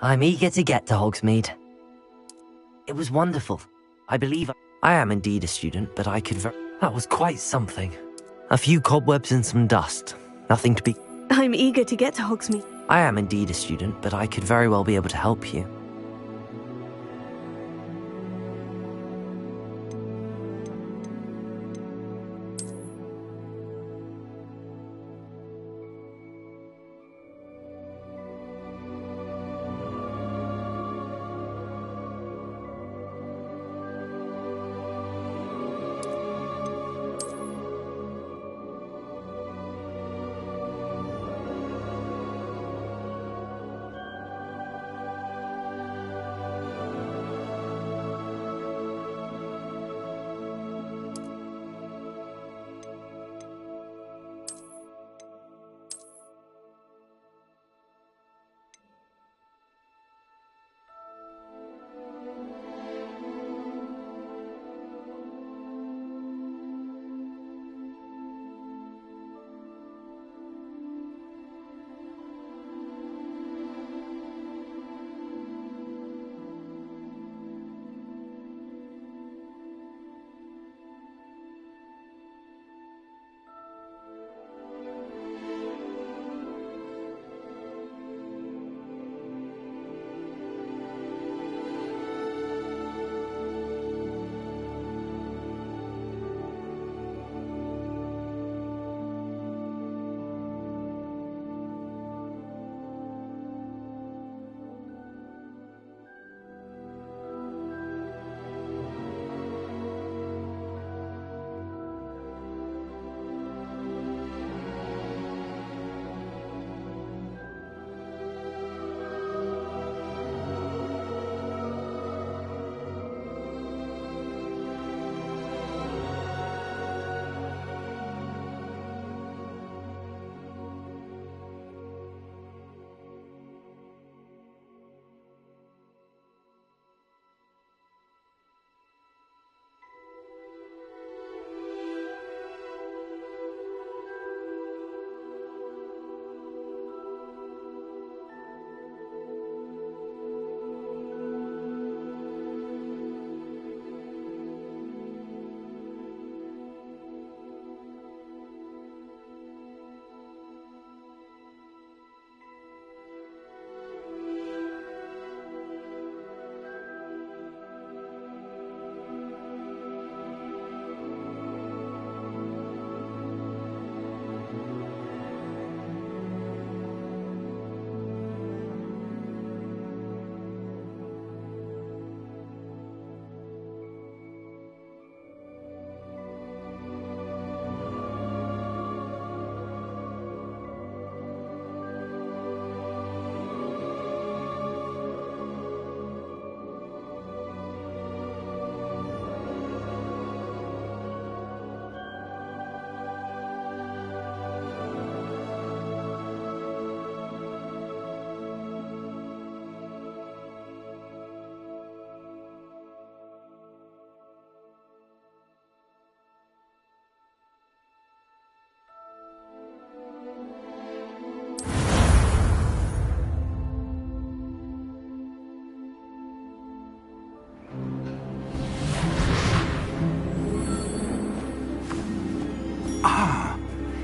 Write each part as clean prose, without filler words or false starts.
I'm eager to get to Hogsmeade. It was wonderful. I believe I am indeed a student, but I could that was quite something. A few cobwebs and some dust. Nothing to be... I'm eager to get to Hogsmeade. I am indeed a student, but I could very well be able to help you.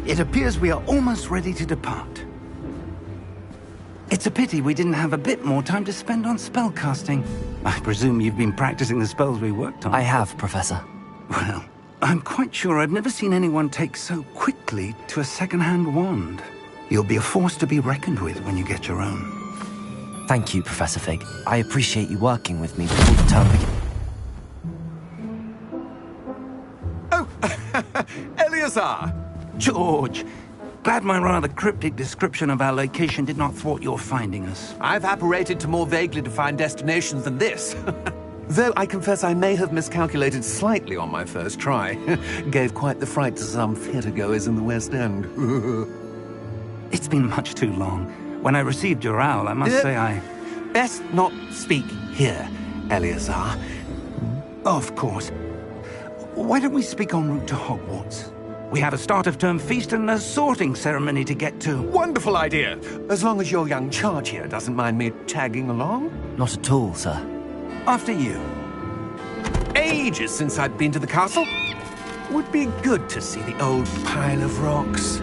It appears we are almost ready to depart. It's a pity we didn't have a bit more time to spend on spellcasting. I presume you've been practicing the spells we worked on. I have, Professor. Well, I'm quite sure I've never seen anyone take so quickly to a second-hand wand. You'll be a force to be reckoned with when you get your own. Thank you, Professor Fig. I appreciate you working with me before the term begins. Oh, Eleazar! George, glad my rather cryptic description of our location did not thwart your finding us. I've apparated to more vaguely defined destinations than this. Though I confess I may have miscalculated slightly on my first try. Gave quite the fright to some theatre-goers in the West End. It's been much too long. When I received your owl, I must say I... Best not speak here, Eleazar. Of course. Why don't we speak en route to Hogwarts? We have a start-of-term feast and a sorting ceremony to get to. Wonderful idea. As long as your young charge here doesn't mind me tagging along. Not at all, sir. After you. Ages since I've been to the castle. Would be good to see the old pile of rocks.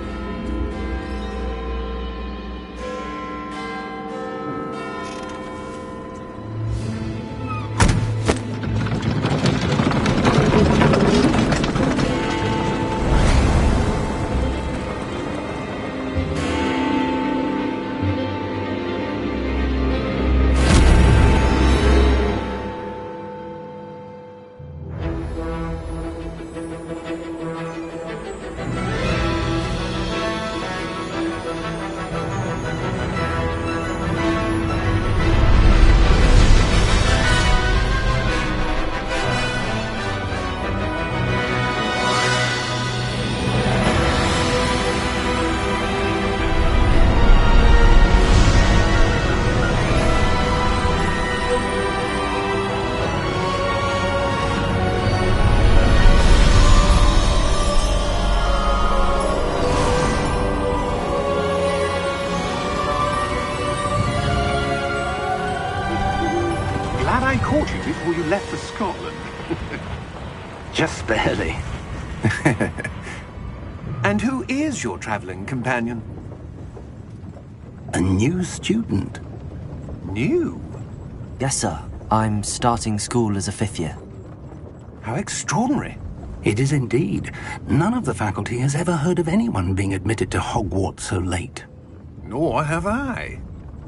I caught you before you left for Scotland. Just barely. And who is your traveling companion? A new student. New? Yes, sir. I'm starting school as a 5th year. How extraordinary. It is indeed. None of the faculty has ever heard of anyone being admitted to Hogwarts so late. Nor have I.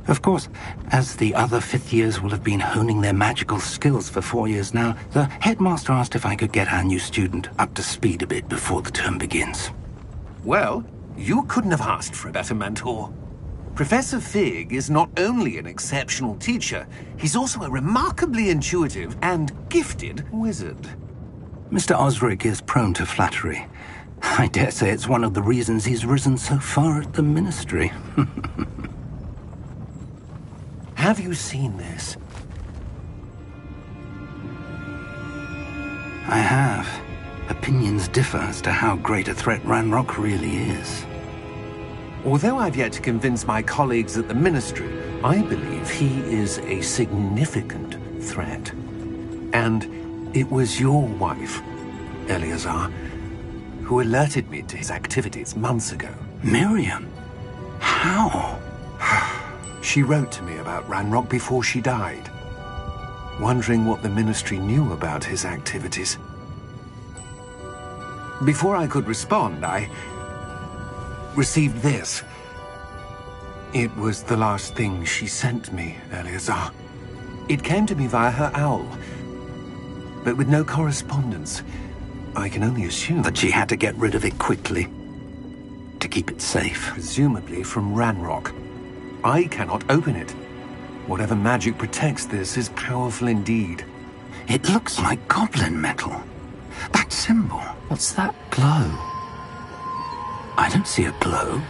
Of course, as the other 5th years will have been honing their magical skills for 4 years now, the headmaster asked if I could get our new student up to speed a bit before the term begins. Well, you couldn't have asked for a better mentor. Professor Fig is not only an exceptional teacher, he's also a remarkably intuitive and gifted wizard. Mr. Osric is prone to flattery. I dare say it's one of the reasons he's risen so far at the ministry. Have you seen this? I have. Opinions differ as to how great a threat Ranrock really is. Although I've yet to convince my colleagues at the Ministry, I believe he is a significant threat. And it was your wife, Eleazar, who alerted me to his activities months ago. Miriam? How? She wrote to me about Ranrock before she died, wondering what the Ministry knew about his activities. Before I could respond, I received this. It was the last thing she sent me, Eleazar. It came to me via her owl, but with no correspondence. I can only assume That she had to get rid of it quickly, to keep it safe. presumably from Ranrock. I cannot open it. Whatever magic protects this is powerful indeed. It looks like goblin metal. That symbol. What's that glow? I don't see a glow.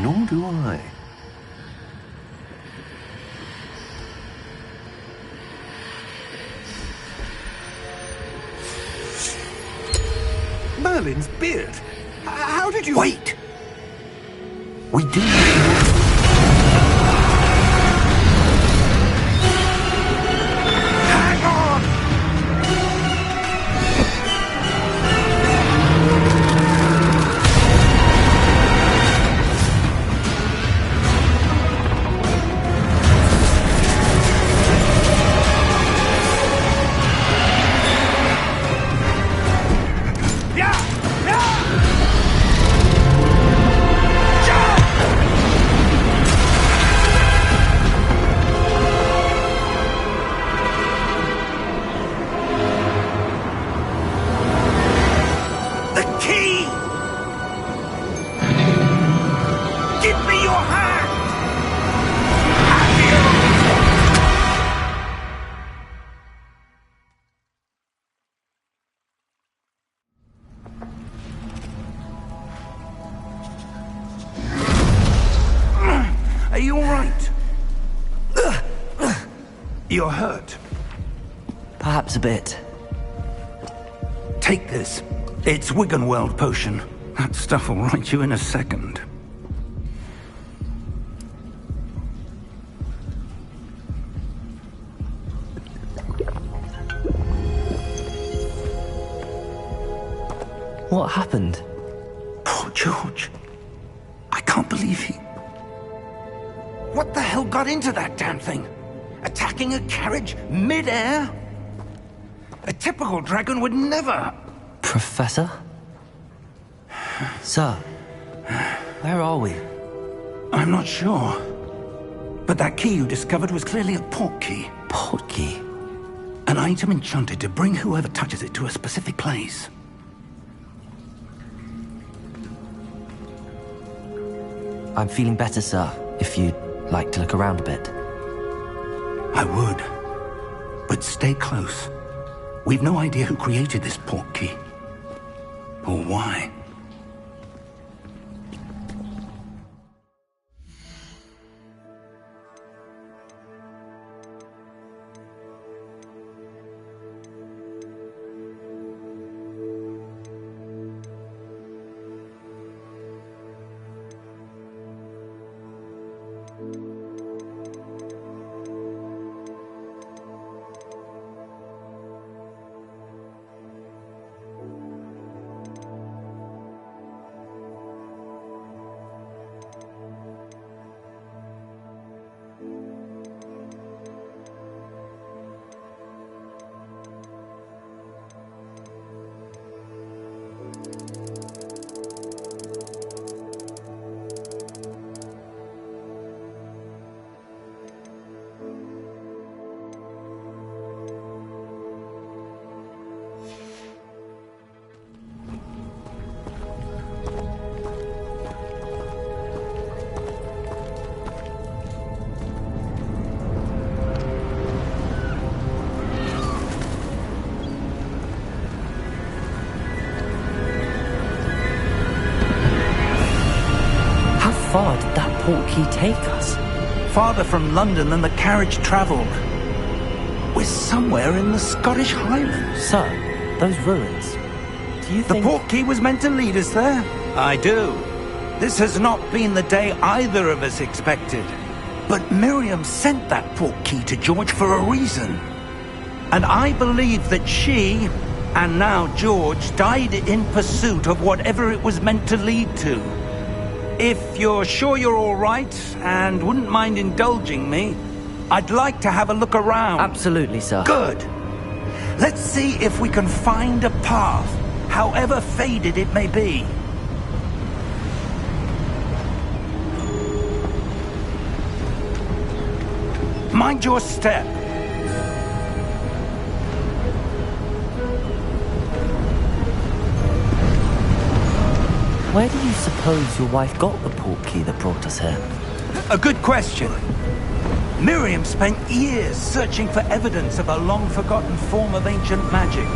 Nor do I. Merlin's beard. How did you... Wait! We do... Hang on! Are you all right? You're hurt. Perhaps a bit. Take this. It's Wiggenweld potion. That stuff will right you in a second. What happened? Poor George. I can't believe he... What the hell got into that damn thing? Attacking a carriage mid-air? A typical dragon would never... Professor? Sir, where are we? I'm not sure. But that key you discovered was clearly a port key. Port key? An item enchanted to bring whoever touches it to a specific place. I'm feeling better, sir, if you'd like to look around a bit. I would. But stay close. We've no idea who created this port key. Or why. How far did that port key take us? Farther from London than the carriage travelled. We're somewhere in the Scottish Highlands. Sir, those ruins. Do you think... The port key was meant to lead us there? I do. This has not been the day either of us expected. But Miriam sent that port key to George for a reason. And I believe that she, and now George, died in pursuit of whatever it was meant to lead to. If you're sure you're all right, and wouldn't mind indulging me, I'd like to have a look around. Absolutely, sir. Good. Let's see if we can find a path, however faded it may be. Mind your step. Where do you suppose your wife got the port key that brought us here? A good question. Miriam spent years searching for evidence of a long-forgotten form of ancient magic.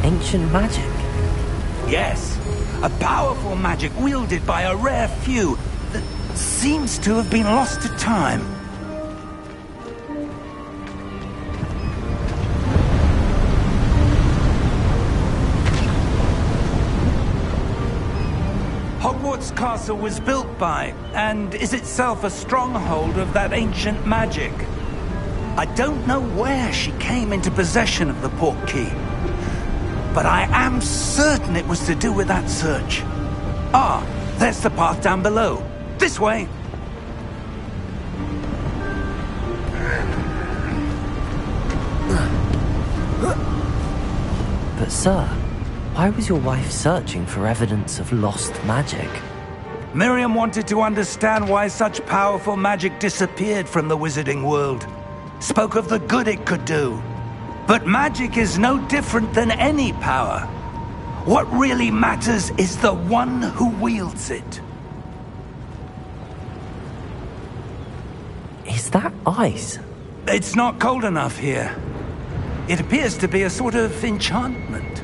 Ancient magic? Yes, a powerful magic wielded by a rare few that seems to have been lost to time. Hogwarts Castle was built by, and is itself a stronghold of that ancient magic. I don't know where she came into possession of the port key, but I am certain it was to do with that search. Ah, there's the path down below. This way. But sir, why was your wife searching for evidence of lost magic? Miriam wanted to understand why such powerful magic disappeared from the wizarding world. Spoke of the good it could do. But magic is no different than any power. What really matters is the one who wields it. Is that ice? It's not cold enough here. It appears to be a sort of enchantment.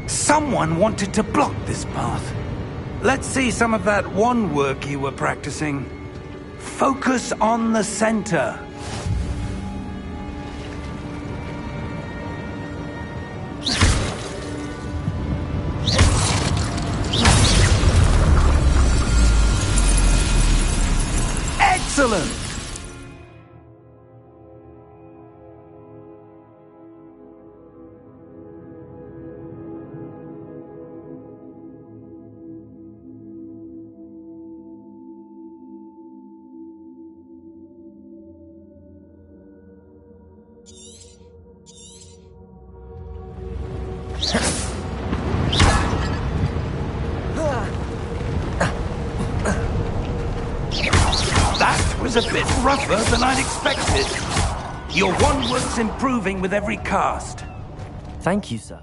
Someone wanted to block this path. Let's see some of that wand work you were practicing. Focus on the center. Excellent! That was a bit rougher than I'd expected. Your wand work's improving with every cast. Thank you, sir.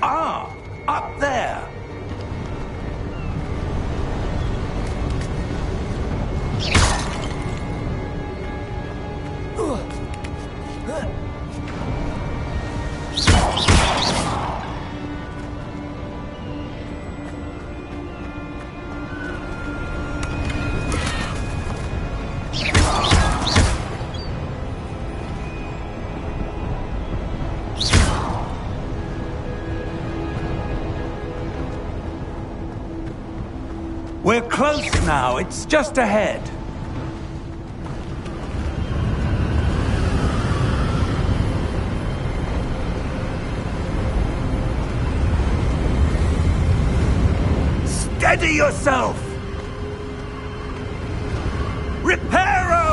Ah, up there. We're close now. It's just ahead. Steady yourself! Reparo!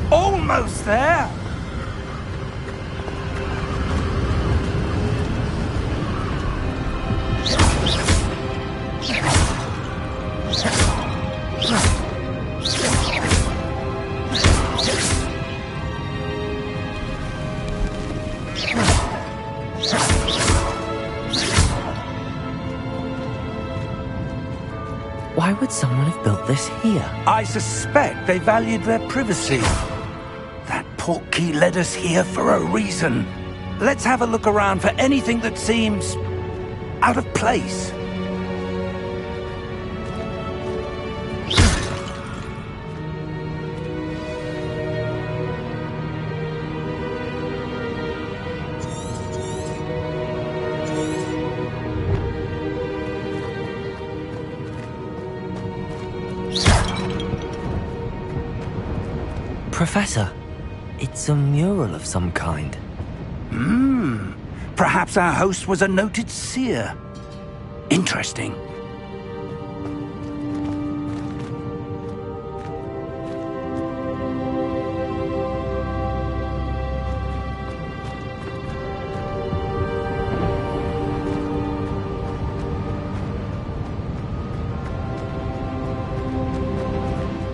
Almost there! Why would someone have built this here? I suspect they valued their privacy. That portkey led us here for a reason. Let's have a look around for anything that seems out of place. Professor, it's a mural of some kind. Perhaps our host was a noted seer. Interesting.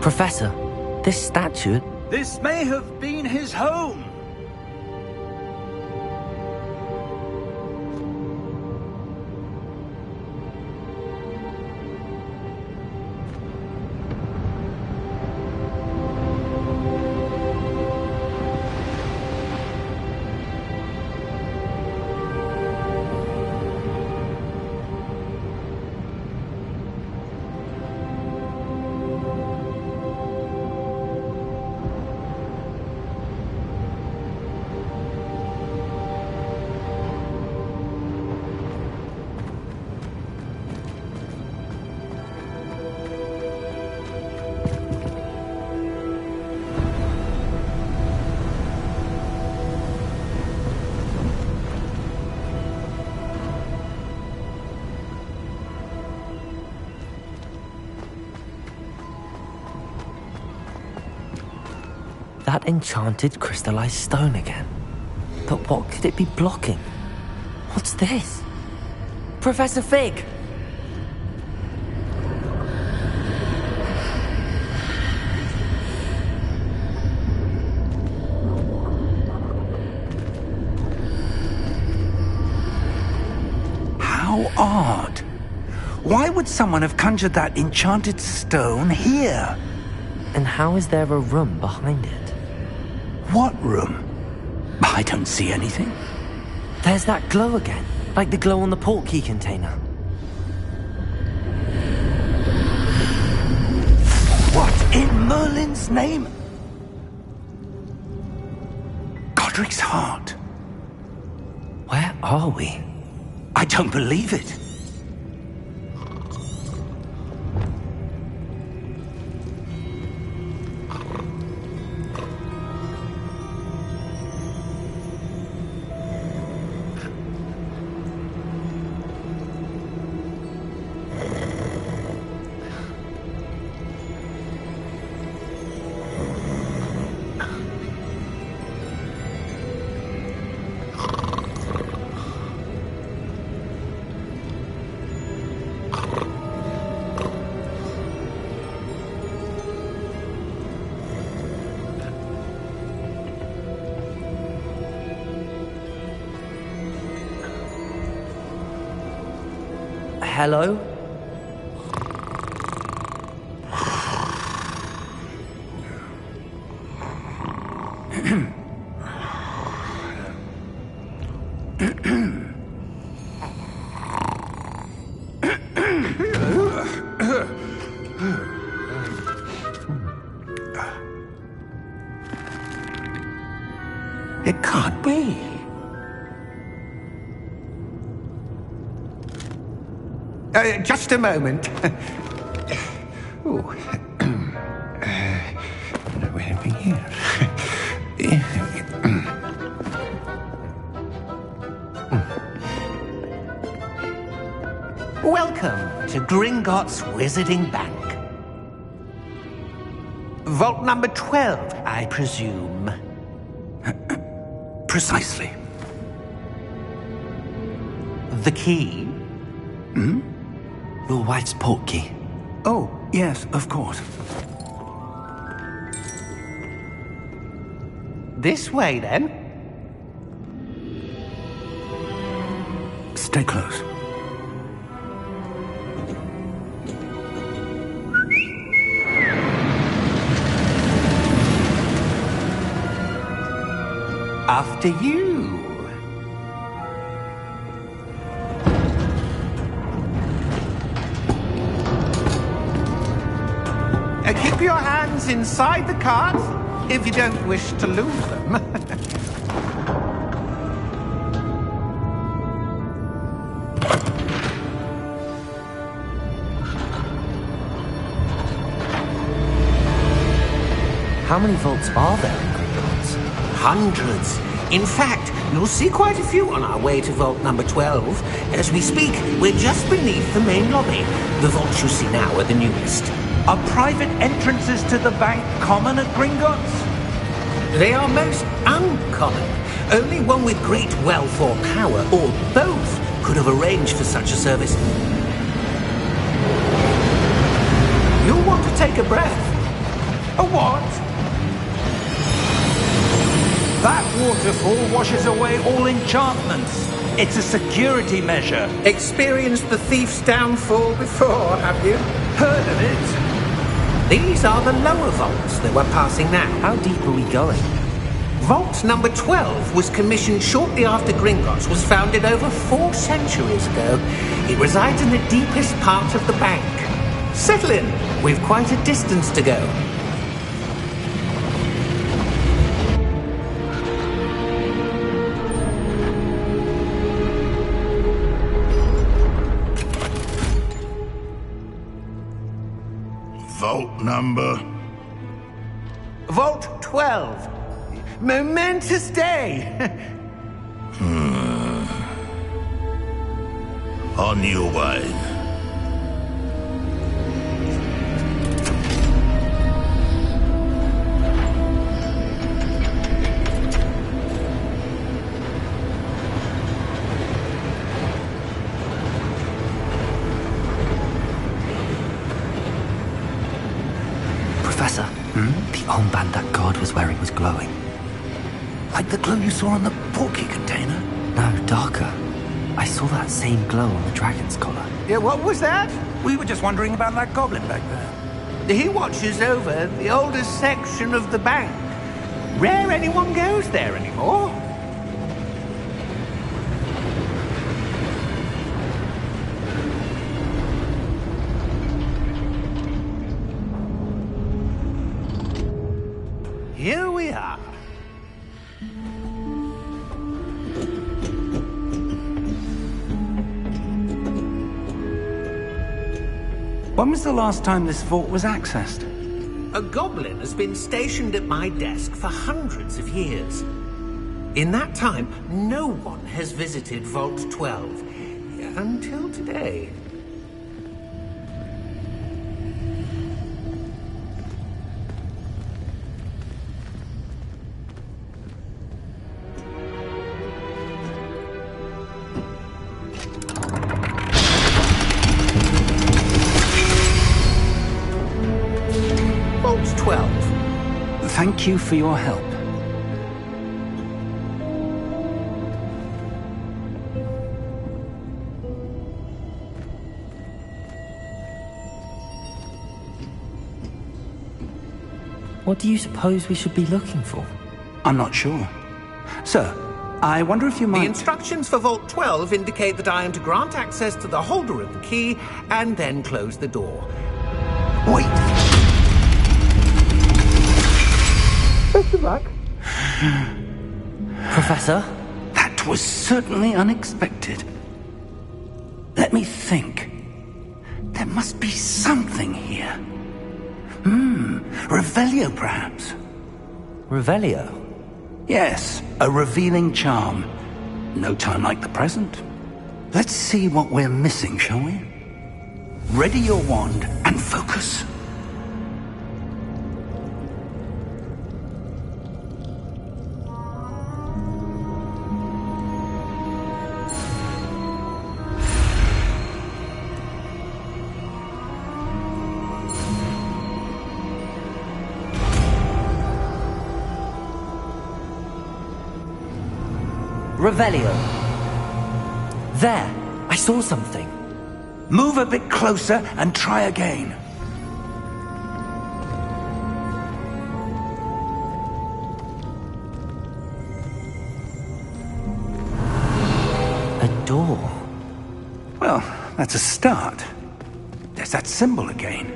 Professor, this statue... This may have been his home. that enchanted crystallized stone again. But what could it be blocking? What's this? Professor Fig! How odd. Why would someone have conjured that enchanted stone here? And how is there a room behind it? What room? I don't see anything. There's that glow again, like the glow on the portkey container. What in Merlin's name? Godric's heart. Where are we? I don't believe it. Hello? It can't be. Just a moment. Oh. Where are we here? Welcome to Gringotts Wizarding Bank. Vault number 12, I presume. Precisely. The key? Your wife's portkey. Oh, yes, of course. This way, then. Stay close. After you. Keep your hands inside the cart if you don't wish to lose them. How many vaults are there in Gringotts? Hundreds. In fact, you'll see quite a few on our way to vault number 12. As we speak, we're just beneath the main lobby. The vaults you see now are the newest. Are private entrances to the bank common at Gringotts? They are most uncommon. Only one with great wealth or power, or both, could have arranged for such a service. You'll want to take a breath. A what? That waterfall washes away all enchantments. It's a security measure. Experienced the thief's downfall before, have you? Heard of it? These are the lower vaults that we're passing now. How deep are we going? Vault number 12 was commissioned shortly after Gringotts was founded over 4 centuries ago. It resides in the deepest part of the bank. Settle in. We've quite a distance to go. Vault number? Vault 12. Momentous day. On your way. armband that guard was wearing was glowing. Like the glow you saw on the portkey container? No, darker. I saw that same glow on the dragon's collar. Yeah, what was that? We were just wondering about that goblin back there. He watches over the oldest section of the bank. Rare anyone goes there anymore. Here we are. When was the last time this vault was accessed? A goblin has been stationed at my desk for hundreds of years. In that time, no one has visited Vault 12. Until today. Vault 12. Thank you for your help. What do you suppose we should be looking for? I'm not sure. Sir, I wonder if you might... The instructions for Vault 12 indicate that I am to grant access to the holder of the key and then close the door. Wait! Best of luck. Professor? That was certainly unexpected. Let me think. There must be something here. Revelio, perhaps? Revelio? Yes, a revealing charm. No time like the present. Let's see what we're missing, shall we? Ready your wand and focus. Revelio. There! I saw something. Move a bit closer and try again. A door. Well, that's a start. There's that symbol again.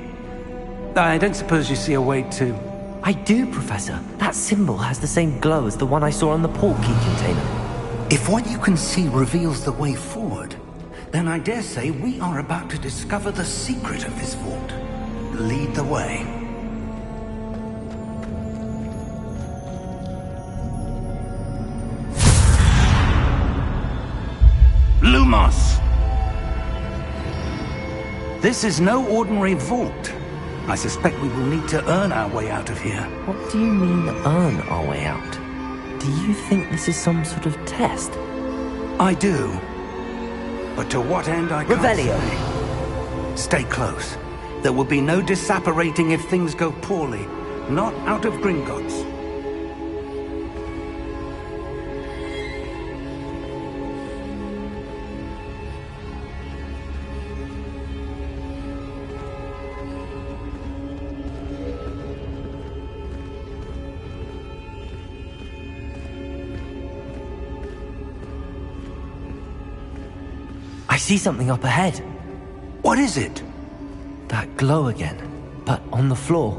I don't suppose you see a way to... I do, Professor. That symbol has the same glow as the one I saw on the portkey container. If what you can see reveals the way forward, then I dare say we are about to discover the secret of this vault. Lead the way. Lumos! This is no ordinary vault. I suspect we will need to earn our way out of here. What do you mean, earn our way out? Do you think this is some sort of test? I do. But to what end I can't Revelio. say. Stay close. There will be no disapparating if things go poorly. Not out of Gringotts. I see something up ahead. What is it? That glow again, but on the floor.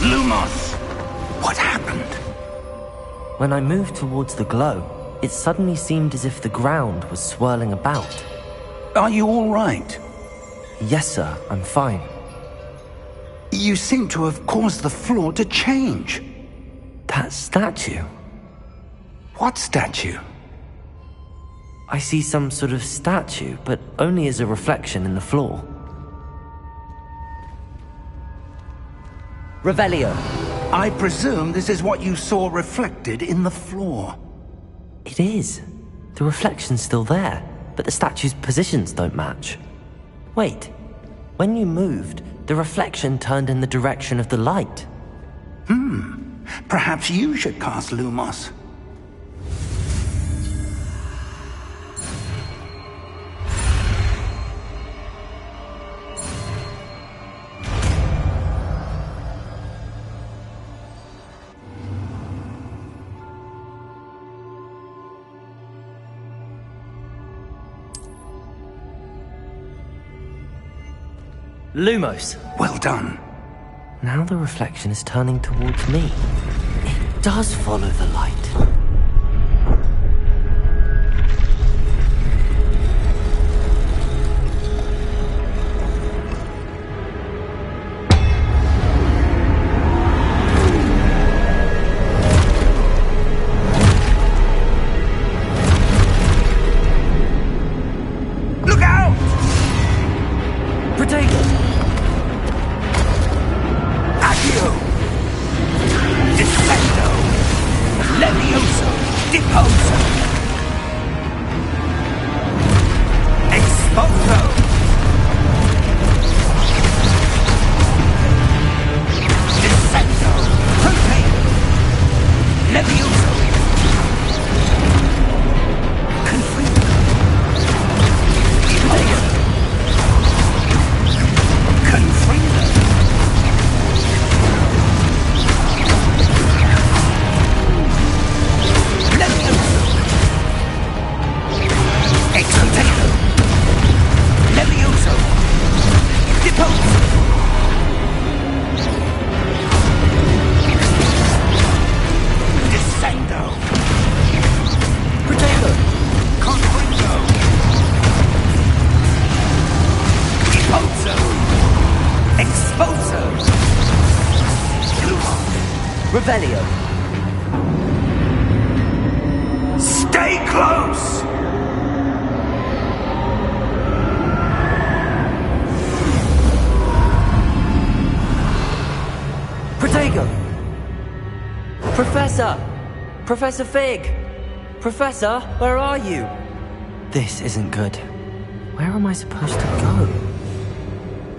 Lumos! What happened? When I moved towards the glow, it suddenly seemed as if the ground was swirling about. Are you all right? Yes, sir, I'm fine. You seem to have caused the floor to change. That statue? What statue? I see some sort of statue, but only as a reflection in the floor. Revelio. I presume this is what you saw reflected in the floor. It is. The reflection's still there, but the statue's positions don't match. Wait. When you moved, the reflection turned in the direction of the light. Perhaps you should cast Lumos. Lumos. Well done. Now the reflection is turning towards me. It does follow the light. Look out! Protego! Accio! Defendo! Levioso! Deposo! Exposo! Descendo! Protego! Levioso! Confringo! Deposo! Confringo! Levioso! Exaltato! Levioso! Deposo! Descendo! Protego! Confringo! Deposo! Exposo! Revelio! Stay close! Protego! Professor! Professor Fig! Professor, where are you? This isn't good. Where am I supposed to go?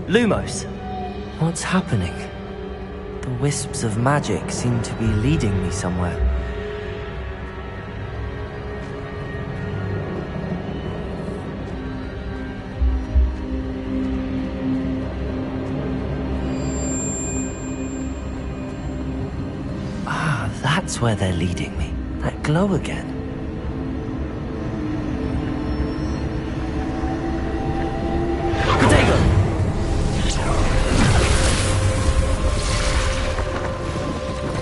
Lumos! What's happening? The wisps of magic seem to be leading me somewhere. Ah, that's where they're leading me. That glow again. Protego!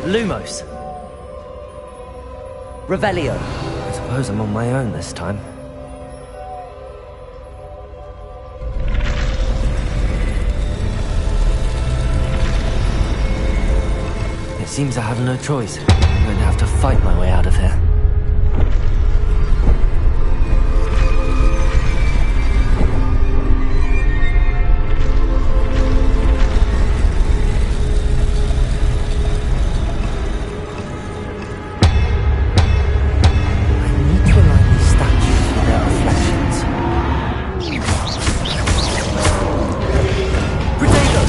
Lumos. Revelio. I suppose I'm on my own this time. It seems I have no choice. I'm going to have to fight my way out of here. I need to align these statues with their reflections. Protego!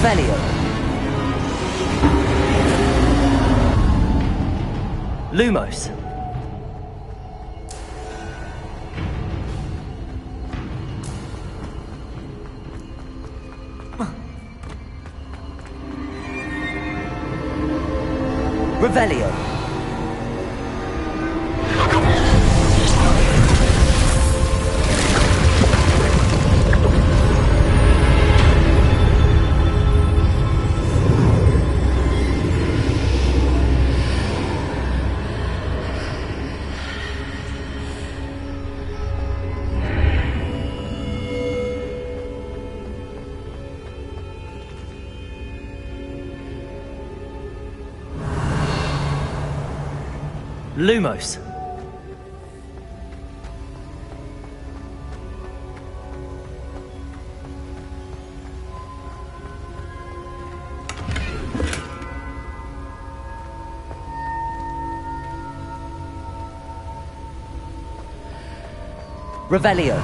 Revelio. Lumos. Revelio. Lumos. Revelio.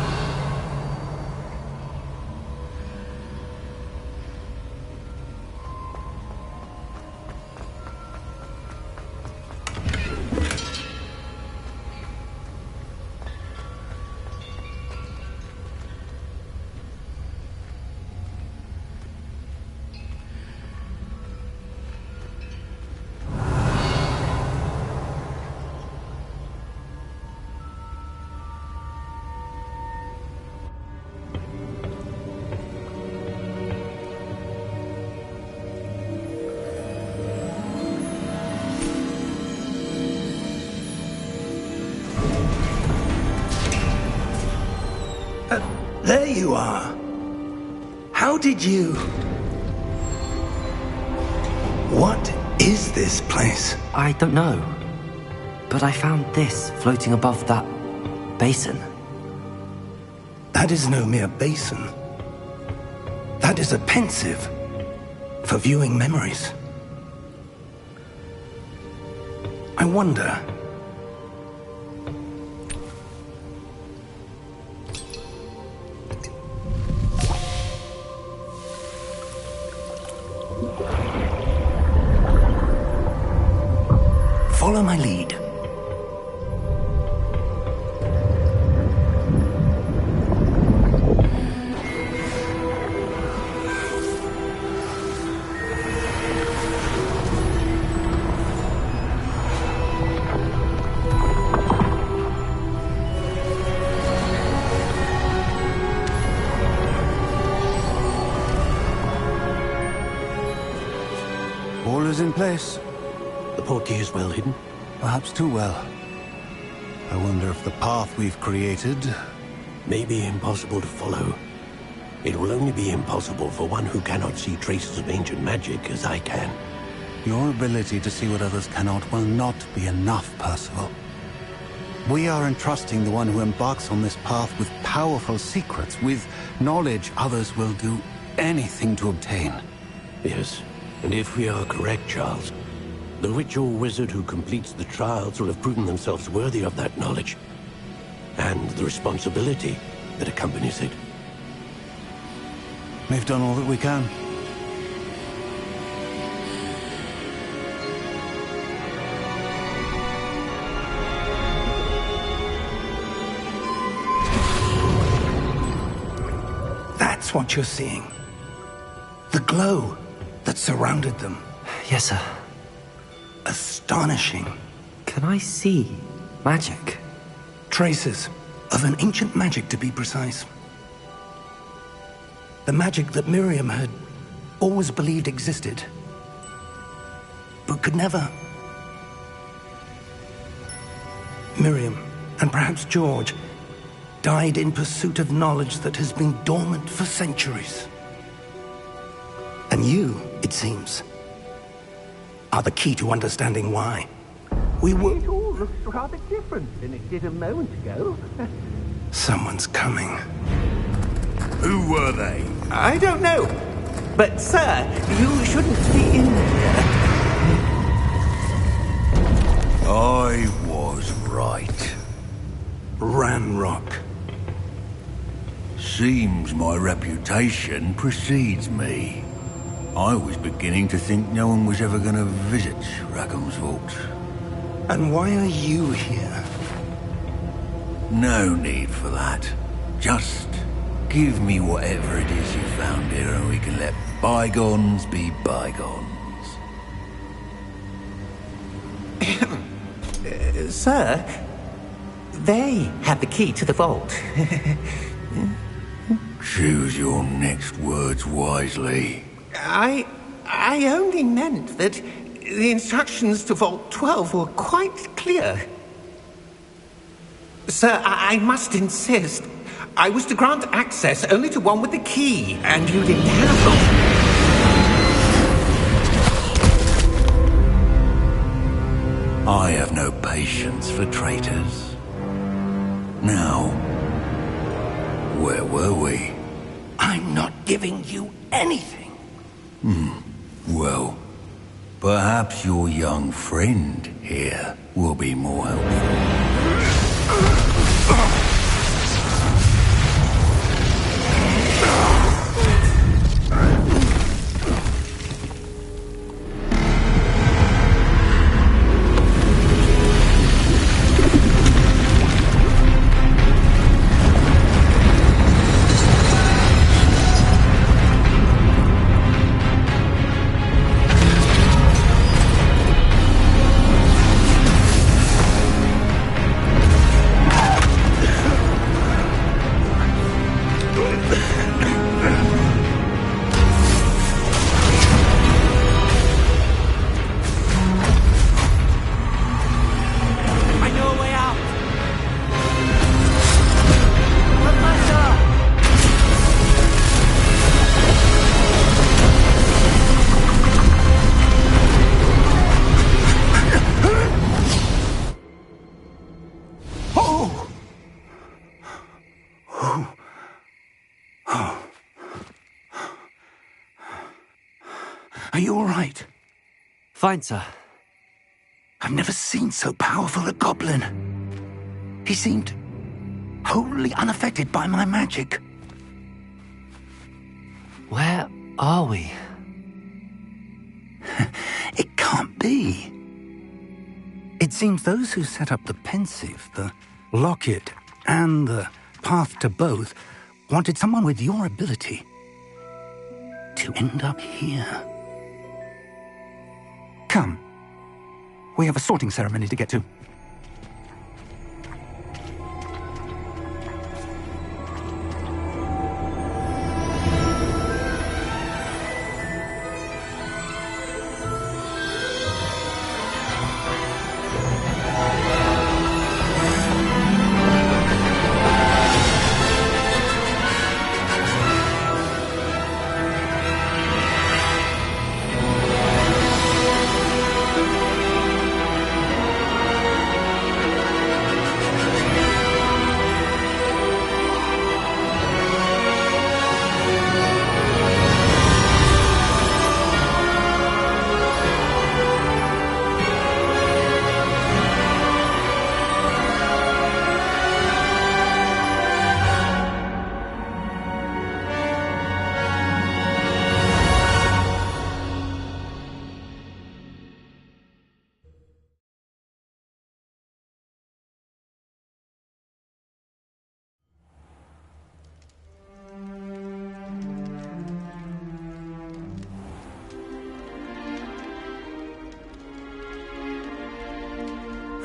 There you are. How did you... What is this place? I don't know. But I found this floating above that basin. That is no mere basin. That is a pensive for viewing memories. I wonder... Follow my lead. All is in place. The portkey is well hidden. Perhaps too well. I wonder if the path we've created... May be impossible to follow. It will only be impossible for one who cannot see traces of ancient magic as I can. Your ability to see what others cannot will not be enough, Percival. We are entrusting the one who embarks on this path with powerful secrets, with knowledge others will do anything to obtain. Yes, and if we are correct, Charles, the witch or wizard who completes the trials will have proven themselves worthy of that knowledge, and the responsibility that accompanies it. We've done all that we can. That's what you're seeing. The glow that surrounded them. Yes, sir. Astonishing. Can I see magic? Traces of an ancient magic, to be precise. The magic that Miriam had always believed existed, but could never. Miriam, and perhaps George, died in pursuit of knowledge that has been dormant for centuries. And you, it seems, are the key to understanding why. It all looks rather different than it did a moment ago. Someone's coming. Who were they? I don't know. But, sir, you shouldn't be in here. I was right. Ranrock. Seems my reputation precedes me. I was beginning to think no one was ever going to visit Rackham's vault. And why are you here? No need for that. Just give me whatever it is you found here and we can let bygones be bygones. Sir, they have the key to the vault. Choose your next words wisely. I only meant that the instructions to Vault 12 were quite clear. Sir, I must insist. I was to grant access only to one with the key, and you didn't have one. I have no patience for traitors. Now, where were we? I'm not giving you anything. Well, perhaps your young friend here will be more helpful. Are you all right? Fine, sir. I've never seen so powerful a goblin. He seemed wholly unaffected by my magic. Where are we? It can't be. It seems those who set up the pensive, the locket, and the path to both wanted someone with your ability to end up here. Come. We have a sorting ceremony to get to.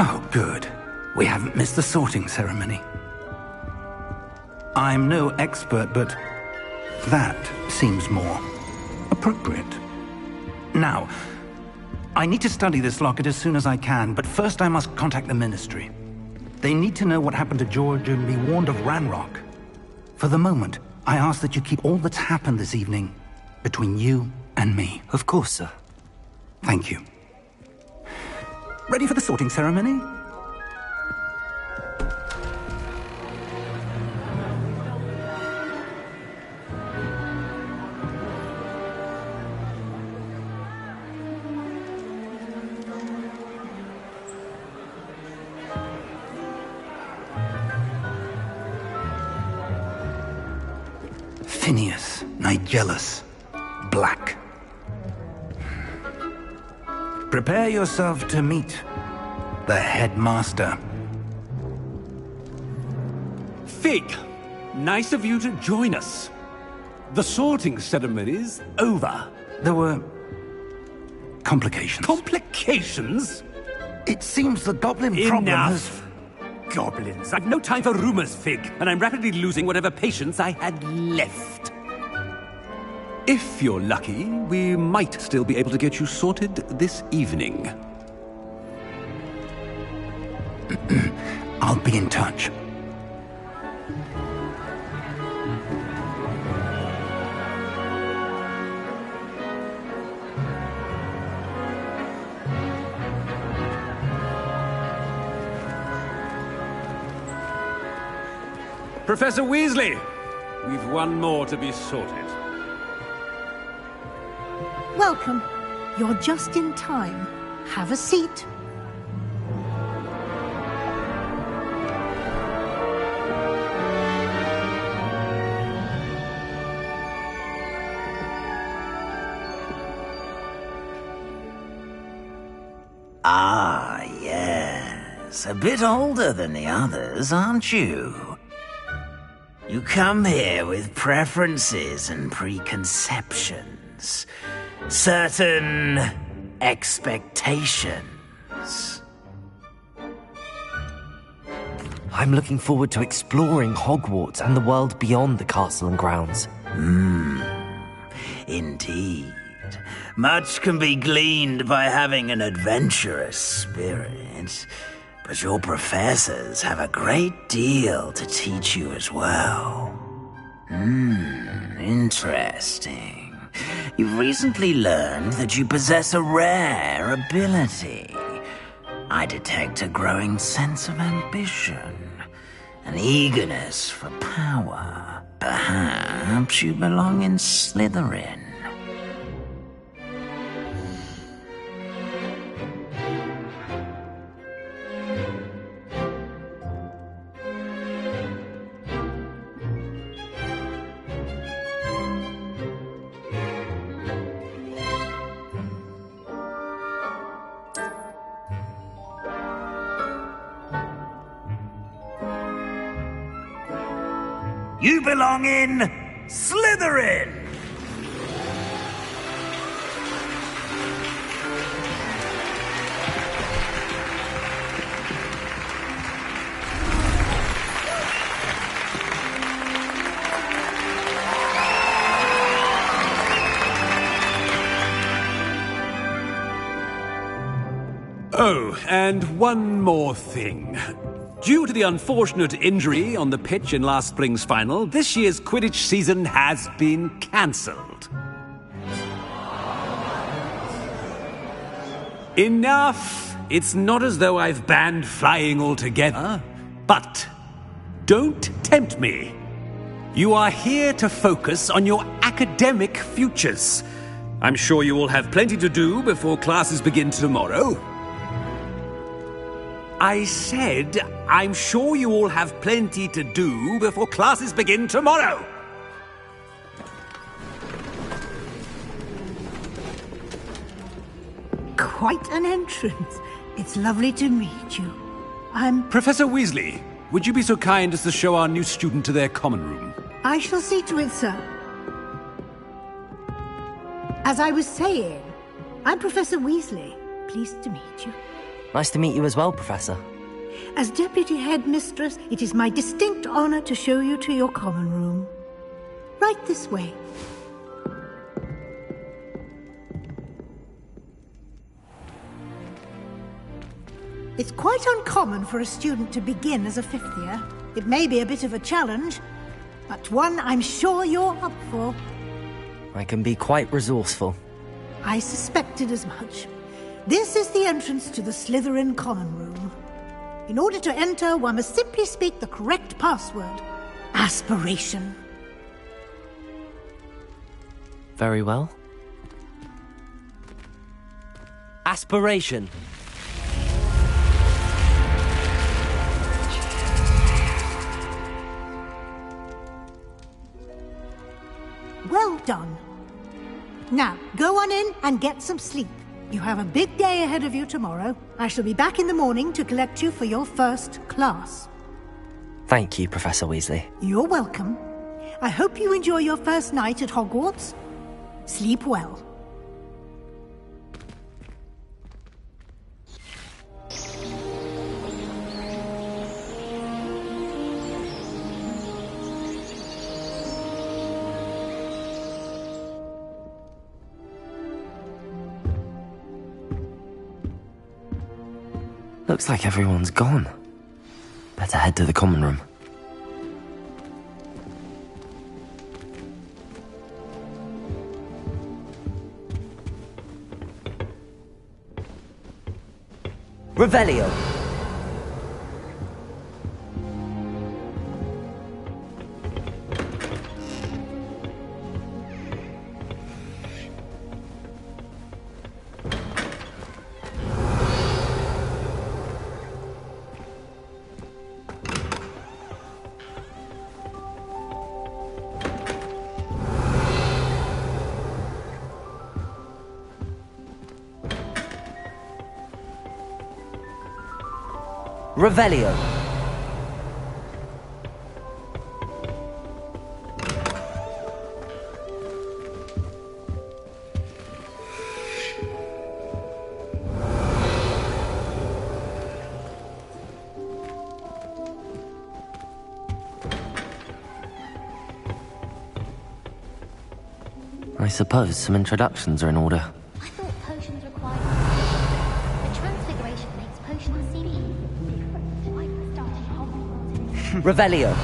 Oh, good. We haven't missed the sorting ceremony. I'm no expert, but that seems more appropriate. Now, I need to study this locket as soon as I can, but first I must contact the Ministry. They need to know what happened to George and be warned of Ranrock. For the moment, I ask that you keep all that's happened this evening between you and me. Of course, sir. Thank you. Ready for the sorting ceremony? Phineas, Nigellus, Black. Prepare yourself to meet the headmaster. Fig, nice of you to join us. The sorting ceremony's over. There were complications. Complications? It seems the goblin problem has... Enough! Goblins. I've no time for rumors, Fig, and I'm rapidly losing whatever patience I had left. If you're lucky, we might still be able to get you sorted this evening. I'll be in touch. Professor Weasley, we've one more to be sorted. Welcome. You're just in time. Have a seat. Ah, yes. A bit older than the others, aren't you? You come here with preferences and preconceptions. Certain expectations. I'm looking forward to exploring Hogwarts and the world beyond the castle and grounds. Indeed. Much can be gleaned by having an adventurous spirit, but your professors have a great deal to teach you as well. Interesting. You've recently learned that you possess a rare ability. I detect a growing sense of ambition, an eagerness for power. Perhaps you belong in Slytherin. You belong in Slytherin! Oh, and one more thing. Due to the unfortunate injury on the pitch in last spring's final, this year's Quidditch season has been cancelled. Enough! It's not as though I've banned flying altogether. But don't tempt me. You are here to focus on your academic futures. I'm sure you will have plenty to do before classes begin tomorrow. I said, I'm sure you all have plenty to do before classes begin tomorrow. Quite an entrance. It's lovely to meet you. Professor Weasley, would you be so kind as to show our new student to their common room? I shall see to it, sir. As I was saying, I'm Professor Weasley. Pleased to meet you. Nice to meet you as well, Professor. As Deputy Headmistress, it is my distinct honor to show you to your common room. Right this way. It's quite uncommon for a student to begin as a fifth year. It may be a bit of a challenge, but one I'm sure you're up for. I can be quite resourceful. I suspected as much. This is the entrance to the Slytherin common room. In order to enter, one must simply speak the correct password. Aspiration. Very well. Aspiration. Well done. Now, go on in and get some sleep. You have a big day ahead of you tomorrow. I shall be back in the morning to collect you for your first class. Thank you, Professor Weasley. You're welcome. I hope you enjoy your first night at Hogwarts. Sleep well. Looks like everyone's gone. Better head to the common room. Revelio! Revelio. I suppose some introductions are in order. I thought potions required. The transfiguration makes potions seem Revelio.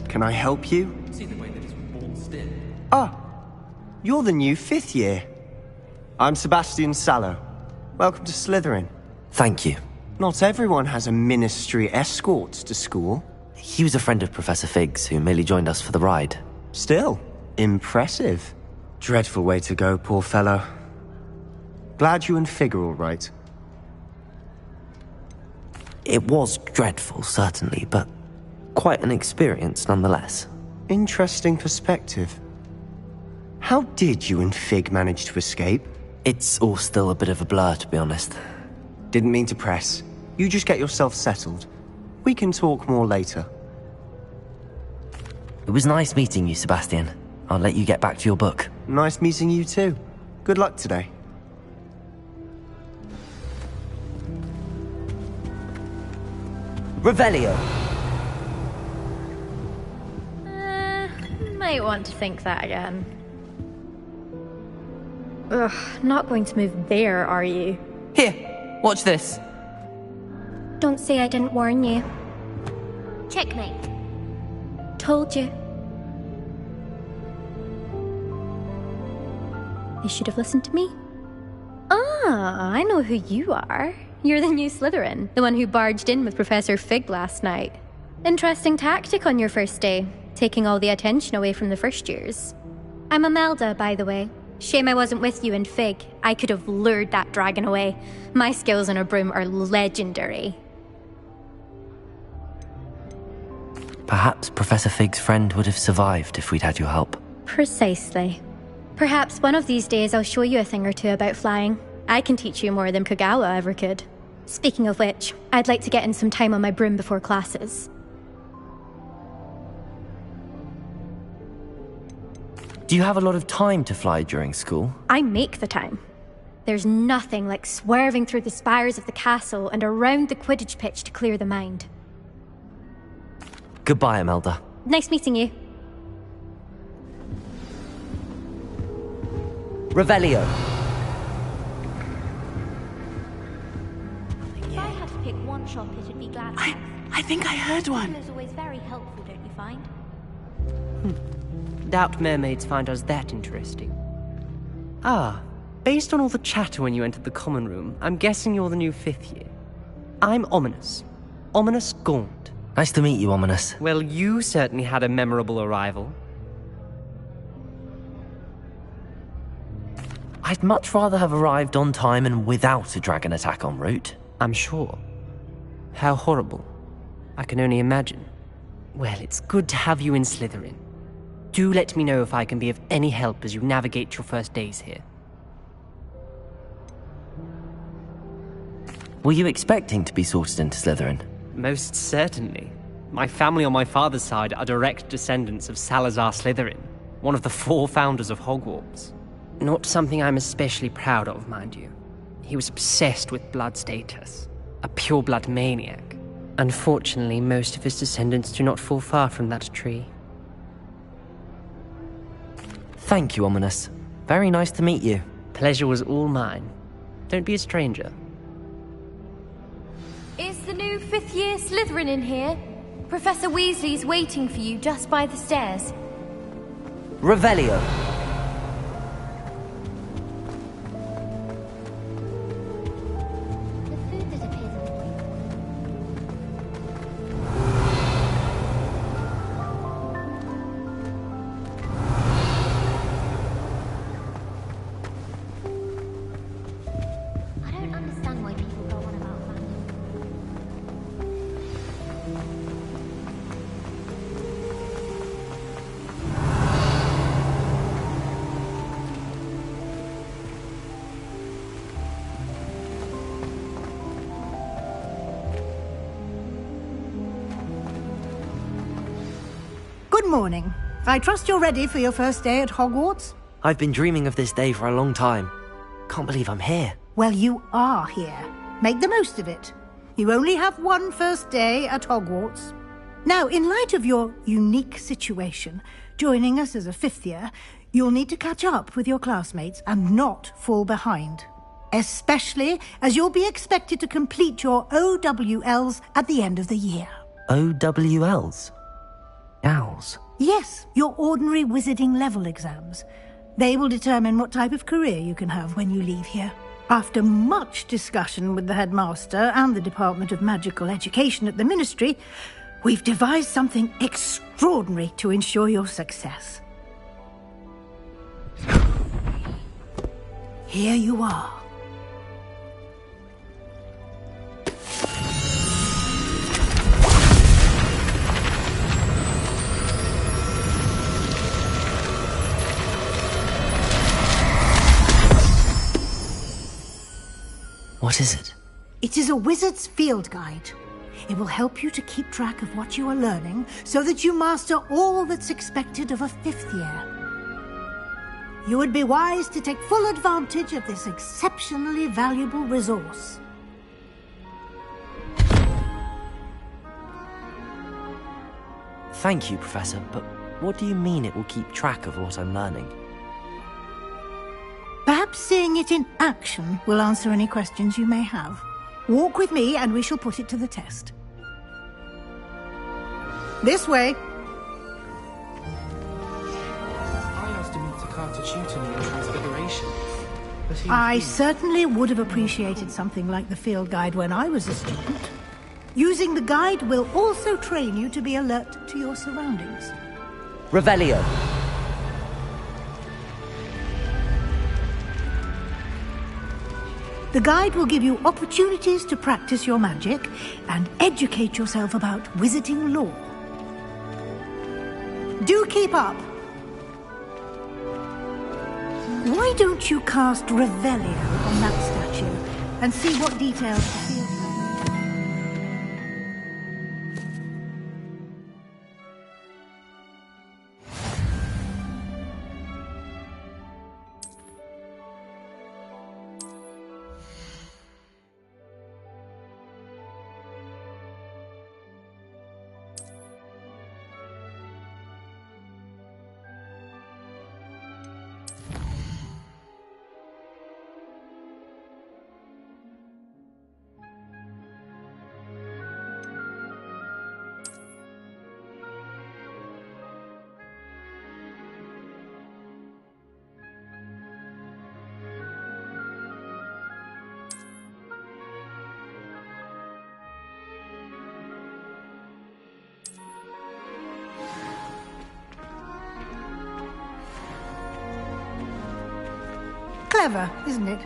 Can I help you? Ah, you're the new 5th year. I'm Sebastian Sallow. Welcome to Slytherin. Thank you. Not everyone has a ministry escort to school. He was a friend of Professor Fig's who merely joined us for the ride. Still, impressive. Dreadful way to go, poor fellow. Glad you and Fig are all right. It was dreadful, certainly, but quite an experience nonetheless. Interesting perspective. How did you and Fig manage to escape? It's all still a bit of a blur, to be honest. Didn't mean to press. You just get yourself settled. We can talk more later. It was nice meeting you, Sebastian. I'll let you get back to your book. Nice meeting you too. Good luck today. Revelio. Might want to think that again. Ugh, not going to move there, are you? Here, watch this. Don't say I didn't warn you. Checkmate. Told you. You should have listened to me. Ah, I know who you are. You're the new Slytherin, the one who barged in with Professor Fig last night. Interesting tactic on your first day, taking all the attention away from the first years. I'm Imelda, by the way. Shame I wasn't with you and Fig. I could have lured that dragon away. My skills on a broom are legendary. Perhaps Professor Fig's friend would have survived if we'd had your help. Precisely. Perhaps one of these days I'll show you a thing or two about flying. I can teach you more than Kagawa ever could. Speaking of which, I'd like to get in some time on my broom before classes. Do you have a lot of time to fly during school? I make the time. There's nothing like swerving through the spires of the castle and around the Quidditch pitch to clear the mind. Goodbye, Imelda. Nice meeting you. Revelio. If I had to pick one shop, it'd be Gladstone. I think I heard one. Is always very helpful, don't you find? Doubt mermaids find us that interesting. Ah, based on all the chatter when you entered the common room, I'm guessing you're the new 5th year. I'm Ominous. Ominous Gaunt. Nice to meet you, Ominous. Well, you certainly had a memorable arrival. I'd much rather have arrived on time and without a dragon attack en route. I'm sure. How horrible. I can only imagine. Well, it's good to have you in Slytherin. Do let me know if I can be of any help as you navigate your first days here. Were you expecting to be sorted into Slytherin? Most certainly. My family on my father's side are direct descendants of Salazar Slytherin, one of the 4 founders of Hogwarts. Not something I'm especially proud of, mind you. He was obsessed with blood status, a pure-blood maniac. Unfortunately, most of his descendants do not fall far from that tree. Thank you, Ominous. Very nice to meet you. Pleasure was all mine. Don't be a stranger. Is the new 5th year Slytherin in here? Professor Weasley's waiting for you just by the stairs. Revelio. I don't understand why people go on about fandom. Good morning. I trust you're ready for your first day at Hogwarts? I've been dreaming of this day for a long time. Can't believe I'm here. Well, you are here. Make the most of it. You only have one first day at Hogwarts. Now, in light of your unique situation, joining us as a 5th year, you'll need to catch up with your classmates and not fall behind. Especially as you'll be expected to complete your OWLs at the end of the year. OWLs? Owls? Yes, your ordinary wizarding level exams. They will determine what type of career you can have when you leave here. After much discussion with the headmaster and the Department of Magical Education at the Ministry, we've devised something extraordinary to ensure your success. Here you are. What is it? It is a wizard's field guide. It will help you to keep track of what you are learning so that you master all that's expected of a 5th year. You would be wise to take full advantage of this exceptionally valuable resource. Thank you, Professor, but what do you mean it will keep track of what I'm learning? Perhaps seeing it in action will answer any questions you may have. Walk with me and we shall put it to the test. This way. I asked him to come to tutor me in Transfiguration, but he... I certainly would have appreciated something like the field guide when I was a student. Using the guide will also train you to be alert to your surroundings. Revelio. The guide will give you opportunities to practice your magic and educate yourself about wizarding lore. Do keep up! Why don't you cast Revelio on that statue and see what details the field guide... Clever, isn't it?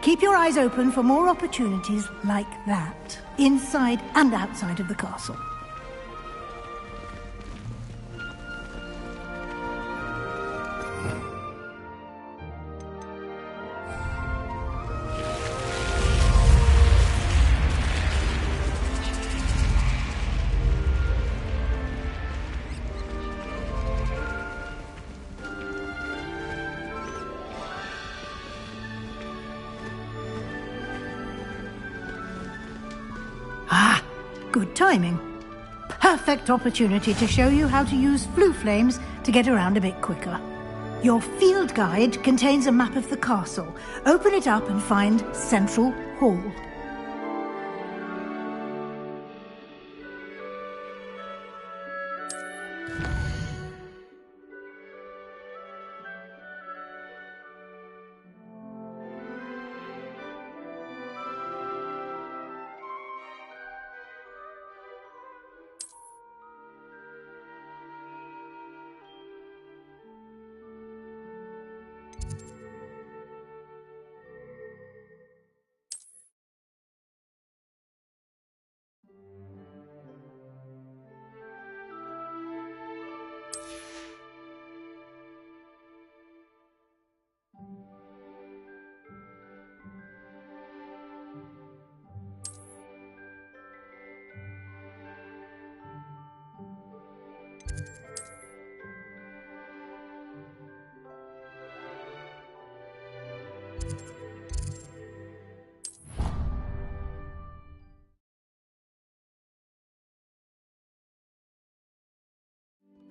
Keep your eyes open for more opportunities like that, inside and outside of the castle. Good timing. Perfect opportunity to show you how to use flue flames to get around a bit quicker. Your field guide contains a map of the castle. Open it up and find Central Hall.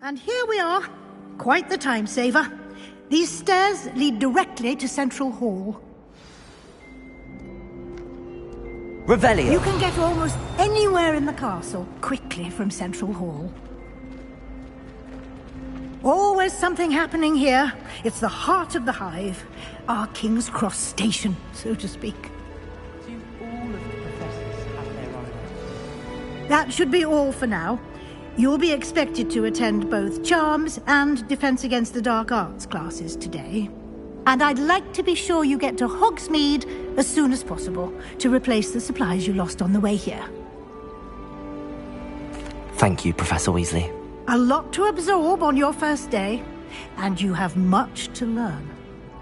And here we are. Quite the time saver. These stairs lead directly to Central Hall. Revelio! You can get almost anywhere in the castle quickly from Central Hall. Always something happening here. It's the heart of the hive. Our King's Cross station, so to speak. Do all of the professors have their own? That should be all for now. You'll be expected to attend both Charms and Defense Against the Dark Arts classes today. And I'd like to be sure you get to Hogsmeade as soon as possible to replace the supplies you lost on the way here. Thank you, Professor Weasley. A lot to absorb on your first day, and you have much to learn.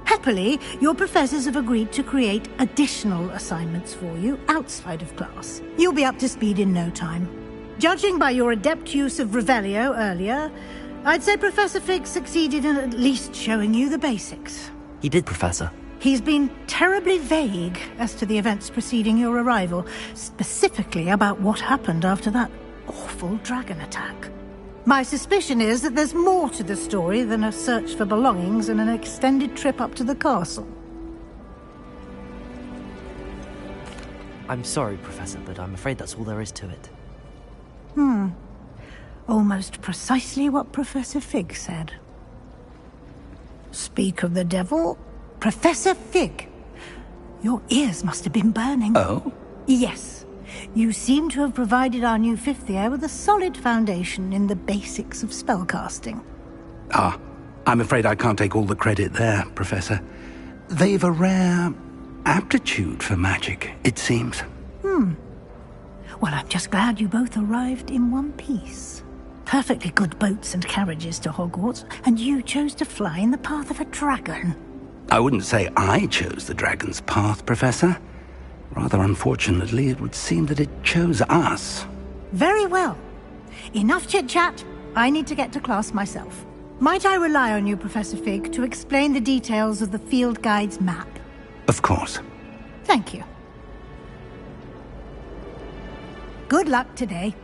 Happily, your professors have agreed to create additional assignments for you outside of class. You'll be up to speed in no time. Judging by your adept use of Revelio earlier, I'd say Professor Fig succeeded in at least showing you the basics. He did, Professor. He's been terribly vague as to the events preceding your arrival, specifically about what happened after that awful dragon attack. My suspicion is that there's more to the story than a search for belongings and an extended trip up to the castle. I'm sorry, Professor, but I'm afraid that's all there is to it. Almost precisely what Professor Fig said. Speak of the devil, Professor Fig. Your ears must have been burning. Oh? Yes. You seem to have provided our new fifth year with a solid foundation in the basics of spellcasting. Ah, I'm afraid I can't take all the credit there, Professor. They've a rare aptitude for magic, it seems. Well, I'm just glad you both arrived in one piece. Perfectly good boats and carriages to Hogwarts, and you chose to fly in the path of a dragon. I wouldn't say I chose the dragon's path, Professor. Rather unfortunately, it would seem that it chose us. Very well. Enough chit-chat. I need to get to class myself. Might I rely on you, Professor Fig, to explain the details of the field guide's map? Of course. Thank you. Good luck today.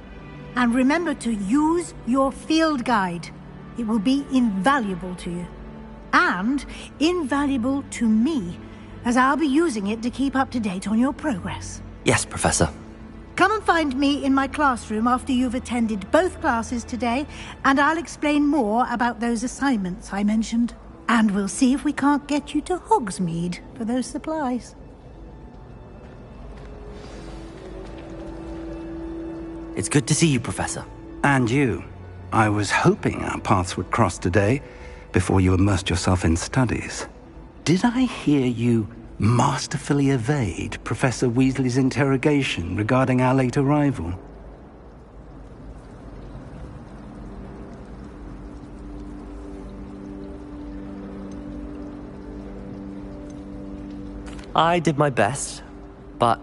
And remember to use your field guide. It will be invaluable to you. And invaluable to me, as I'll be using it to keep up to date on your progress. Yes, Professor. Come and find me in my classroom after you've attended both classes today, and I'll explain more about those assignments I mentioned. And we'll see if we can't get you to Hogsmeade for those supplies. It's good to see you, Professor. And you. I was hoping our paths would cross today, before you immersed yourself in studies. Did I hear you masterfully evade Professor Weasley's interrogation regarding our late arrival? I did my best, but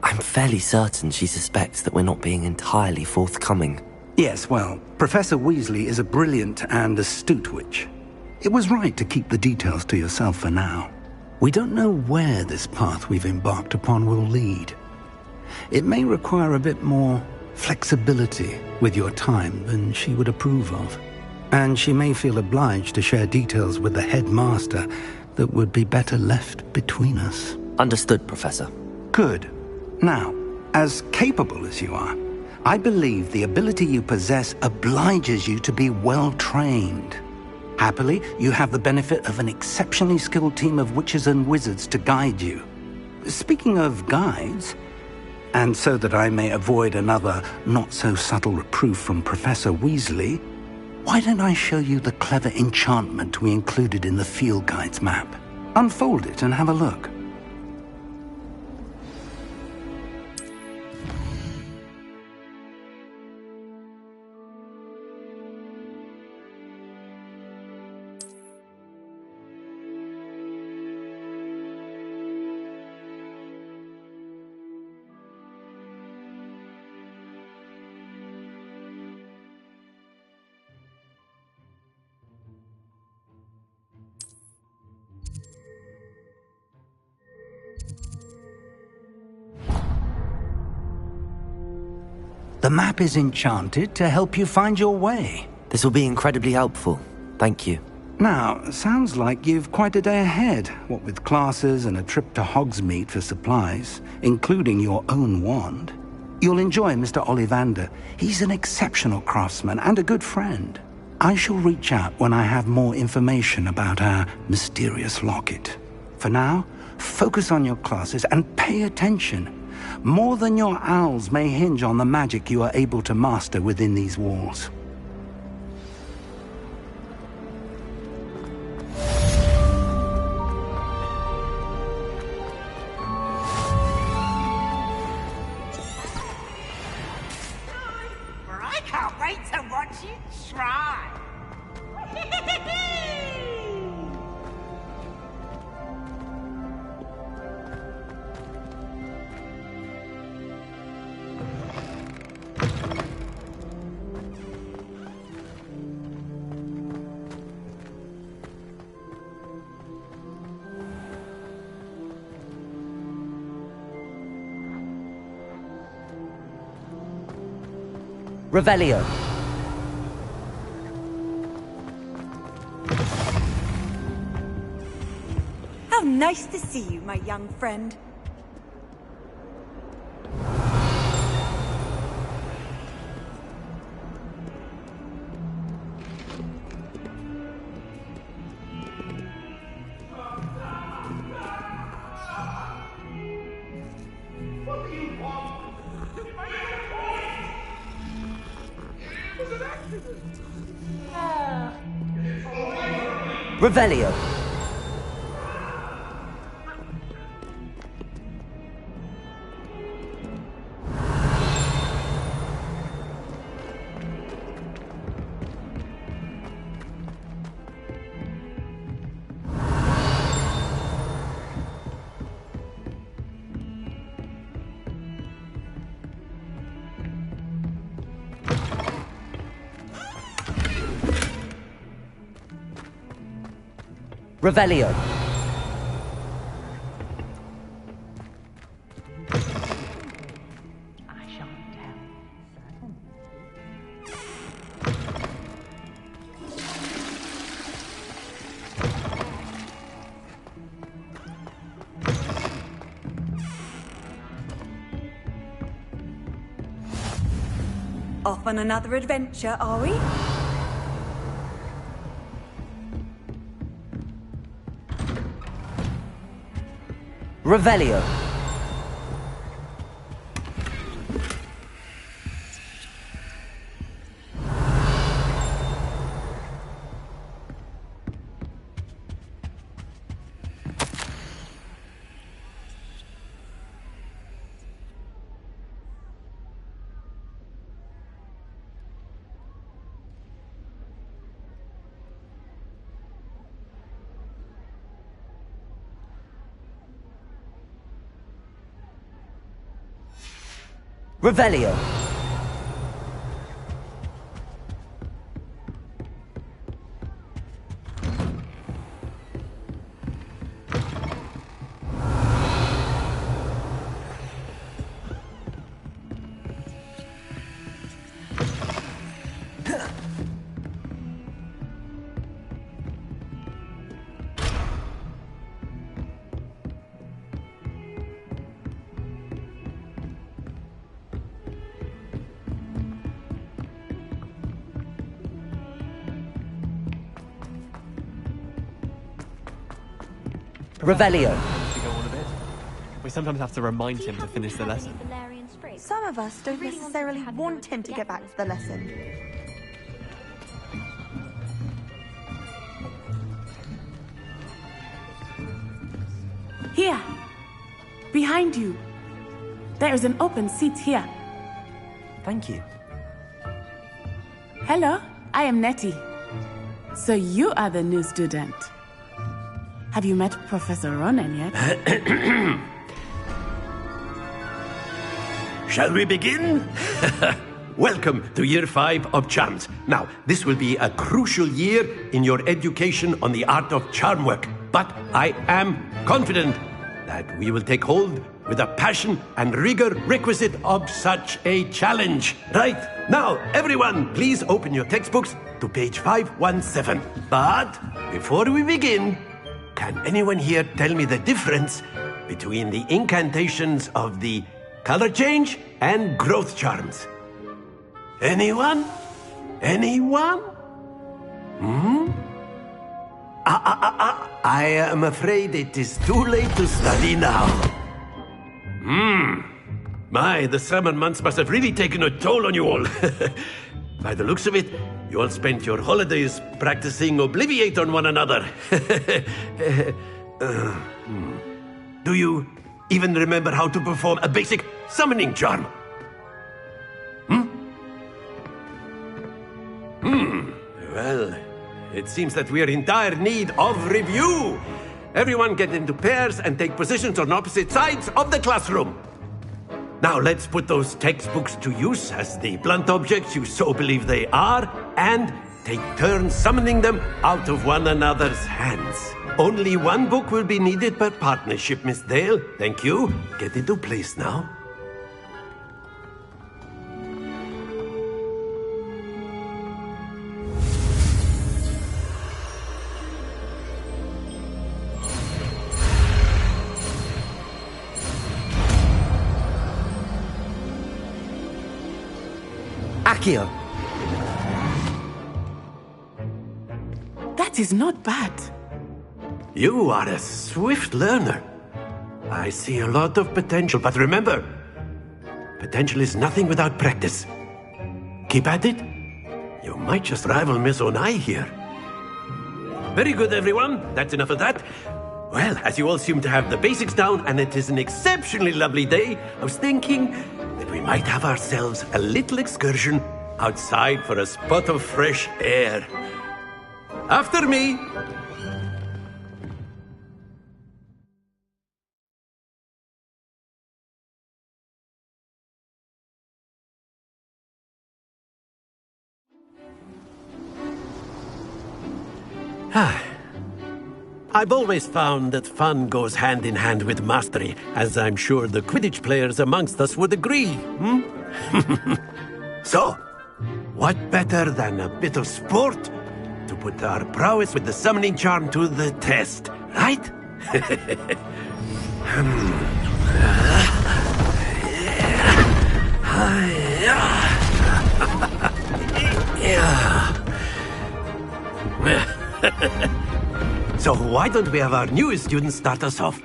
I'm fairly certain she suspects that we're not being entirely forthcoming. Yes, well, Professor Weasley is a brilliant and astute witch. It was right to keep the details to yourself for now. We don't know where this path we've embarked upon will lead. It may require a bit more flexibility with your time than she would approve of. And she may feel obliged to share details with the headmaster that would be better left between us. Understood, Professor. Good. Now, as capable as you are, I believe the ability you possess obliges you to be well trained. Happily, you have the benefit of an exceptionally skilled team of witches and wizards to guide you. Speaking of guides, and so that I may avoid another not-so-subtle reproof from Professor Weasley, why don't I show you the clever enchantment we included in the field guide's map? Unfold it and have a look. The map is enchanted to help you find your way. This will be incredibly helpful. Thank you. Now, sounds like you've quite a day ahead, what with classes and a trip to Hogsmeade for supplies, including your own wand. You'll enjoy Mr. Ollivander. He's an exceptional craftsman and a good friend. I shall reach out when I have more information about our mysterious locket. For now, focus on your classes and pay attention. More than your owls may hinge on the magic you are able to master within these walls. I can't wait to watch you try. Revelio. How nice to see you, my young friend. Revelio. Revelio. Off on another adventure, are we? Revelio. Revelio. Revelio. We sometimes have to remind him to finish the lesson. Some of us don't necessarily want him to get back to the lesson. Here. Behind you. There is an open seat here. Thank you. Hello, I am Nettie. So you are the new student. Have you met Professor Ronan yet? Shall we begin? Welcome to Year 5 of Charms. Now, this will be a crucial year in your education on the art of charm work. But I am confident that we will take hold with the passion and rigor requisite of such a challenge. Right, now, everyone, please open your textbooks to page 517. But before we begin, can anyone here tell me the difference between the incantations of the color change and growth charms? Anyone? Anyone? I am afraid it is too late to study now. My, the summer months must have really taken a toll on you all. By the looks of it, you all spent your holidays practicing Obliviate on one another. Do you even remember how to perform a basic summoning charm? Well, it seems that we are in dire need of review. Everyone get into pairs and take positions on opposite sides of the classroom. Now let's put those textbooks to use as the blunt objects you so believe they are, and take turns summoning them out of one another's hands. Only one book will be needed per partnership, Miss Dale. Thank you. Get into place now. Accio. That is not bad. You are a swift learner. I see a lot of potential, but remember, potential is nothing without practice. Keep at it. You might just rival Miss Onai here. Very good, everyone. That's enough of that. Well, as you all seem to have the basics down, and it is an exceptionally lovely day, I was thinking that we might have ourselves a little excursion outside for a spot of fresh air. After me. I've always found that fun goes hand in hand with mastery, as I'm sure the Quidditch players amongst us would agree. So, what better than a bit of sport to put our prowess with the summoning charm to the test, right? So why don't we have our newest student start us off?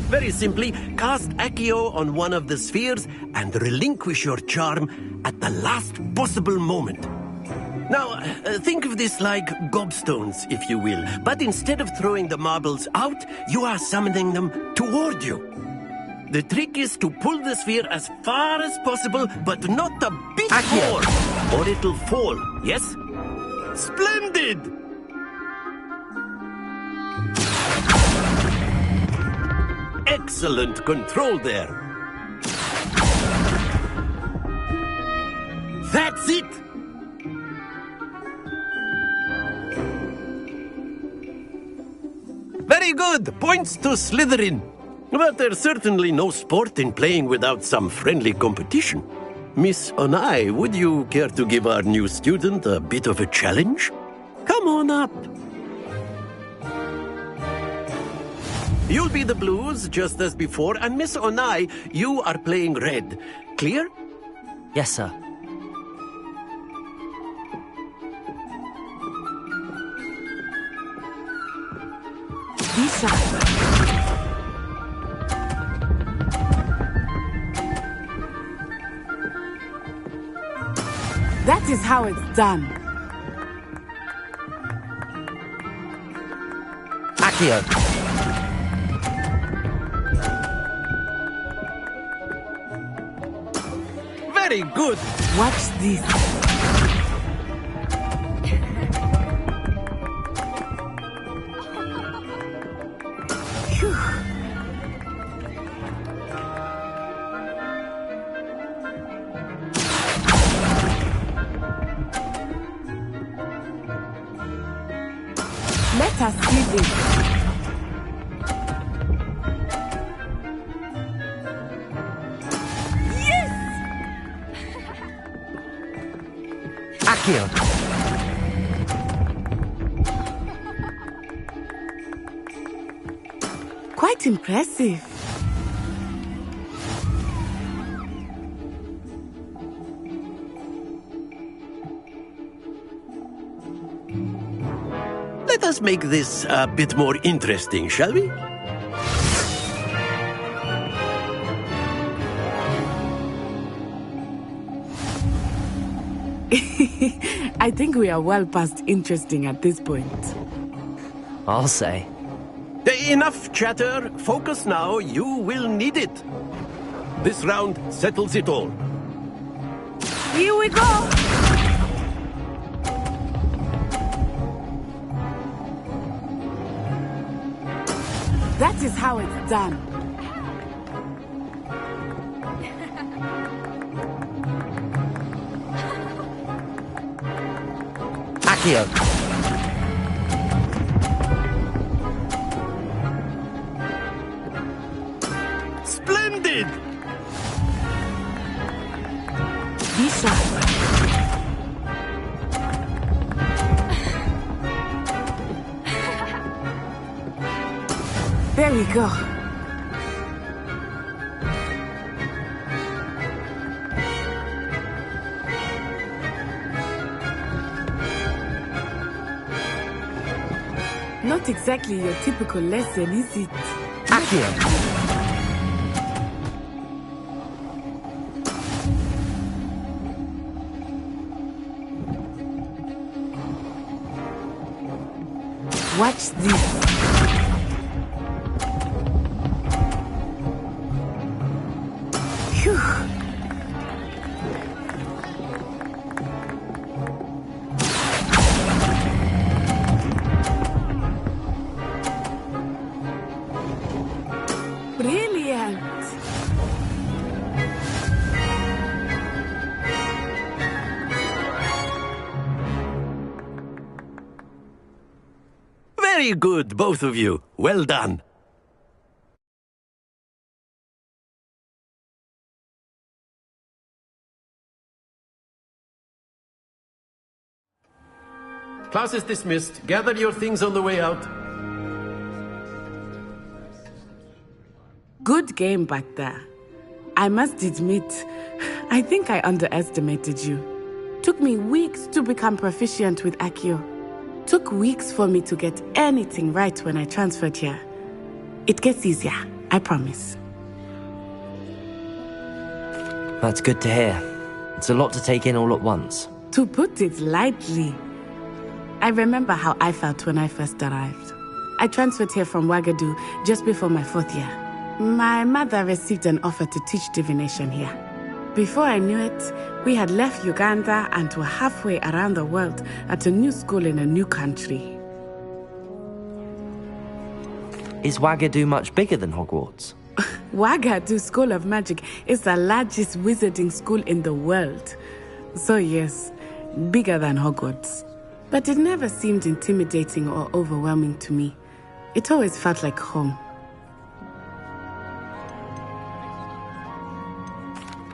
Very simply, cast Accio on one of the spheres and relinquish your charm at the last possible moment. Now, think of this like gobstones, if you will, but instead of throwing the marbles out, you are summoning them toward you. The trick is to pull the sphere as far as possible, but not a bit more, or it'll fall, yes? Splendid! Excellent control there. That's it! Very good! Points to Slytherin. But there's certainly no sport in playing without some friendly competition. Miss Onai, would you care to give our new student a bit of a challenge? Come on up. You'll be the blues, just as before, and Miss Onai, you are playing red. Clear? Yes, sir. sharp. That is how it's done. Accio. Very good. Watch this. Phew. Let us see this. Accio. Quite impressive. Let us make this a bit more interesting, shall we? I think we are well past interesting at this point. I'll say. Enough chatter. Focus now. You will need it. This round settles it all. Here we go! That is how it's done. Accio. Splendid! Be sharp. There we go. Not exactly your typical lesson, is it? Accio. Watch this. Phew. Brilliant. Very good, both of you. Well done. Class is dismissed. Gather your things on the way out. Good game back there. I must admit, I think I underestimated you. Took me weeks to become proficient with Accio. Took weeks for me to get anything right when I transferred here. It gets easier, I promise. That's good to hear. It's a lot to take in all at once. To put it lightly, I remember how I felt when I first arrived. I transferred here from Wagadu just before my 4th year. My mother received an offer to teach divination here. Before I knew it, we had left Uganda and were halfway around the world at a new school in a new country. Is Wagadu much bigger than Hogwarts? Wagadu School of Magic is the largest wizarding school in the world. So yes, bigger than Hogwarts. But it never seemed intimidating or overwhelming to me. It always felt like home.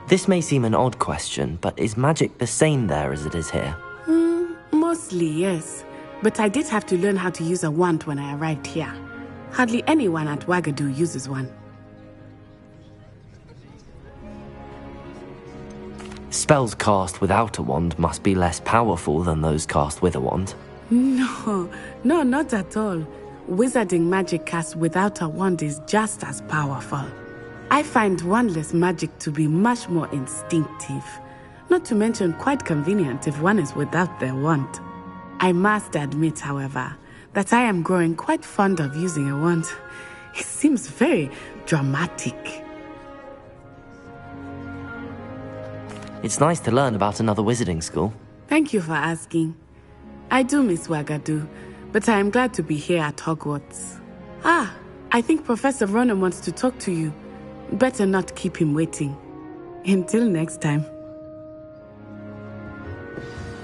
This may seem an odd question, but is magic the same there as it is here? Mostly, yes. But I did have to learn how to use a wand when I arrived here. Hardly anyone at Wagadu uses one. Spells cast without a wand must be less powerful than those cast with a wand. No, not at all. wizarding magic cast without a wand is just as powerful. I find wandless magic to be much more instinctive, not to mention quite convenient if one is without their wand. I must admit, however, that I am growing quite fond of using a wand. It seems very dramatic. It's nice to learn about another wizarding school. Thank you for asking. I do miss Wagadu, but I am glad to be here at Hogwarts. Ah, I think Professor Ronan wants to talk to you. Better not keep him waiting. Until next time.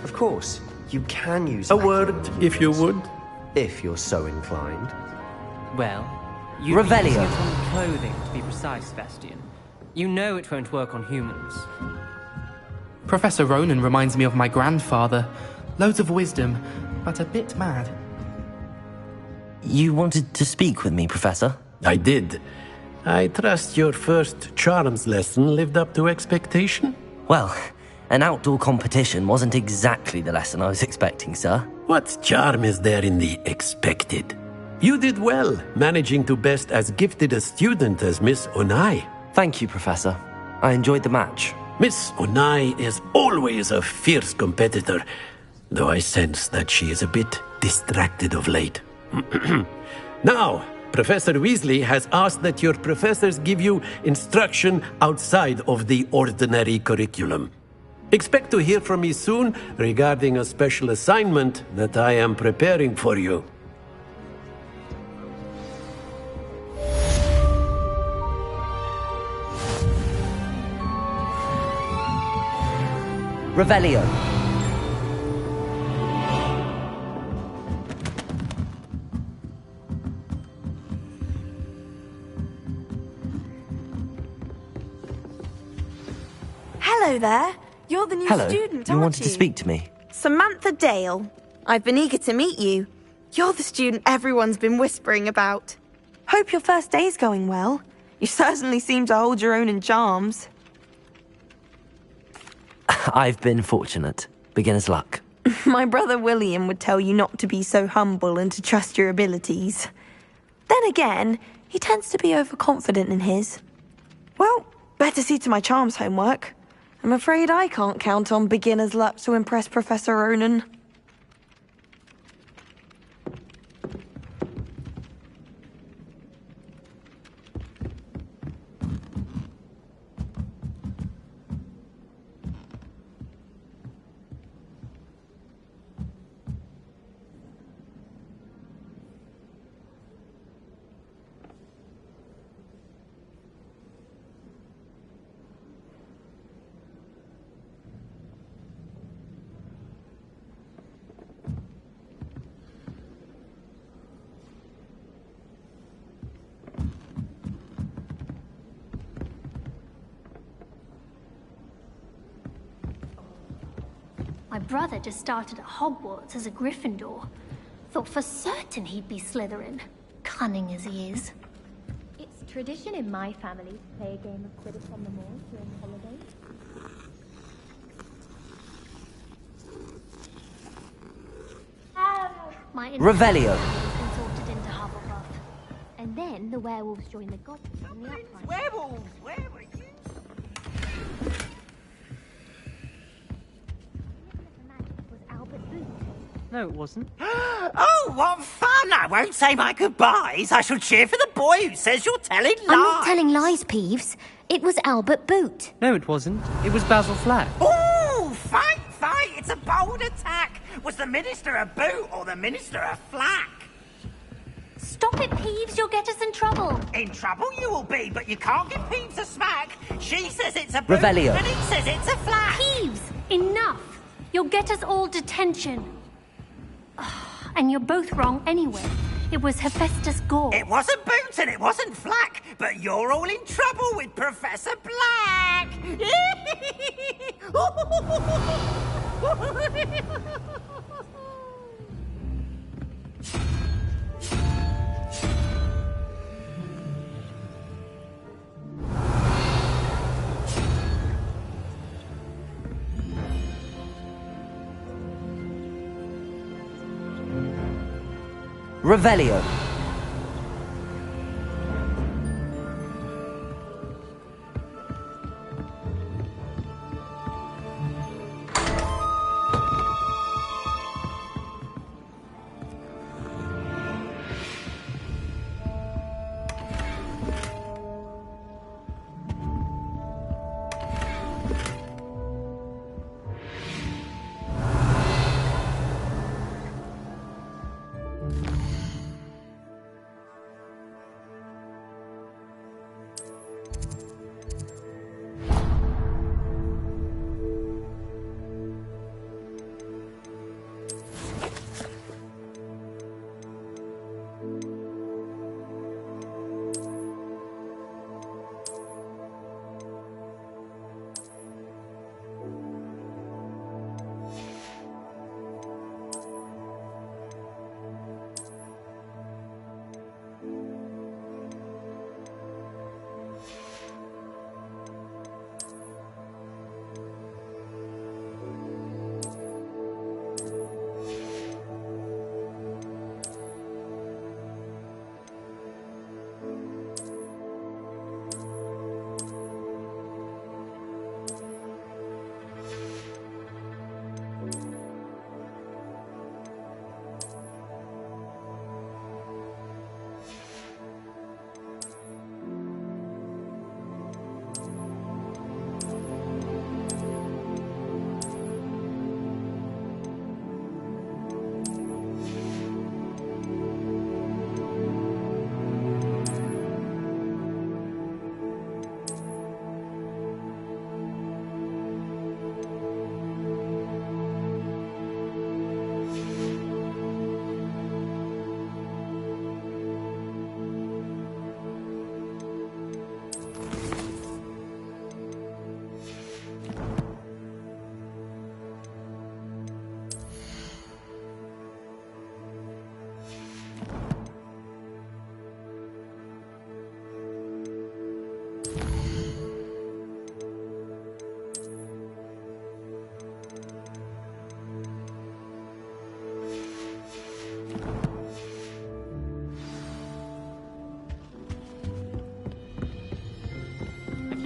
Of course, you can use a word, if you would. If you're so inclined. Well, you'd be using it on clothing, to be precise, Sebastian. You know it won't work on humans. Professor Ronan reminds me of my grandfather. Loads of wisdom, but a bit mad. You wanted to speak with me, Professor? I did. I trust your first charms lesson lived up to expectation? Well, an outdoor competition wasn't exactly the lesson I was expecting, sir. What charm is there in the expected? You did well, managing to best as gifted a student as Miss Onai. Thank you, Professor. I enjoyed the match. Miss Onai is always a fierce competitor, though I sense that she is a bit distracted of late. Now, Professor Weasley has asked that your professors give you instruction outside of the ordinary curriculum. Expect to hear from me soon regarding a special assignment that I am preparing for you. Revelio. Hello there. You're the new student, aren't you? You wanted to speak to me? Samantha Dale. I've been eager to meet you. You're the student everyone's been whispering about. Hope your first day's going well. You certainly seem to hold your own in charms. I've been fortunate. Beginner's luck. My brother William would tell you not to be so humble and to trust your abilities. Then again, he tends to be overconfident in his. Well, better see to my charms homework. I'm afraid I can't count on beginner's luck to impress Professor Ronan. My brother just started at Hogwarts as a Gryffindor. Thought for certain he'd be Slytherin, cunning as he is. It's tradition in my family to play a game of Quidditch on the moor during holidays. Revelio. Consorted into Hufflepuff. And then the werewolves joined the goblins in the uprising. Werewolves, where were you? No, it wasn't. Oh, what fun! I won't say my goodbyes. I shall cheer for the boy who says you're telling lies. I'm not telling lies, Peeves. It was Albert Boot. No, it wasn't. It was Basil Flack. Oh, fight, fight! It's a bold attack. Was the minister a boot or the minister a flack? Stop it, Peeves. You'll get us in trouble. In trouble you will be, but you can't give Peeves a smack. She says it's a boot, Revelio. and he says it's a flack. Peeves, enough. You'll get us all detention. And you're both wrong anyway. It was Hephaestus Gore. It wasn't Boot and it wasn't Flack, but you're all in trouble with Professor Black. Revelio.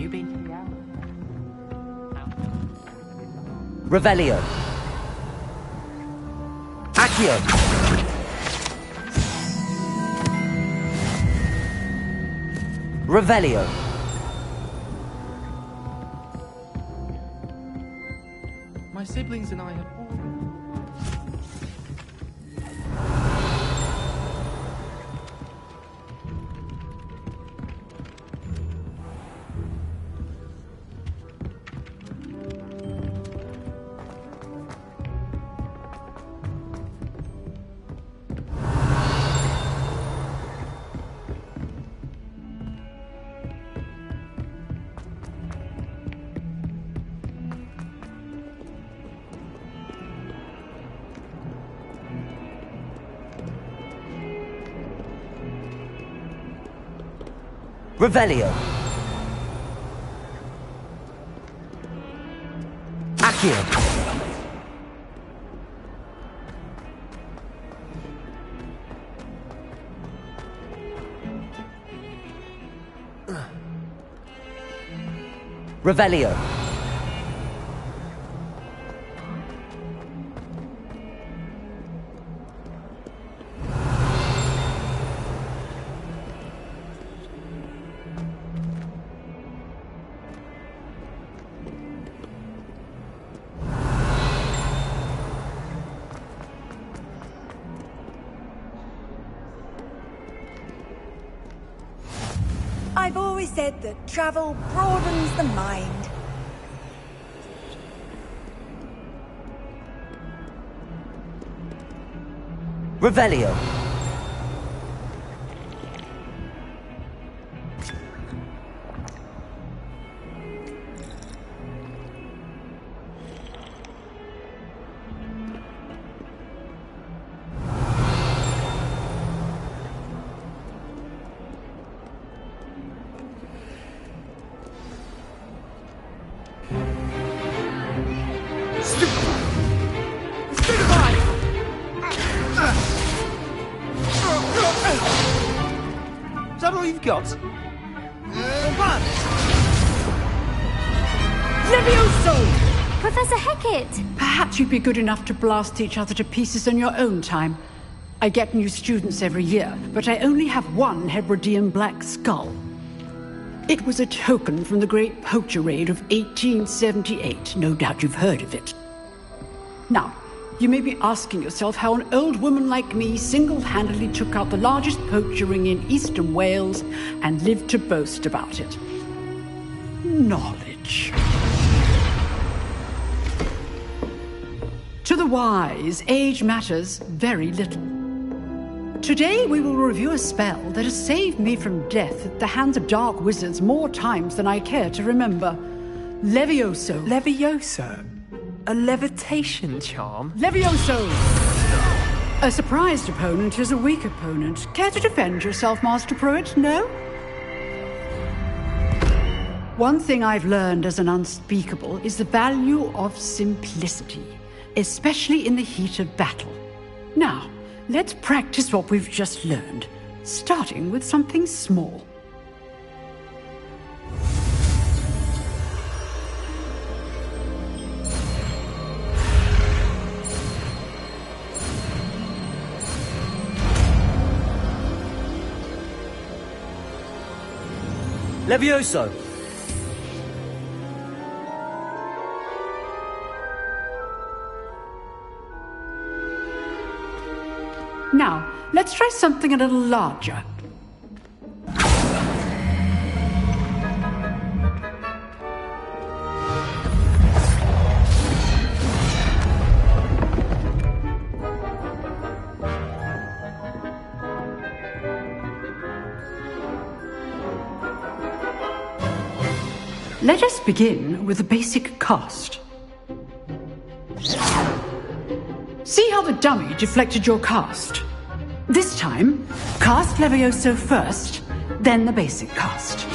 You been? Revelio. Accio. Revelio. My siblings and I have all... Revelio. Accio. Revelio. I've always said that travel broadens the mind. Revelio. Is that all you've got? Run! Levioso! Professor Hecat! Perhaps you'd be good enough to blast each other to pieces in your own time. I get new students every year, but I only have one Hebridean black skull. It was a token from the Great Poacher Raid of 1878. No doubt you've heard of it. Now, you may be asking yourself how an old woman like me single-handedly took out the largest poacher ring in eastern Wales and lived to boast about it. Knowledge. To the wise, age matters very little. Today we will review a spell that has saved me from death at the hands of dark wizards more times than I care to remember. Levioso. Levioso? A levitation charm? Levioso! A surprised opponent is a weak opponent. Care to defend yourself, Master Pruitt? No? One thing I've learned as an unspeakable is the value of simplicity, especially in the heat of battle. Now, let's practice what we've just learned, starting with something small. Levioso! Now, let's try something a little larger. Let us begin with the basic cast. See how the dummy deflected your cast? This time, cast Levioso first, then the basic cast.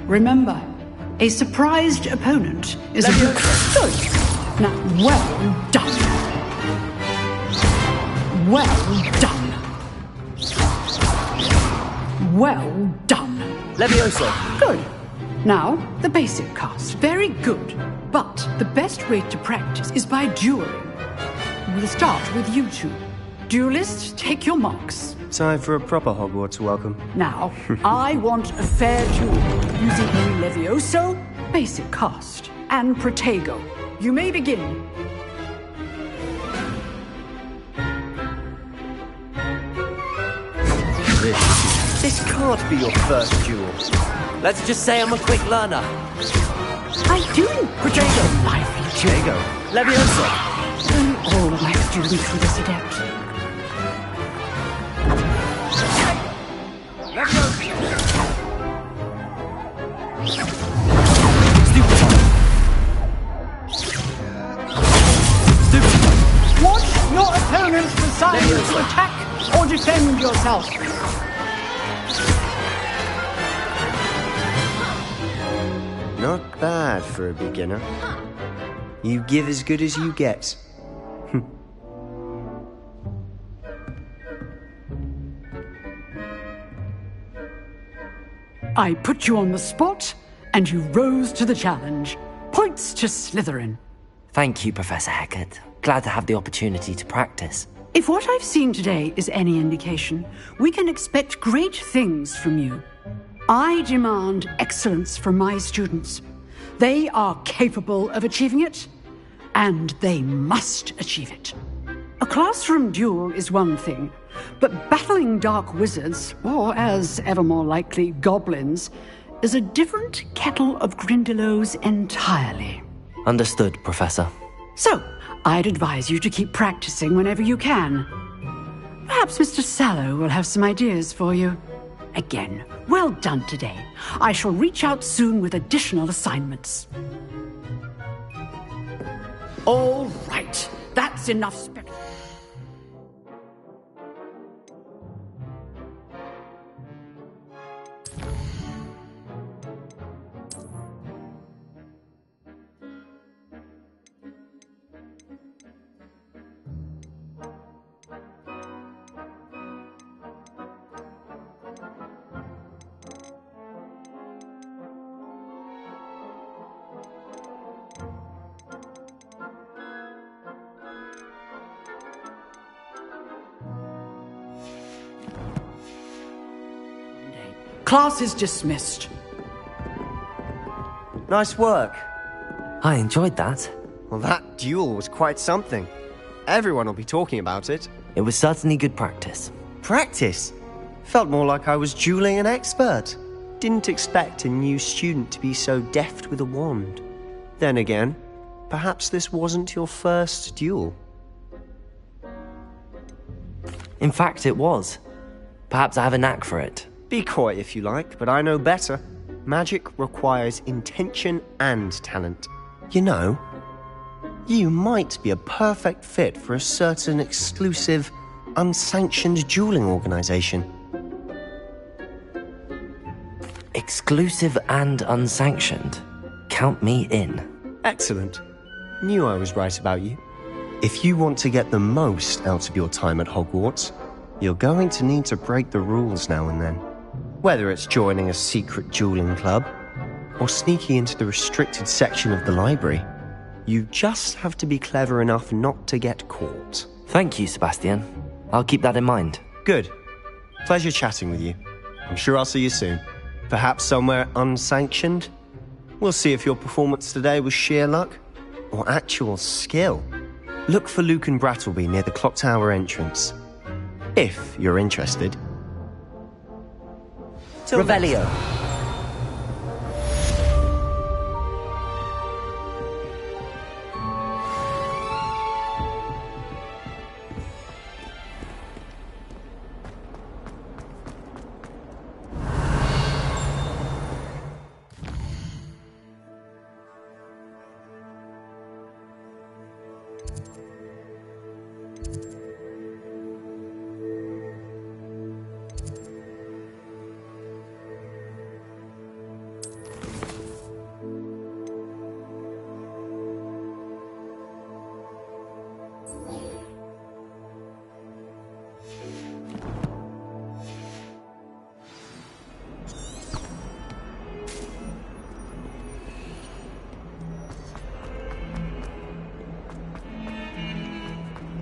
Remember, a surprised opponent is a good. Now, well done. Well done. Well done. Levioso. Good. Now, the basic cast. Very good. But the best way to practice is by dueling. We'll start with you two. Duelists, take your marks. Time for a proper Hogwarts welcome. Now, I want a fair duel using only Levioso, basic cast, and Protego. You may begin. This can't be your first duel. Let's just say I'm a quick learner. I do. Protego, lively Protego. Leviosa. All my students with this adept. Watch your opponents decide to attack or defend yourself. Not bad for a beginner. You give as good as you get. I put you on the spot, and you rose to the challenge. Points to Slytherin. Thank you, Professor Hecat. Glad to have the opportunity to practice. If what I've seen today is any indication, we can expect great things from you. I demand excellence from my students. They are capable of achieving it, and they must achieve it. A classroom duel is one thing, but battling dark wizards, or as ever more likely, goblins, is a different kettle of Grindylows entirely. Understood, Professor. So, I'd advise you to keep practicing whenever you can. Perhaps Mr. Sallow will have some ideas for you. Again, well done today. I shall reach out soon with additional assignments. All right, that's enough spectacle. Class is dismissed. Nice work. I enjoyed that. Well, that duel was quite something. Everyone will be talking about it. It was certainly good practice. Practice? Felt more like I was dueling an expert. Didn't expect a new student to be so deft with a wand. Then again, perhaps this wasn't your first duel. In fact, it was. Perhaps I have a knack for it. Be coy if you like, but I know better. Magic requires intention and talent. You know, you might be a perfect fit for a certain exclusive, unsanctioned dueling organization. Exclusive and unsanctioned? Count me in. Excellent. Knew I was right about you. If you want to get the most out of your time at Hogwarts, you're going to need to break the rules now and then. Whether it's joining a secret dueling club, or sneaking into the restricted section of the library, you just have to be clever enough not to get caught. Thank you, Sebastian. I'll keep that in mind. Good. Pleasure chatting with you. I'm sure I'll see you soon. Perhaps somewhere unsanctioned? We'll see if your performance today was sheer luck, or actual skill. Look for Luke and Brattleby near the clock tower entrance. If you're interested. Revelio.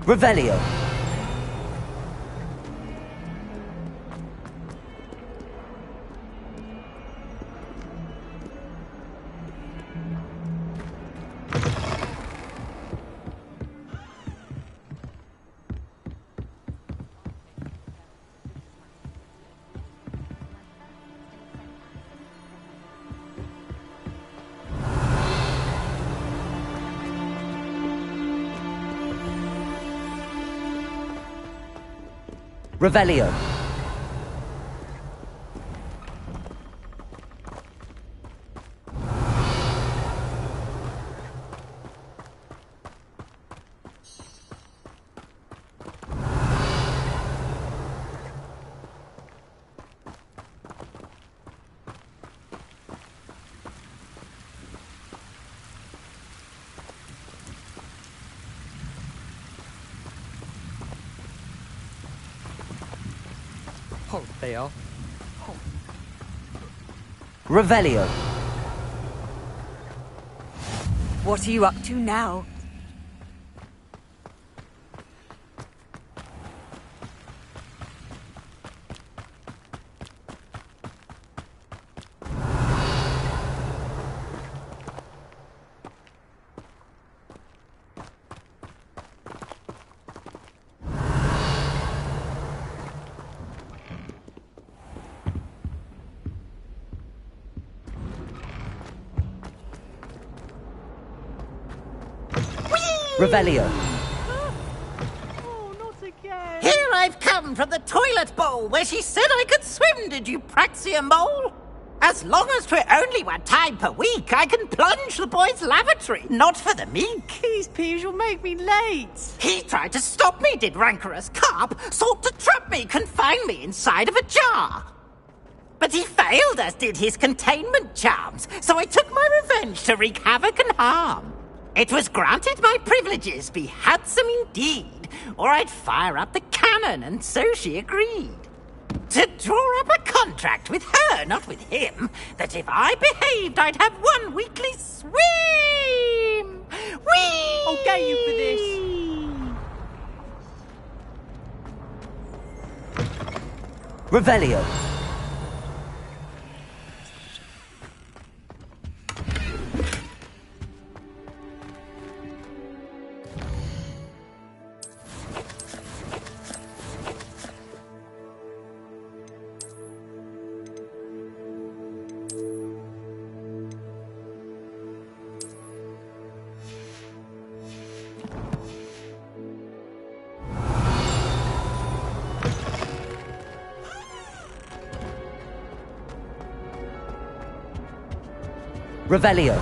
Revelio. Revelio. Oh, they are. Revelio. What are you up to now? Revelio. Here I've come from the toilet bowl where she said I could swim, did you praxia mole? As long as 'twere only 1 time per week, I can plunge the boy's lavatory, not for the meek. These peas will make me late. He tried to stop me, did rancorous carp, sought to trap me, confine me inside of a jar. But he failed, as did his containment charms, so I took my revenge to wreak havoc and harm. It was granted my privileges be handsome indeed, or I'd fire up the cannon, and so she agreed. To draw up a contract with her, not with him, that if I behaved, I'd have 1 weekly swim! Whee! I'll get you for this. Revelio. Revelio.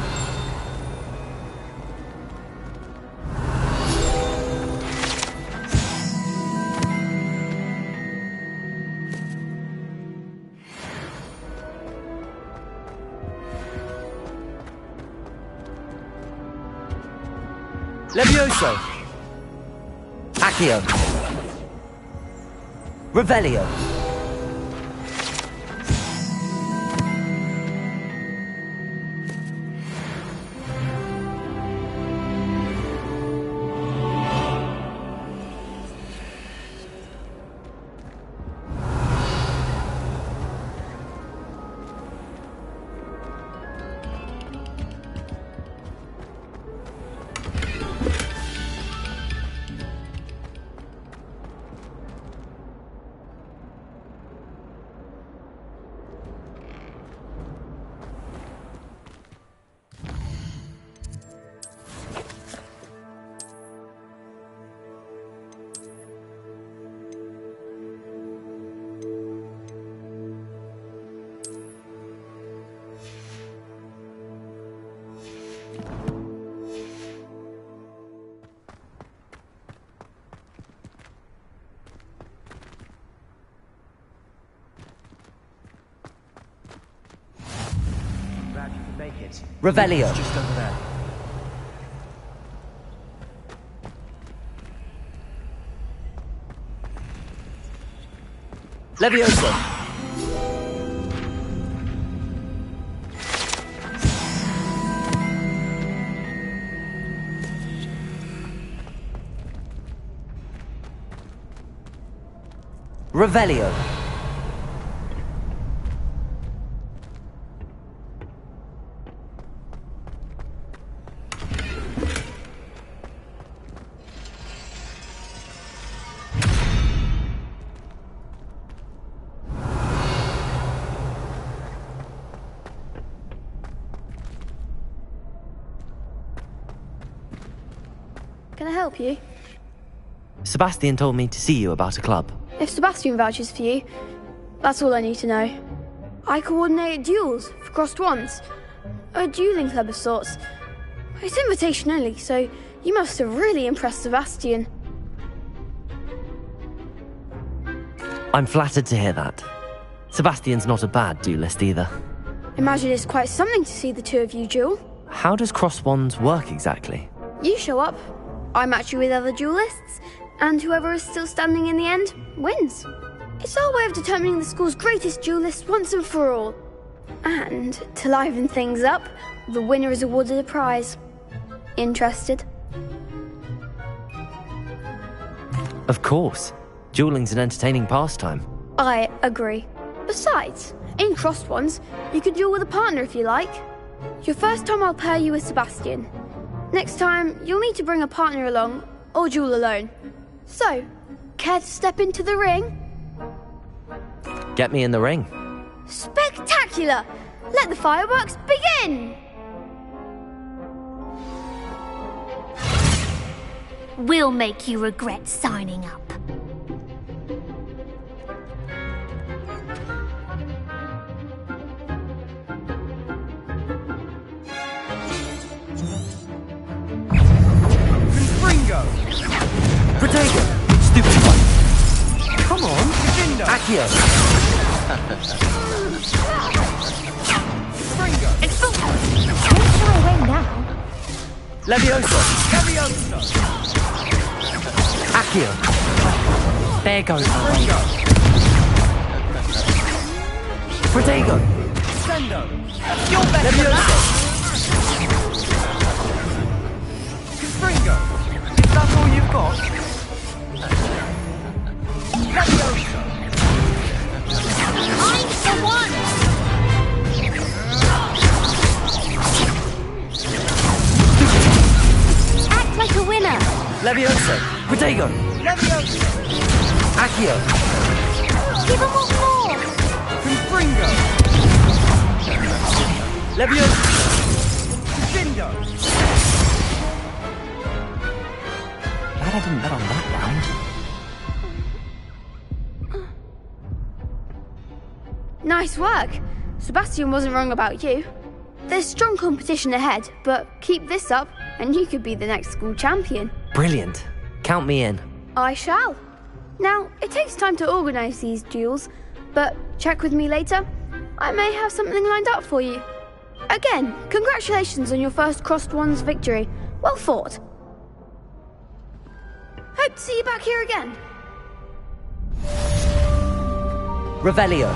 Levioso. Accio. Revelio. Revelio. It's just over there. Levioso. Revelio. Can I help you? Sebastian told me to see you about a club. If Sebastian vouches for you, that's all I need to know. I coordinate duels for crossed wands. A dueling club of sorts. It's invitation only, so you must have really impressed Sebastian. I'm flattered to hear that. Sebastian's not a bad duelist either. Imagine it's quite something to see the two of you duel. How does cross wands work exactly? You show up, I match you with other duelists, and whoever is still standing in the end wins. It's our way of determining the school's greatest duelist once and for all. And to liven things up, the winner is awarded a prize. Interested? Of course. Dueling's an entertaining pastime. I agree. Besides, in crossed ones, you can duel with a partner if you like. Your first time I'll pair you with Sebastian. Next time, you'll need to bring a partner along, or duel alone. So, care to step into the ring? Get me in the ring. Spectacular! Let the fireworks begin! We'll make you regret signing up. Protego! Stupid one! Come on! Accio! Don't throw away now. Levioso! Levioso! Accio! There goes Protego! Sendo! You're better than that! Confringo! Is that all you've got? Levioso! I'm the one! Act like a winner! Levioso! Protego! Levioso! Accio! Give him one more! Confringo! Levioso! Sendo! Glad I didn't bet on that round. Nice work. Sebastian wasn't wrong about you. There's strong competition ahead, but keep this up and you could be the next school champion. Brilliant. Count me in. I shall. Now, it takes time to organise these duels, but check with me later. I may have something lined up for you. Again, congratulations on your first crossed wands victory. Well fought. Hope to see you back here again. Revelio.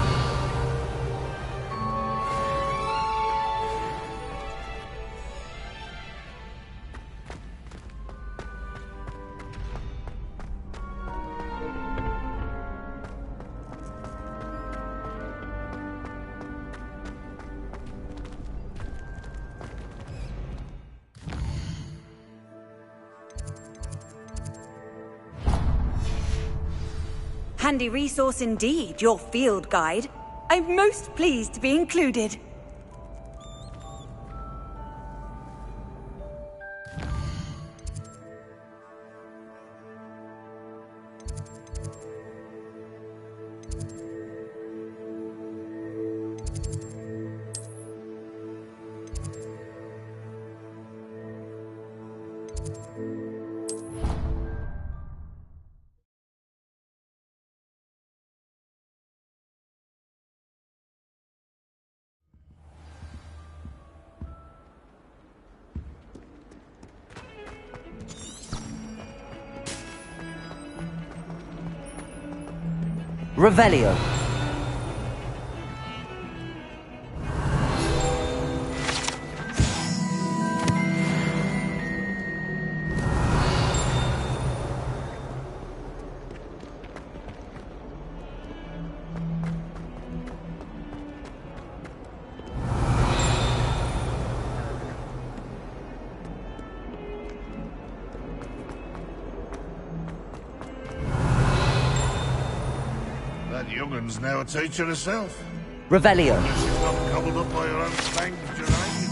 Handy resource indeed, your field guide. I'm most pleased to be included. Revelio. Noggins now a teacher herself. Revelio. If she's not gobbled up by her own fangs, geranium.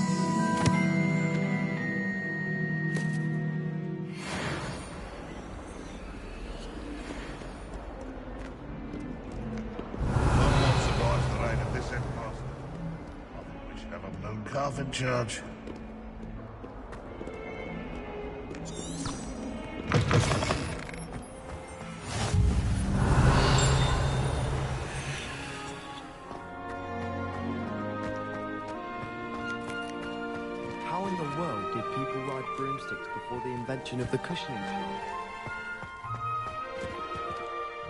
Not surprised there ain't at this headmaster. I think we should have a moon calf in charge. How in the world did people ride broomsticks before the invention of the cushioning tool?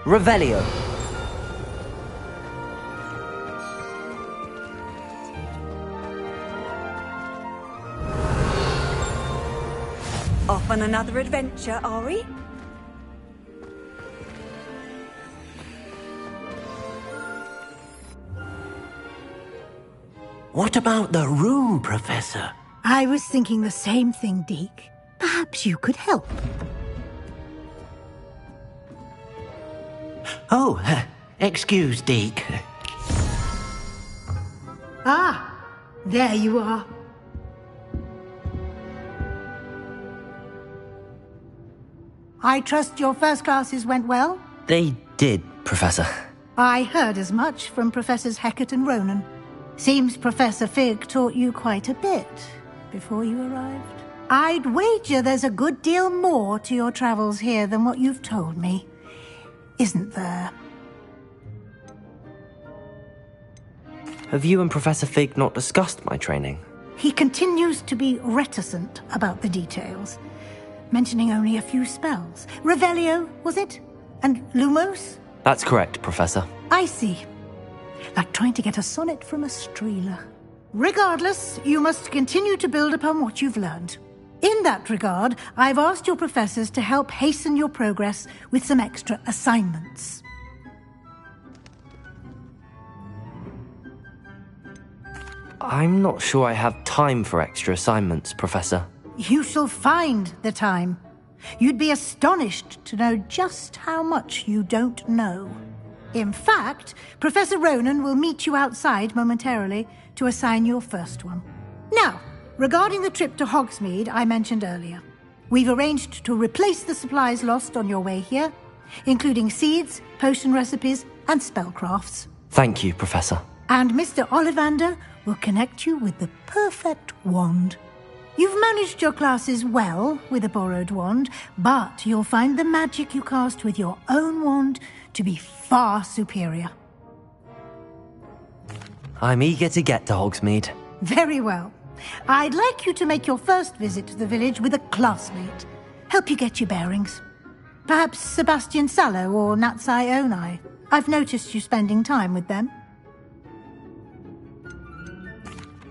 Revelio. Off on another adventure, are we? What about the room, Professor? I was thinking the same thing, Deke. Perhaps you could help. Oh, excuse, Deke. Ah, there you are. I trust your first classes went well? They did, Professor. I heard as much from Professors Hecat and Ronan. Seems Professor Fig taught you quite a bit before you arrived. I'd wager there's a good deal more to your travels here than what you've told me. Isn't there? Have you and Professor Fig not discussed my training? He continues to be reticent about the details, mentioning only a few spells. Revelio, was it? And Lumos? That's correct, Professor. I see. Like trying to get a sonnet from a streeler. Regardless, you must continue to build upon what you've learned. In that regard, I've asked your professors to help hasten your progress with some extra assignments. I'm not sure I have time for extra assignments, Professor. You shall find the time. You'd be astonished to know just how much you don't know. In fact, Professor Ronan will meet you outside momentarily to assign your first one. Now, regarding the trip to Hogsmeade I mentioned earlier, we've arranged to replace the supplies lost on your way here, including seeds, potion recipes, and spellcrafts. Thank you, Professor. And Mr. Ollivander will connect you with the perfect wand. You've managed your classes well with a borrowed wand, but you'll find the magic you cast with your own wand to be far superior. I'm eager to get to Hogsmeade. Very well. I'd like you to make your first visit to the village with a classmate. Help you get your bearings. Perhaps Sebastian Sallow or Natsai Onai. I've noticed you spending time with them.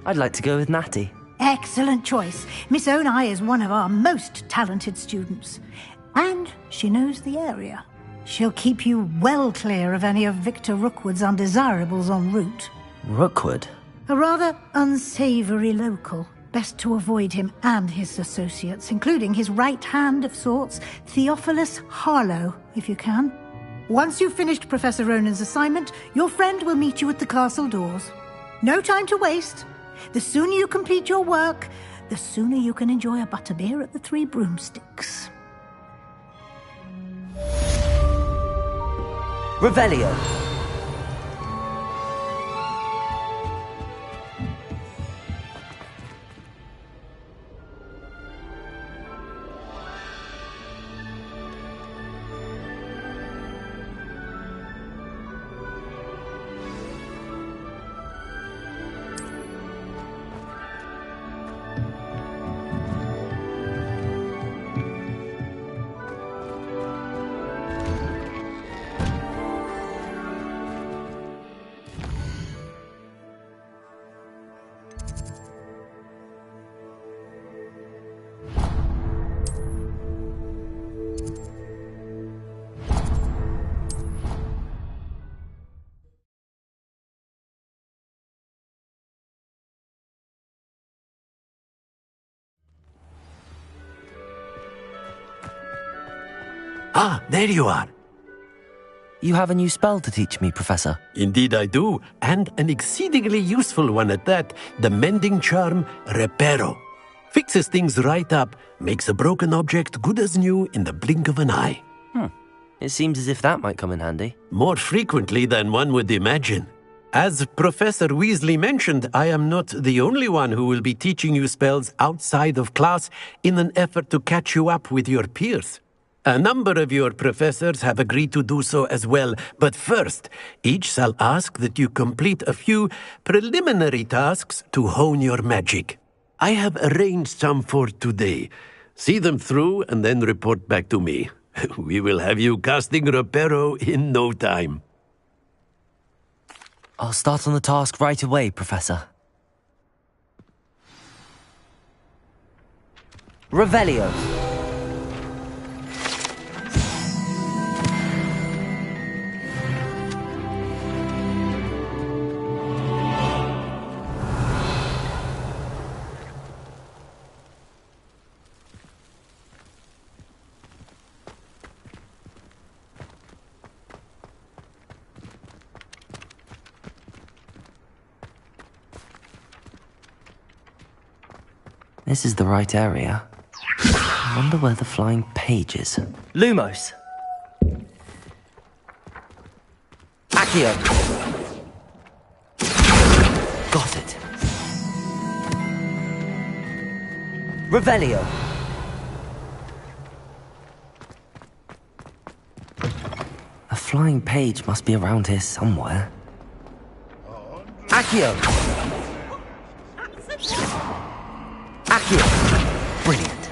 I'd like to go with Natty. Excellent choice. Miss Onai is one of our most talented students. And she knows the area. She'll keep you well clear of any of Victor Rookwood's undesirables en route. Rookwood? A rather unsavory local. Best to avoid him and his associates, including his right hand of sorts, Theophilus Harlow, if you can. Once you've finished Professor Ronan's assignment, your friend will meet you at the castle doors. No time to waste. The sooner you complete your work, the sooner you can enjoy a butterbeer at the Three Broomsticks. Revelio. Ah, there you are. You have a new spell to teach me, Professor. Indeed I do, and an exceedingly useful one at that. The mending charm, Reparo. Fixes things right up, makes a broken object good as new in the blink of an eye. It seems as if that might come in handy. More frequently than one would imagine. As Professor Weasley mentioned, I am not the only one who will be teaching you spells outside of class in an effort to catch you up with your peers. A number of your professors have agreed to do so as well, but first, each shall ask that you complete a few preliminary tasks to hone your magic. I have arranged some for today. See them through and then report back to me. We will have you casting Reparo in no time. I'll start on the task right away, Professor. Revelio. This is the right area. I wonder where the flying page is. Lumos! Accio! Got it. Revelio! A flying page must be around here somewhere. Accio! Accio! Brilliant.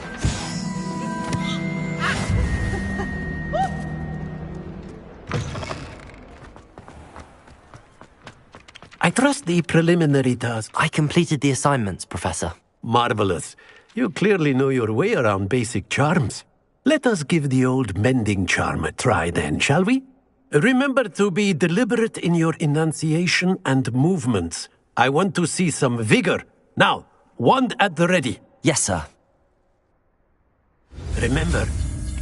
I trust the preliminary task. I completed the assignments, Professor. Marvelous. You clearly know your way around basic charms. Let us give the old mending charm a try then, shall we? Remember to be deliberate in your enunciation and movements. I want to see some vigor. Now, wand at the ready. Yes, sir. Remember,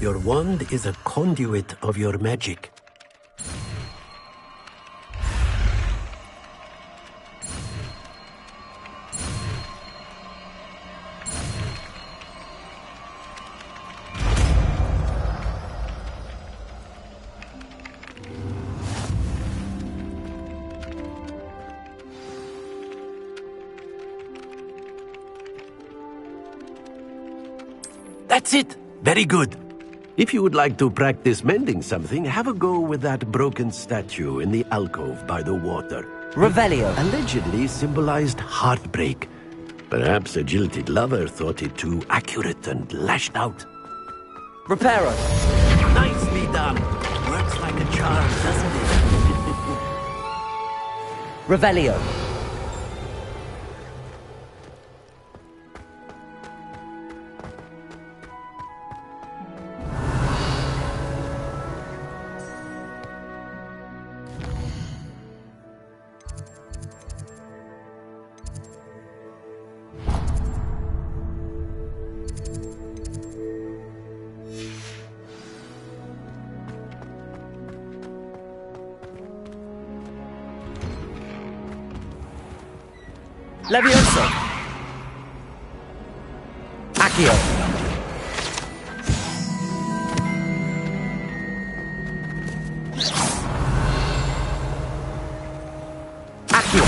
your wand is a conduit of your magic. That's it! Very good. If you would like to practice mending something, have a go with that broken statue in the alcove by the water. Revelio. Allegedly symbolized heartbreak. Perhaps a jilted lover thought it too accurate and lashed out. Reparo. Nicely done. Works like a charm, doesn't it? Revelio. Levioso! Accio! Accio!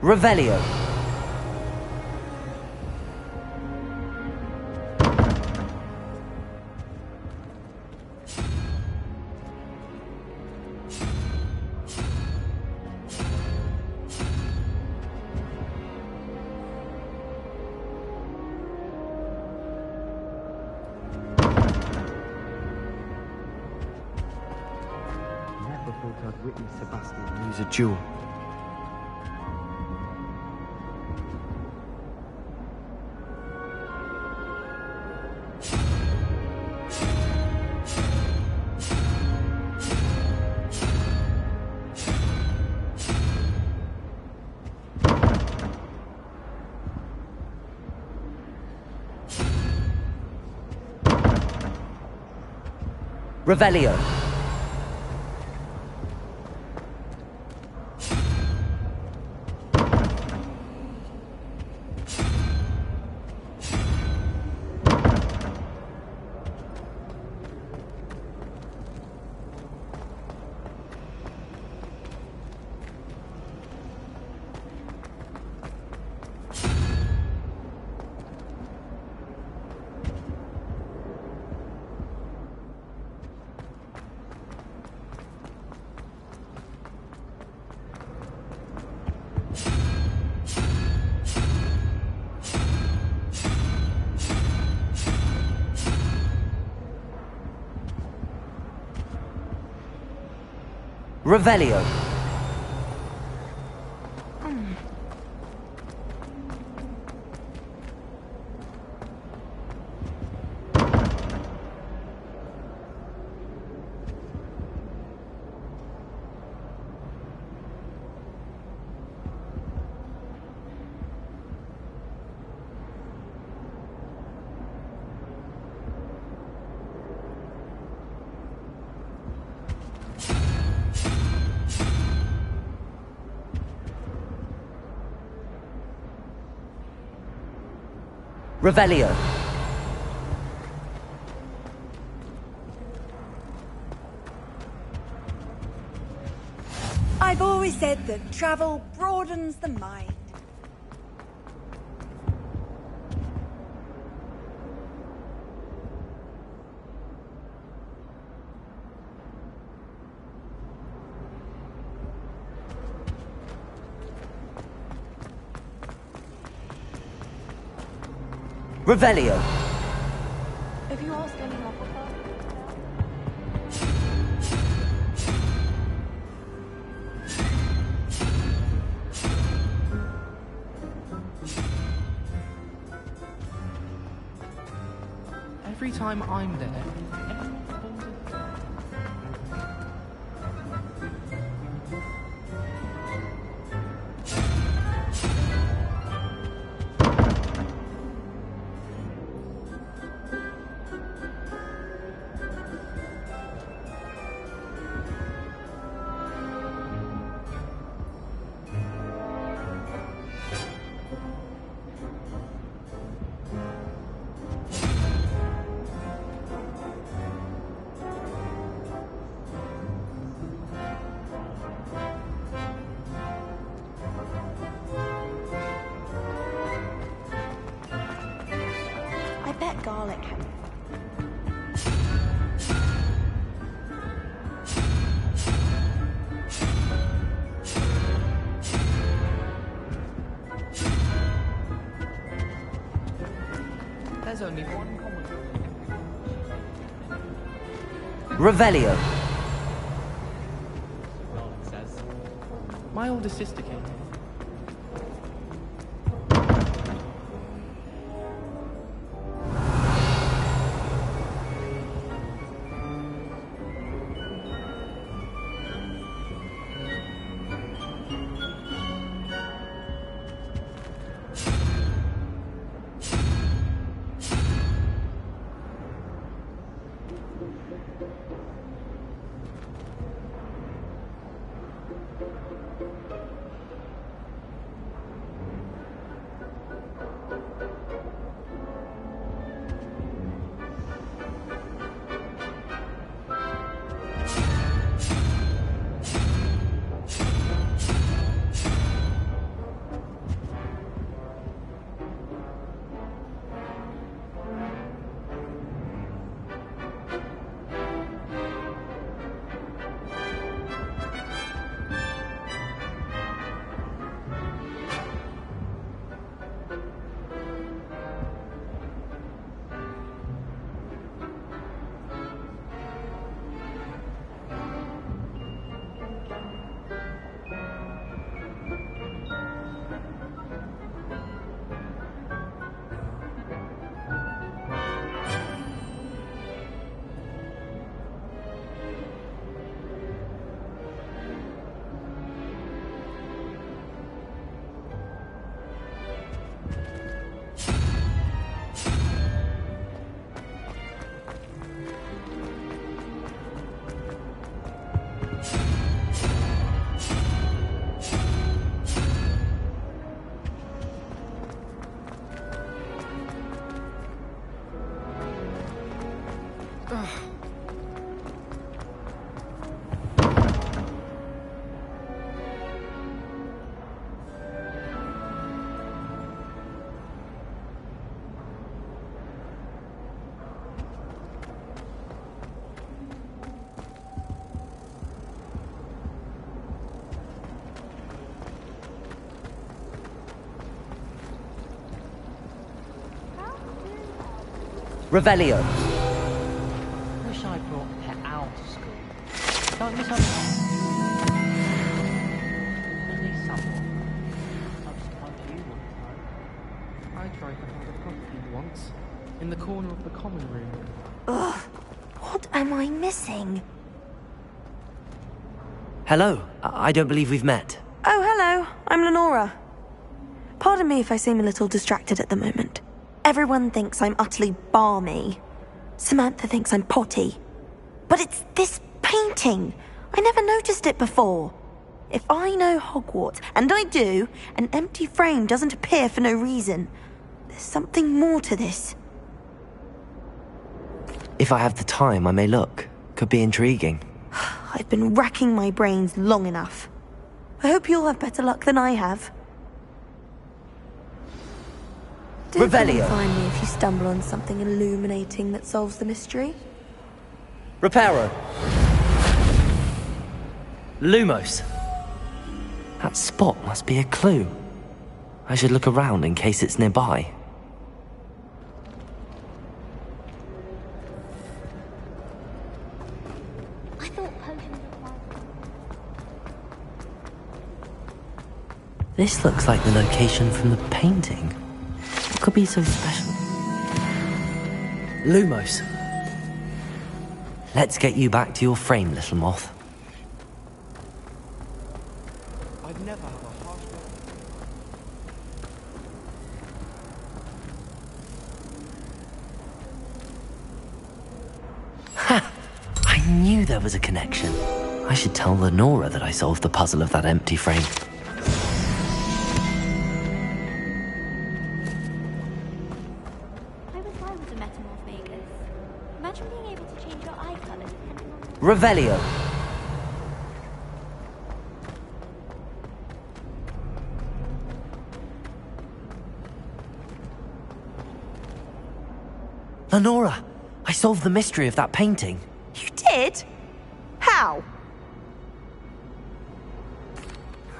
Revelio. Never thought I'd witness Sebastian use a duel. Revelio. Revelio. Revelio. I've always said that travel broadens the mind. Revelio. Have you asked any Hufflepuff? Every time I'm there, I bet garlic. there's only one common. Revelio. Says. My older sister came here. Revelio. Wish I brought Pet Owl to school. Don't misunderstand. At least someone. I suppose you wouldn't know. I tried to hold a puppy once, in the corner of the common room. Ugh, what am I missing? Hello. I don't believe we've met. Oh, hello. I'm Lenora. Pardon me if I seem a little distracted at the moment. Everyone thinks I'm utterly balmy. Samantha thinks I'm potty. But it's this painting. I never noticed it before. If I know Hogwarts, and I do, an empty frame doesn't appear for no reason. There's something more to this. If I have the time, I may look. Could be intriguing. I've been racking my brains long enough. I hope you'll have better luck than I have. Do come and find me if you stumble on something illuminating that solves the mystery. Reparo. Lumos. That spot must be a clue. I should look around in case it's nearby. I thought potions required... This looks like the location from the painting. What could be so special? Lumos. Let's get you back to your frame, little moth. I've never had a harsh Ha! I knew there was a connection. I should tell Lenora that I solved the puzzle of that empty frame. Revelio. Lenora, I solved the mystery of that painting. You did? How?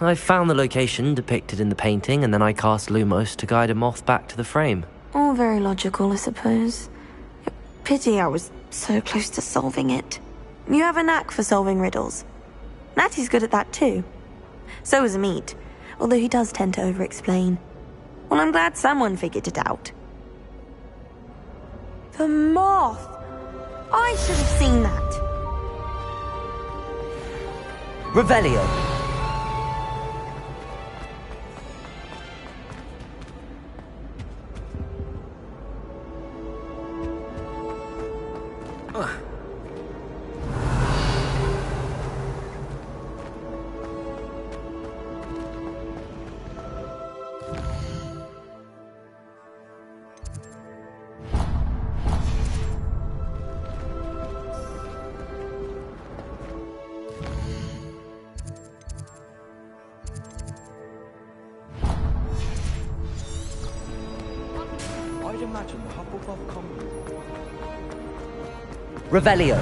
I found the location depicted in the painting, and then I cast Lumos to guide a moth back to the frame. All very logical, I suppose. Pity I was so close to solving it. You have a knack for solving riddles. Natty's good at that too. So is Amit, although he does tend to over-explain. Well, I'm glad someone figured it out. The moth! I should have seen that. Revelio. I'd imagine the Hufflepuff common room. Revelio.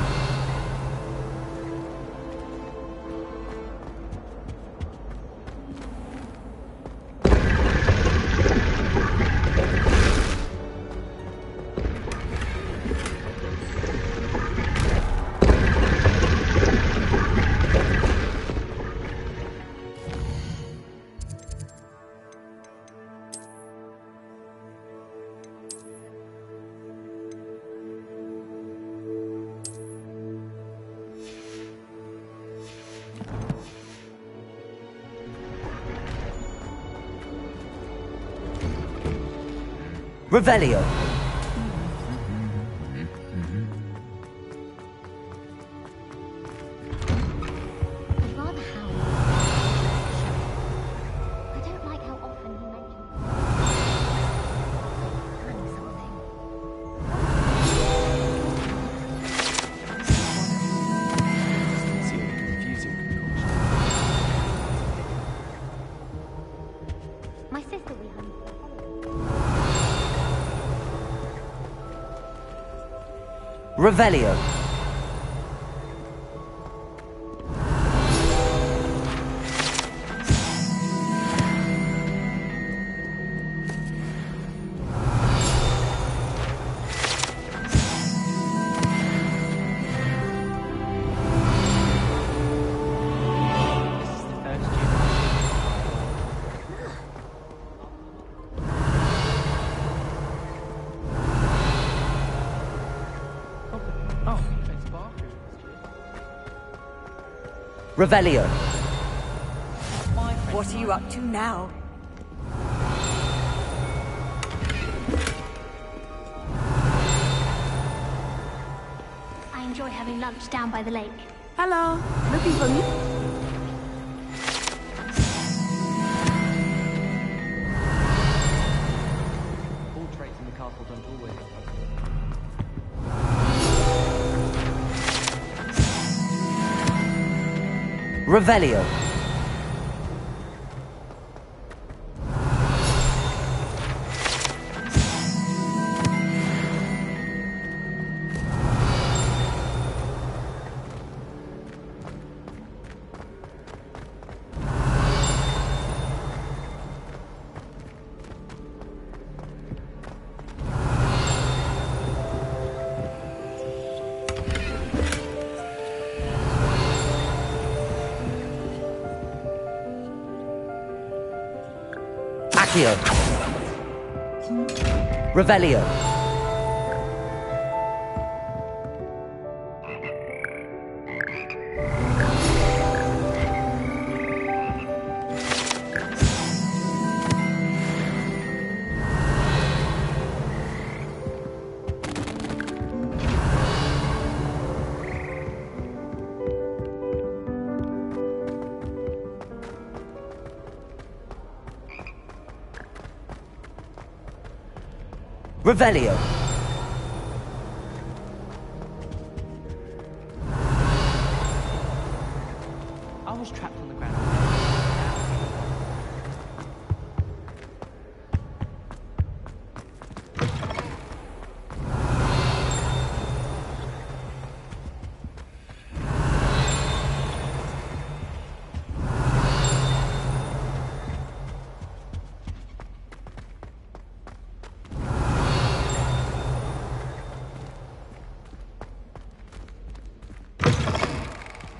Revelio. I'd rather Howard. I don't like how often he mentions planning something. My sister will be home. Revelio. Revelio. What are you up to now? I enjoy having lunch down by the lake. Hello. Looking for me? Portraits in the castle don't always. Revelio. Accio. Revelio. Revelio. I was trapped on the ground.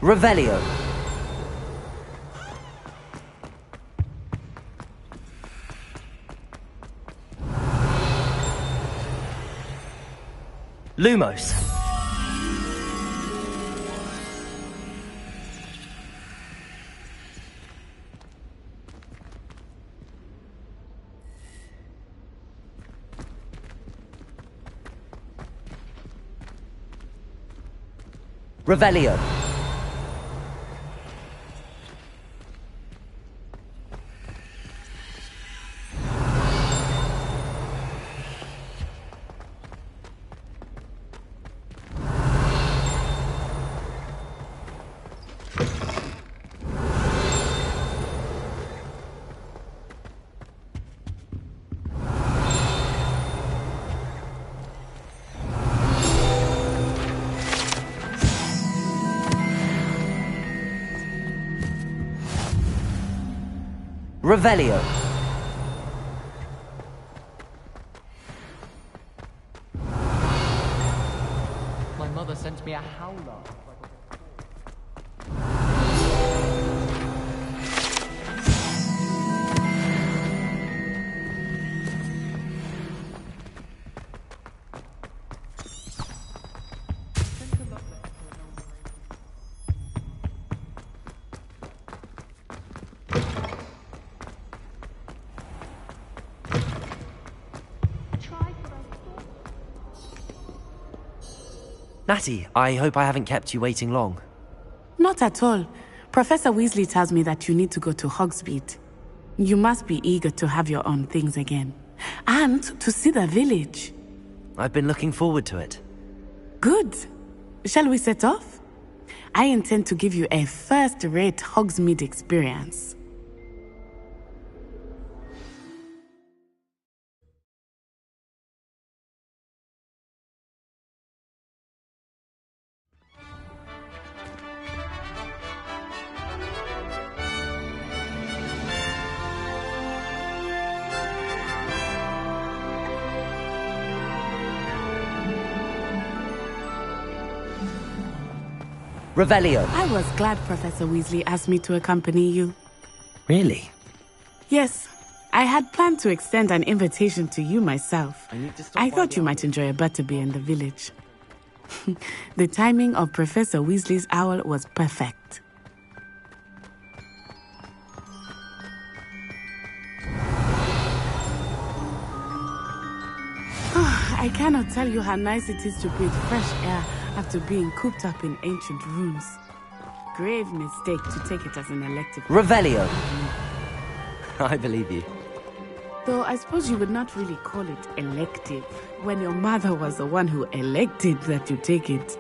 Revelio. Lumos. Revelio. Revelio. My mother sent me a howler. Natty, I hope I haven't kept you waiting long. Not at all. Professor Weasley tells me that you need to go to Hogsmeade. You must be eager to have your own things again. And to see the village. I've been looking forward to it. Good. Shall we set off? I intend to give you a first-rate Hogsmeade experience. Revelio. I was glad Professor Weasley asked me to accompany you. Really? Yes. I had planned to extend an invitation to you myself. I thought you might enjoy a butterbeer in the village. The timing of Professor Weasley's owl was perfect. I cannot tell you how nice it is to breathe fresh air after being cooped up in ancient rooms. Grave mistake to take it as an elective. Revelio. I believe you. Though I suppose you would not really call it elective when your mother was the one who elected that you take it.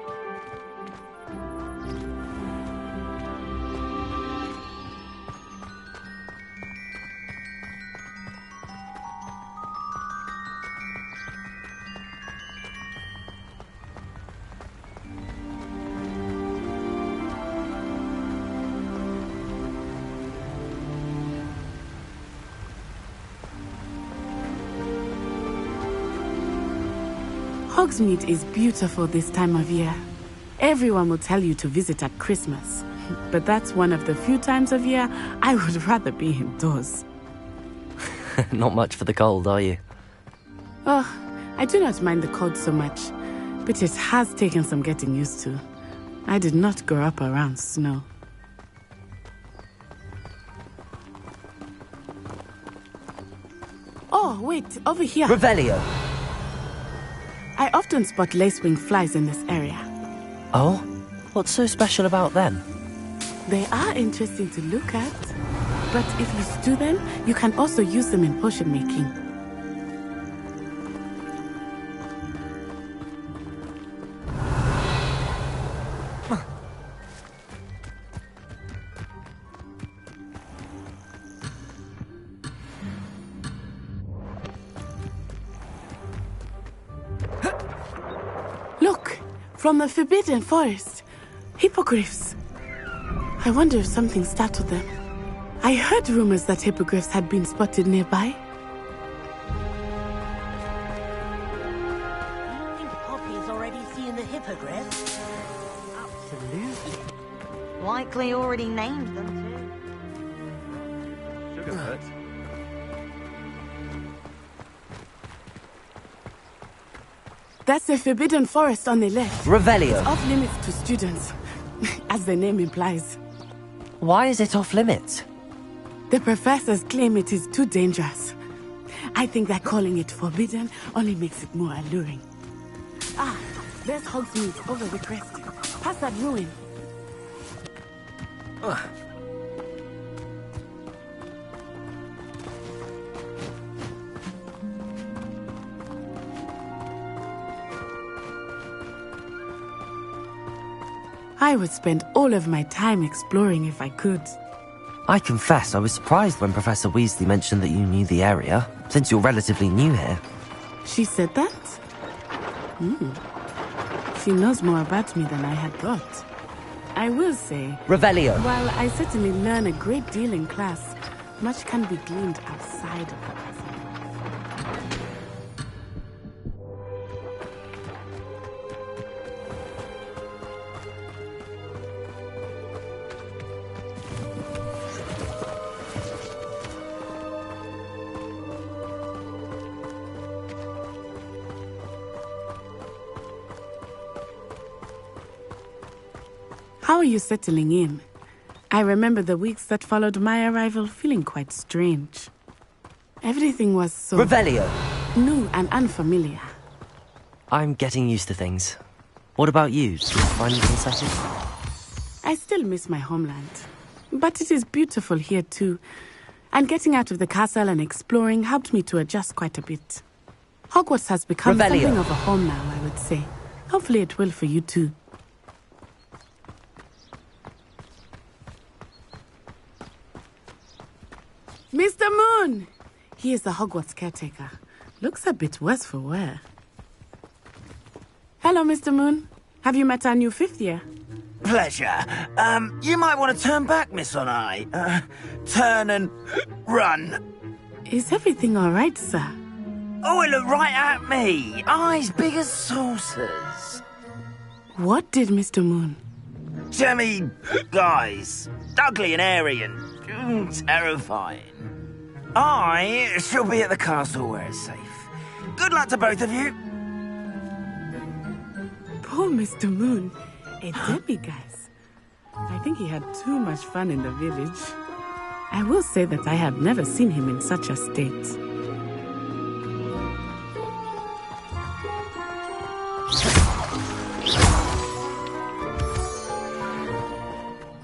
Hogsmeade is beautiful this time of year. Everyone will tell you to visit at Christmas. But that's one of the few times of year I would rather be indoors. Not much for the cold, are you? Oh, I do not mind the cold so much. But it has taken some getting used to. I did not grow up around snow. Oh, wait, over here. Revelio. I often spot lacewing flies in this area. Oh? What's so special about them? They are interesting to look at. But if you stew them, you can also use them in potion making. Look, from the Forbidden Forest. Hippogriffs. I wonder if something startled them. I heard rumors that hippogriffs had been spotted nearby. You don't think Poppy's already seen the hippogriff? Absolutely. Likely already named them too. Sugar That's the Forbidden Forest on the left. Revelio. It's off limits to students, as the name implies. Why is it off limits? The professors claim it is too dangerous. I think that calling it forbidden only makes it more alluring. Ah, there's Hogsmeade over the crest. Past that ruin. I would spend all of my time exploring if I could. I confess I was surprised when Professor Weasley mentioned that you knew the area, since you're relatively new here. She said that? She knows more about me than I had thought. I will say... Revelio. While I certainly learn a great deal in class, much can be gleaned outside of the classroom. How are you settling in? I remember the weeks that followed my arrival feeling quite strange. Everything was so... Revelio. New and unfamiliar. I'm getting used to things. What about you? Do you find anything settled? I still miss my homeland. But it is beautiful here too. And getting out of the castle and exploring helped me to adjust quite a bit. Hogwarts has become Revelio. something of a home now, I would say. Hopefully it will for you too. Mr. Moon! He is the Hogwarts caretaker. Looks a bit worse for wear. Hello, Mr. Moon. Have you met our new 5th year? Pleasure. You might want to turn back, Miss On-Eye. Turn and run. Is everything all right, sir? Oh, it looked right at me. Eyes big as saucers. What did Mr. Moon? Jemmy, guys. Ugly and airy and terrifying. I shall be at the castle where it's safe. Good luck to both of you. Poor Mr. Moon. A guys. I think he had too much fun in the village. I will say that I have never seen him in such a state.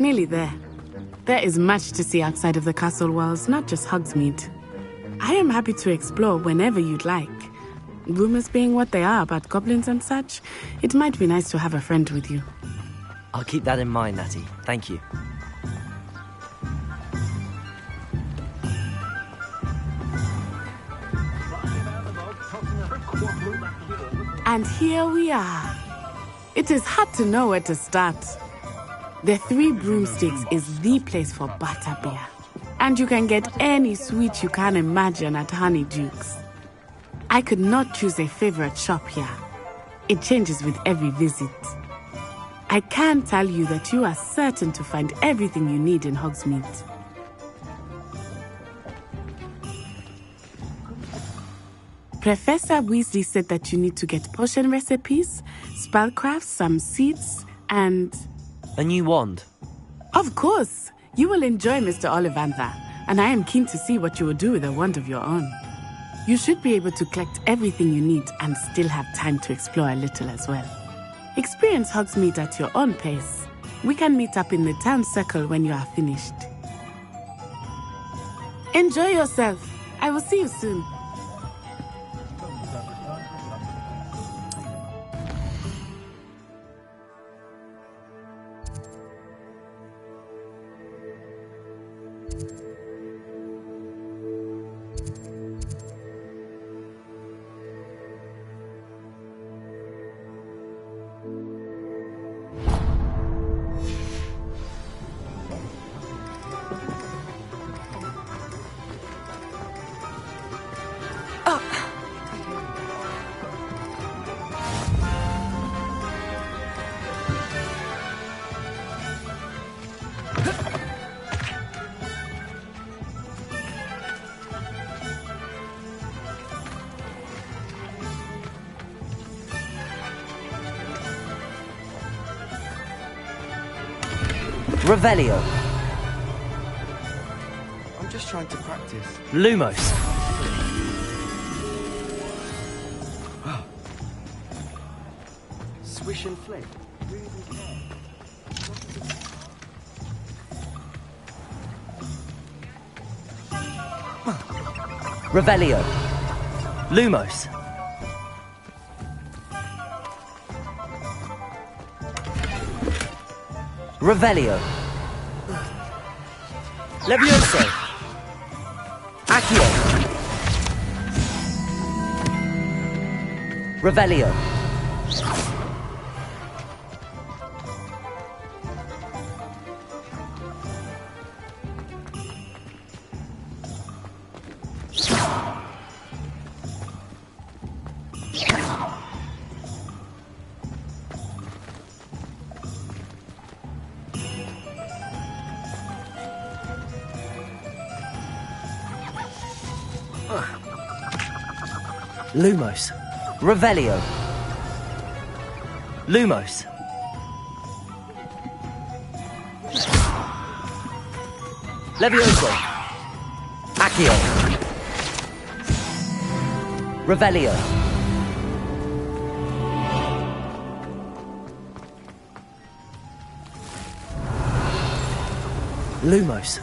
Nearly there. There is much to see outside of the castle walls, not just Hogsmeade. I am happy to explore whenever you'd like. Rumors being what they are about goblins and such, it might be nice to have a friend with you. I'll keep that in mind, Natty. Thank you. And here we are. It is hard to know where to start. The Three Broomsticks is the place for butterbeer. And you can get any sweet you can imagine at Honeydukes. I could not choose a favorite shop here. It changes with every visit. I can tell you that you are certain to find everything you need in Hogsmeade. Professor Weasley said that you need to get potion recipes, spellcrafts, some seeds, and... A new wand? Of course! You will enjoy Mr. Ollivander, and I am keen to see what you will do with a wand of your own. You should be able to collect everything you need and still have time to explore a little as well. Experience Hogsmeade at your own pace. We can meet up in the town circle when you are finished. Enjoy yourself. I will see you soon. Revelio. I'm just trying to practice. Lumos. Swish and flick. Revelio. Lumos. Revelio. Levioso. Accio. Revelio. Lumos. Revelio. Lumos. Levioso. Accio. Revelio. Lumos.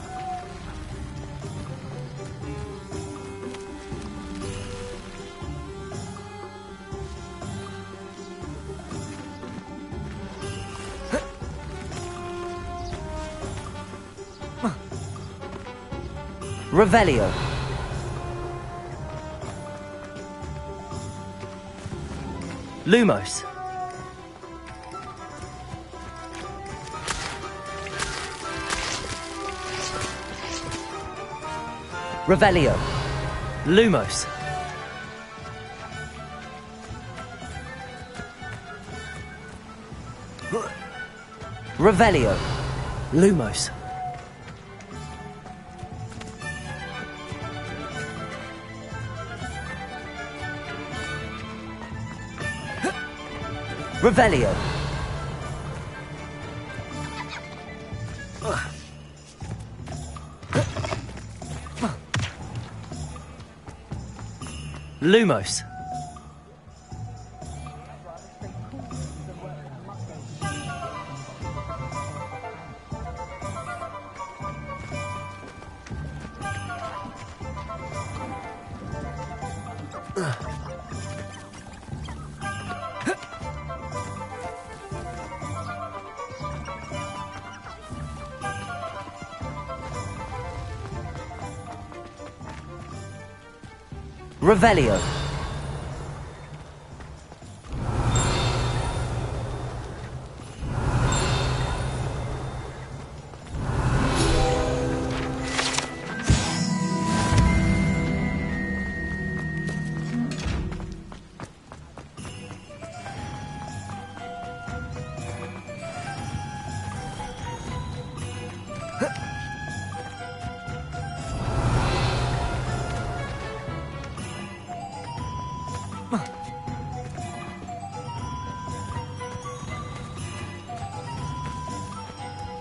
Revelio. Lumos. Revelio. Lumos. Revelio. Lumos. Revelio. Lumos. Revelio.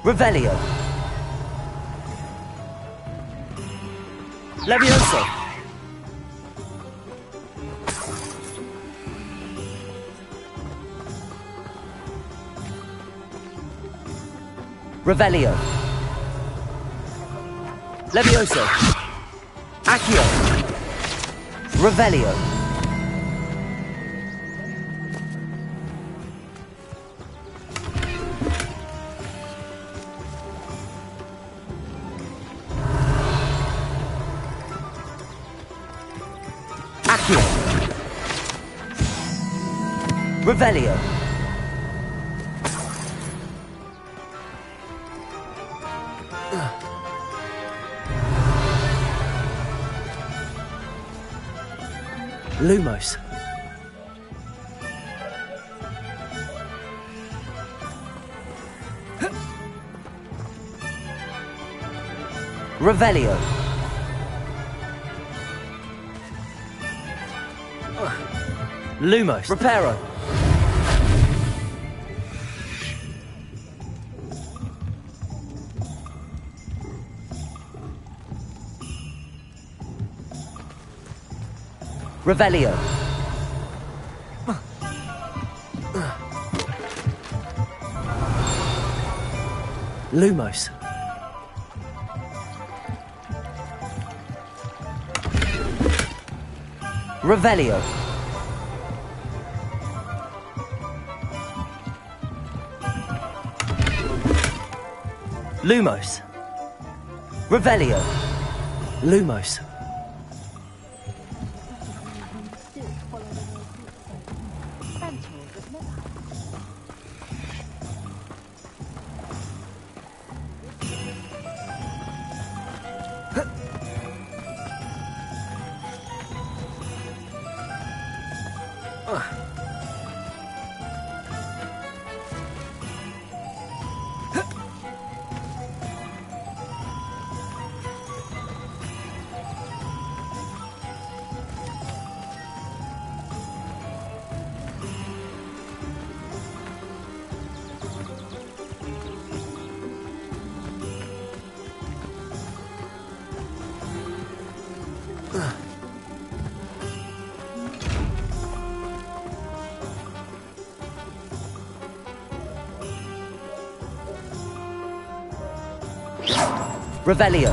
Revelio. Levioso. Revelio. Levioso. Accio. Revelio. Revelio. Lumos. Revelio. Lumos. Reparo. Revelio. Lumos. Revelio. Lumos. Revelio. Lumos. Revelio.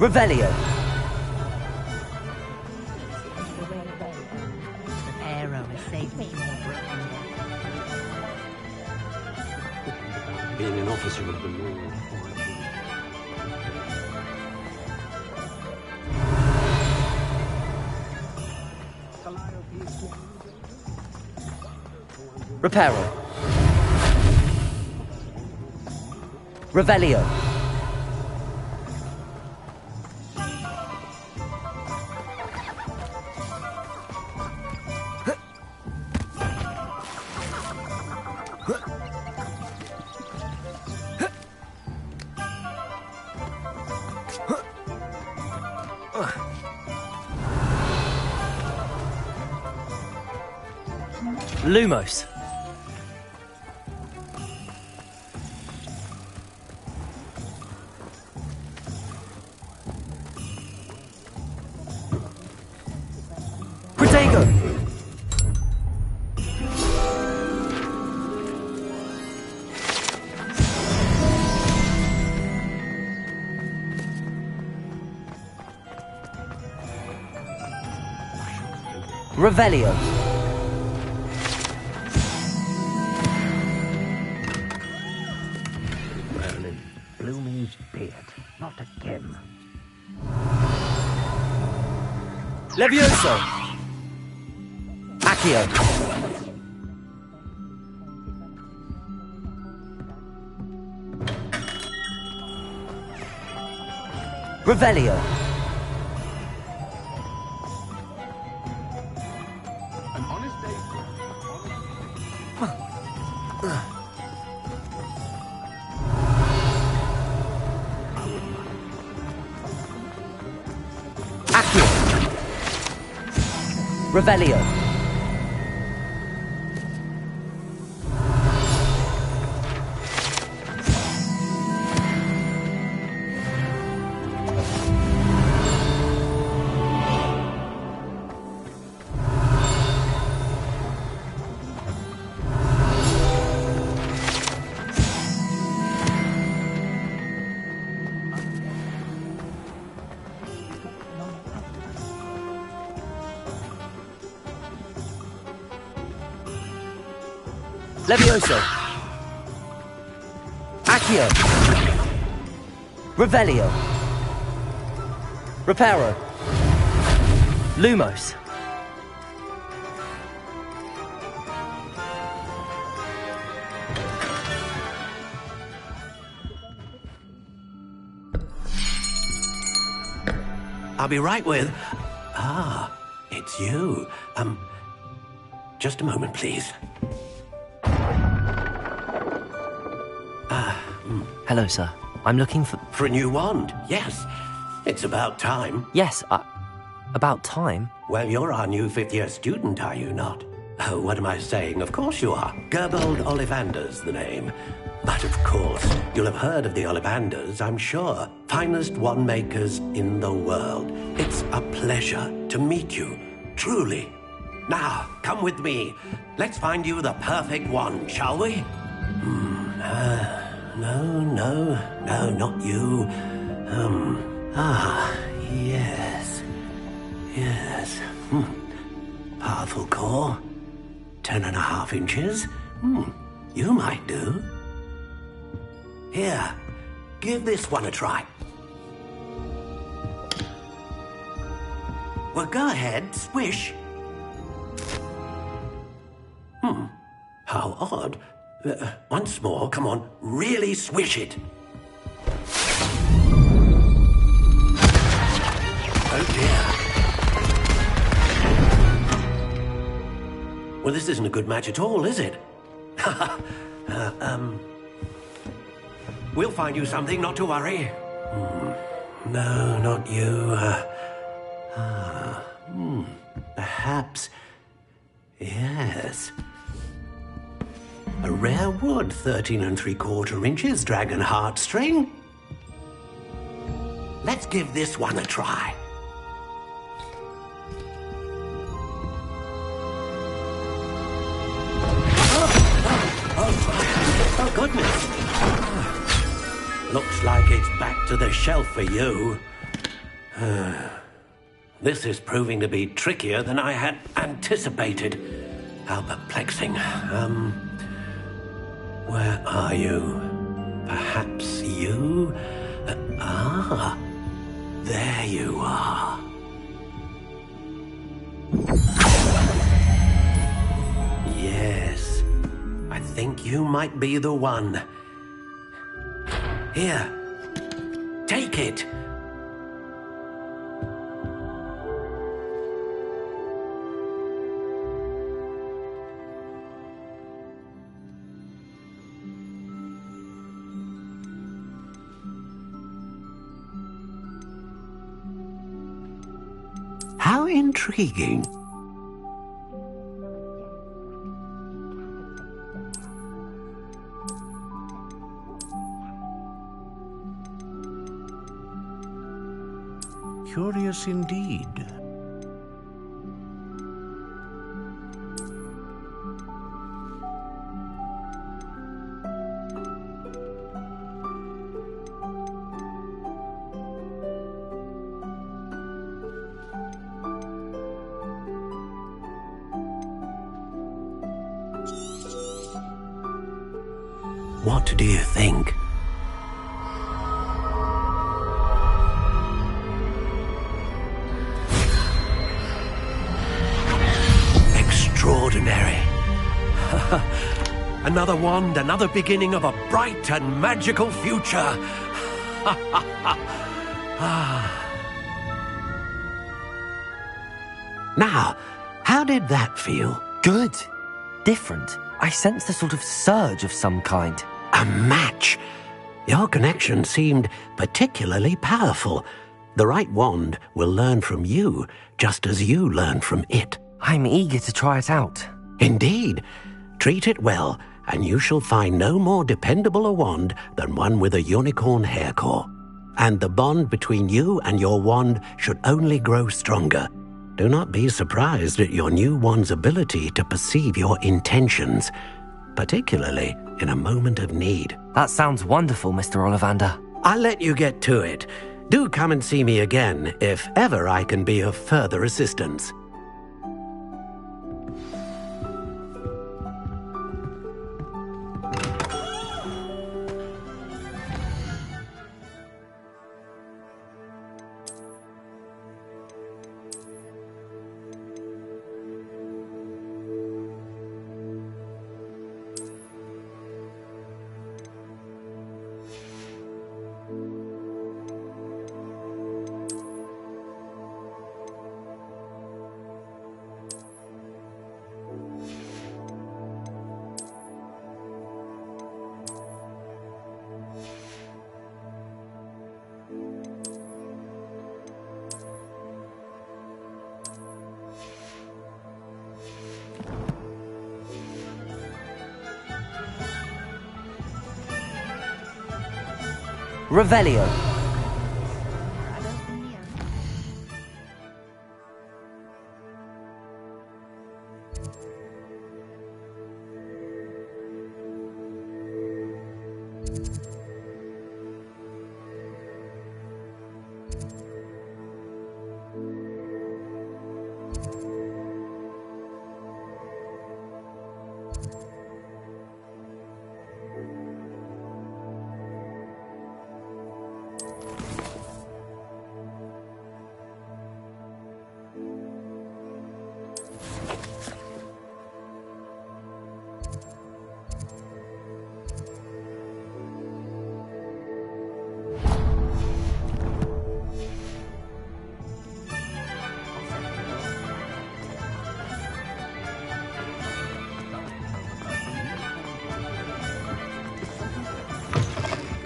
Revelio. Arrow has saved me more broken. Being an officer of the law. Reparo. Revelio. Lumos. Protego! Revelio. Merlin, Blooming's beard. Not again. Levioso. Accio. Revelio. An honest day. Accio. Revelio. Levioso. Accio. Revelio. Reparo. Lumos. I'll be right with... Ah, it's you. Just a moment, please. Hello, sir. I'm looking for... For a new wand, yes. It's about time. Yes, about time? Well, you're our new fifth-year student, are you not? Oh, what am I saying? Of course you are. Gerbold Ollivander's the name. But of course, you'll have heard of the Ollivanders, I'm sure. Finest wand makers in the world. It's a pleasure to meet you, truly. Now, come with me. Let's find you the perfect wand, shall we? No, not you. Yes. Powerful core. 10.5 inches. You might do. Here, give this one a try. Well, go ahead, swish. How odd. Once more, come on, really swish it. Oh dear. Well, this isn't a good match at all, is it? We'll find you something, not to worry. No, not you. Perhaps... Yes. A rare wood, 13 3/4 inches, dragon heartstring. Let's give this one a try. Oh, goodness. Looks like it's back to the shelf for you. This is proving to be trickier than I had anticipated. How perplexing. Where are you? Perhaps you? There you are. Yes, I think you might be the one. Here, take it. How intriguing. Curious indeed. What do you think? Extraordinary. Another wand, another beginning of a bright and magical future. Now, how did that feel? Good. Different. I sensed a sort of surge of some kind. A match. Your connection seemed particularly powerful. The right wand will learn from you, just as you learn from it. I'm eager to try it out. Indeed. Treat it well, and you shall find no more dependable a wand than one with a unicorn hair core. And the bond between you and your wand should only grow stronger. Do not be surprised at your new wand's ability to perceive your intentions, particularly in a moment of need. That sounds wonderful, Mr. Ollivander. I'll let you get to it. Do come and see me again if ever I can be of further assistance. Revelio.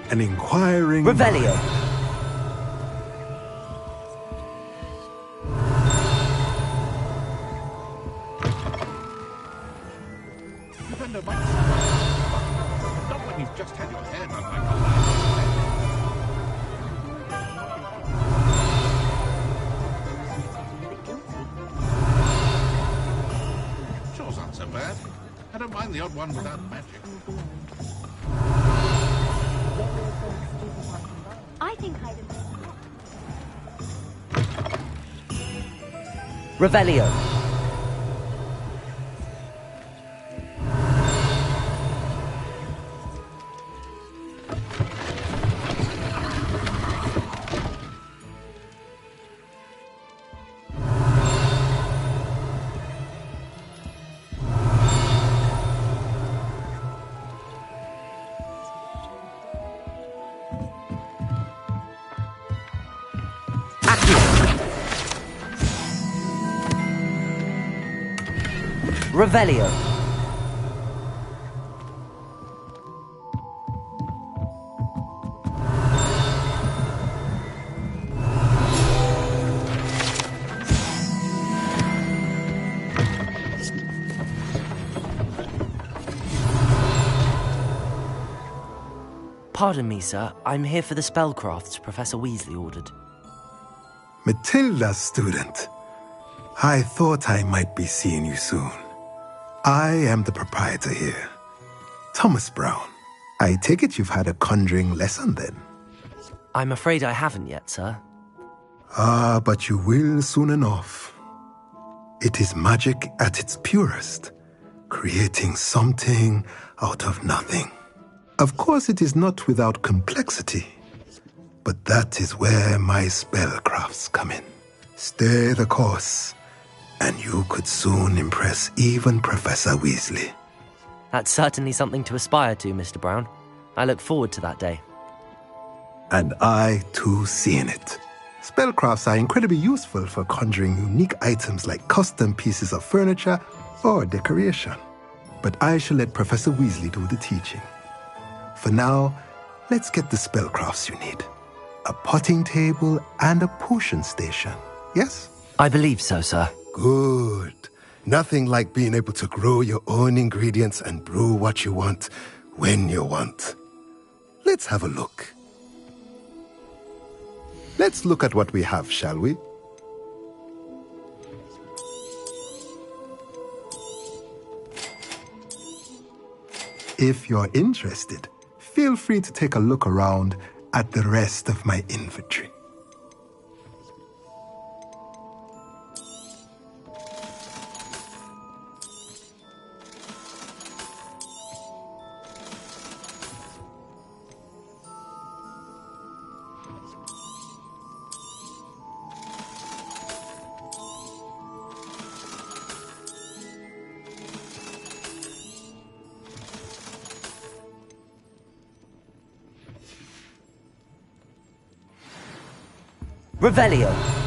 An inquiring... Revelio. Not when you've just had your hair done like that. Sure's not so bad. I don't mind the odd one without magic. I think Revelio. Revelio. Pardon me, sir. I'm here for the spellcrafts Professor Weasley ordered. Matilda's student. I thought I might be seeing you soon. I am the proprietor here, Thomas Brown. I take it you've had a conjuring lesson then? I'm afraid I haven't yet, sir. Ah, but you will soon enough. It is magic at its purest, creating something out of nothing. Of course, it is not without complexity, but that is where my spellcrafts come in. Stay the course, and you could soon impress even Professor Weasley. That's certainly something to aspire to, Mr. Brown. I look forward to that day. And I, too, seeing it. Spellcrafts are incredibly useful for conjuring unique items like custom pieces of furniture or decoration. But I shall let Professor Weasley do the teaching. For now, let's get the spellcrafts you need. A potting table and a potion station, yes? I believe so, sir. Good. Nothing like being able to grow your own ingredients and brew what you want when you want. Let's have a look. Let's look at what we have, shall we? If you're interested, feel free to take a look around at the rest of my inventory. Revelio.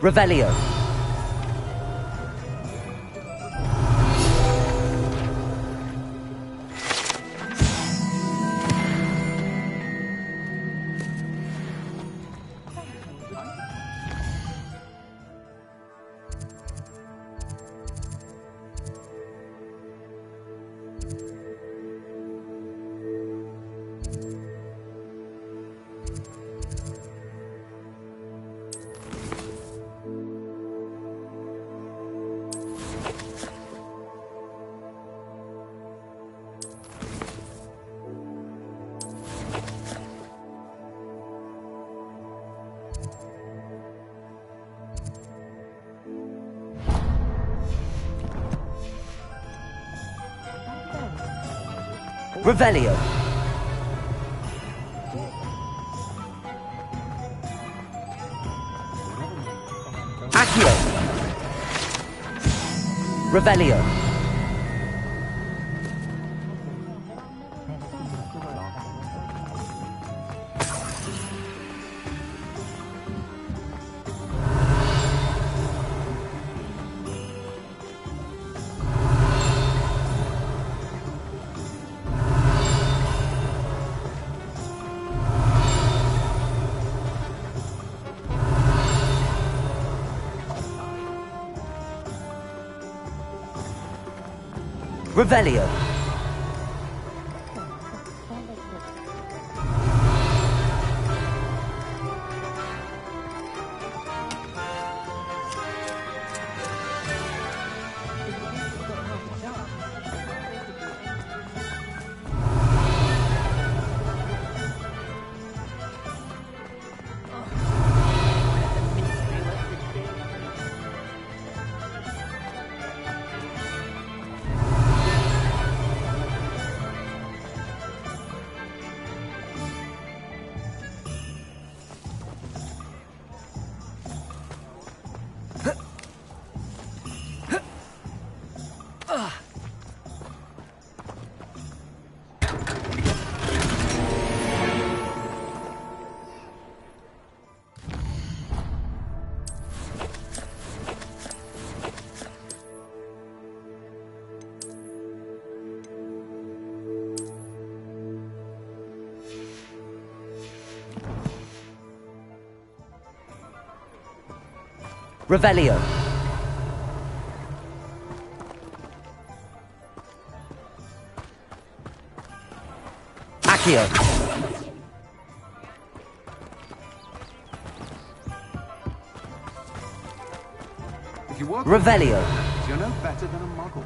Revelio. Revelio. Accio. Revelio. Revelio. Revelio. Accio. If you work Revelio. you're no better than a muggle.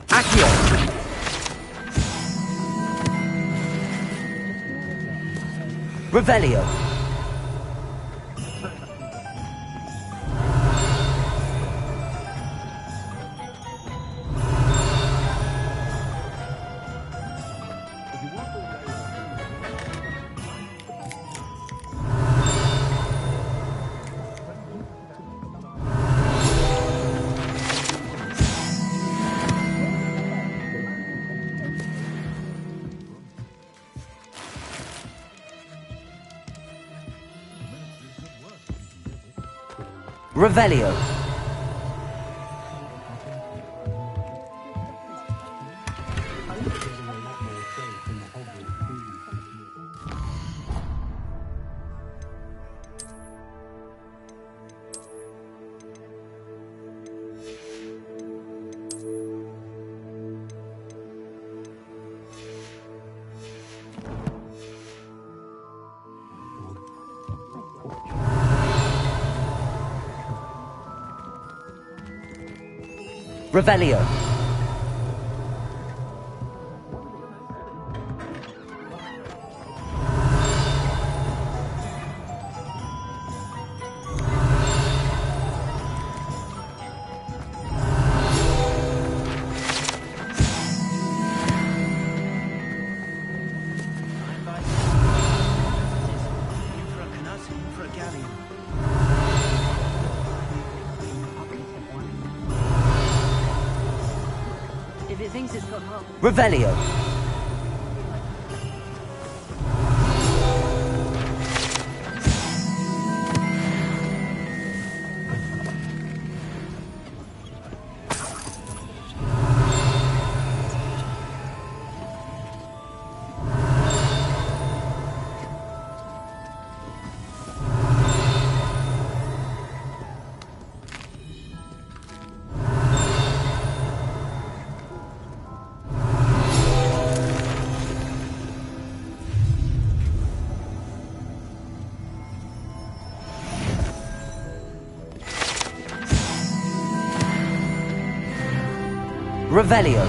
Accio. Revelio. Revelio. Revelio. Revelio. Revelio.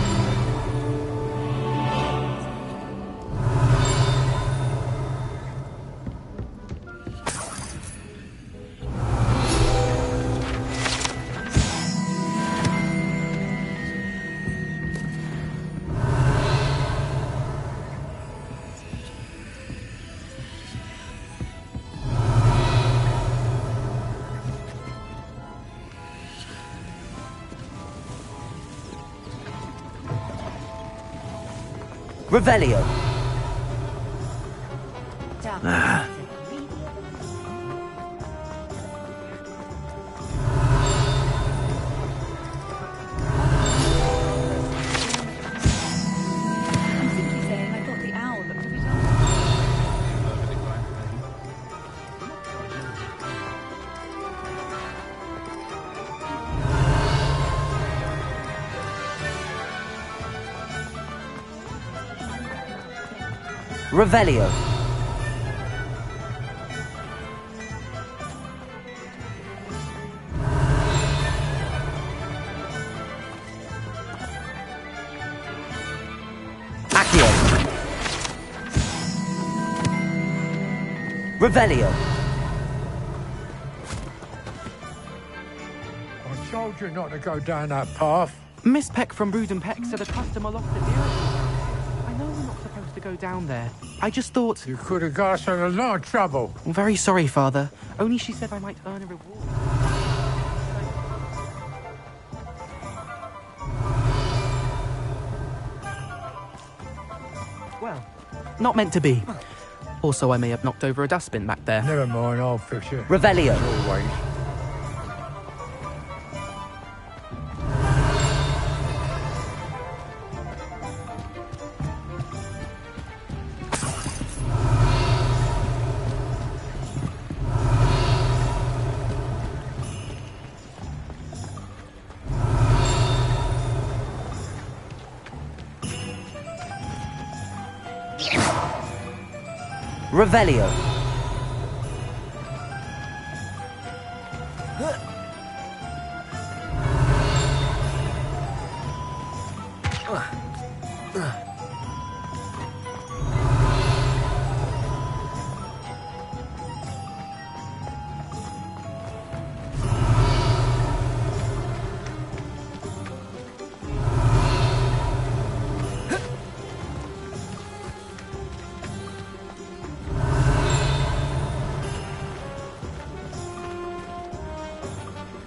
Revelio. Revelio. Accio. Revelio. I told you not to go down that path. Miss Peck from Brood and Peck said a customer lost a deer. I know we're not supposed to go down there. I just thought... You could have got us in a lot of trouble. I'm very sorry, Father. Only she said I might earn a reward. Well, not meant to be. Also, I may have knocked over a dustbin back there. Never mind, I'll fix it. Revelio. As always. Revelio.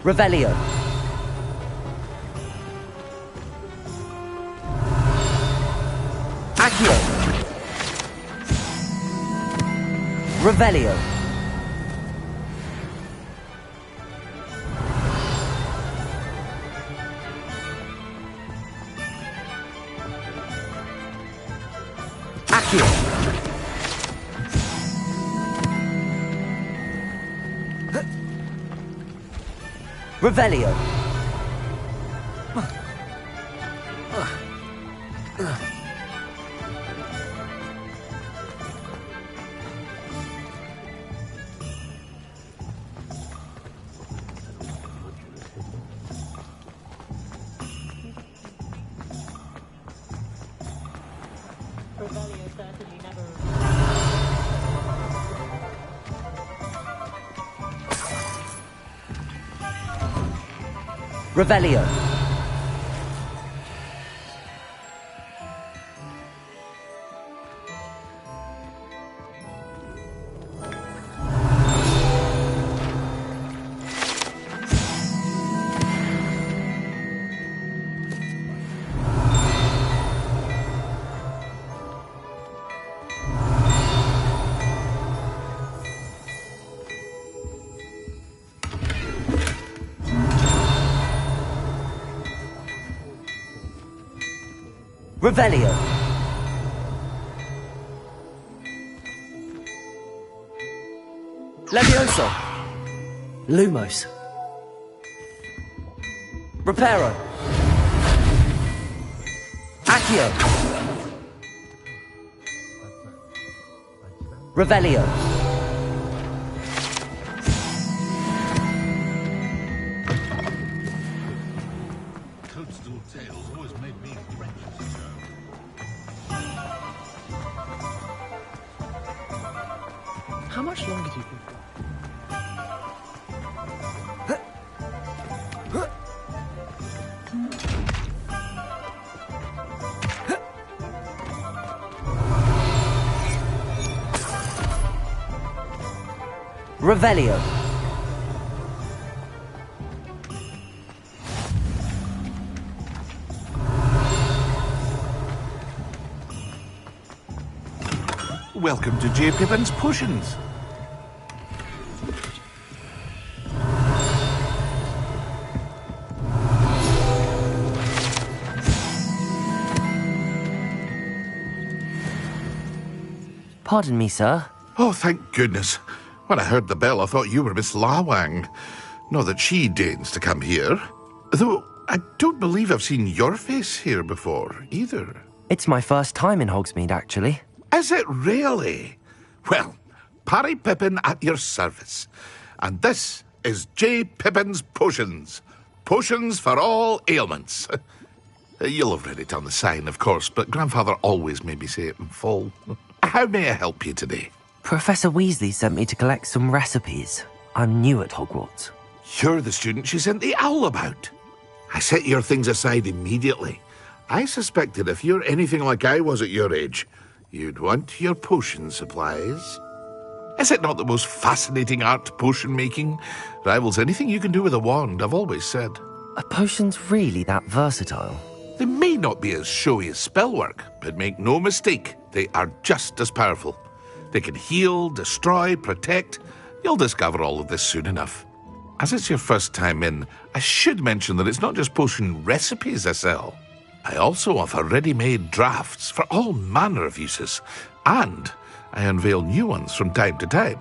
Revelio. Accio. Revelio. Accio. Revelio. Revelio. Revelio. Levioso. Lumos. Reparo. Accio. Revelio. Toadstool tails always made me wretched. How much longer do you think? Revelio. Welcome to J. Pippin's Potions. Pardon me, sir. Oh, thank goodness. When I heard the bell, I thought you were Miss Lawang. Not that she deigns to come here. Though I don't believe I've seen your face here before, either. It's my first time in Hogsmeade, actually. Is it really? Well, Parry Pippin at your service. And this is J. Pippin's Potions. Potions for all ailments. You'll have read it on the sign, of course, but Grandfather always made me say it in full. How may I help you today? Professor Weasley sent me to collect some recipes. I'm new at Hogwarts. You're the student she sent the owl about. I set your things aside immediately. I suspected if you're anything like I was at your age, you'd want your potion supplies. Is it not the most fascinating art, potion making? Rivals anything you can do with a wand, I've always said. Are potions really that versatile? They may not be as showy as spellwork, but make no mistake, they are just as powerful. They can heal, destroy, protect. You'll discover all of this soon enough. As it's your first time in, I should mention that it's not just potion recipes I sell. I also offer ready-made drafts for all manner of uses, and I unveil new ones from time to time.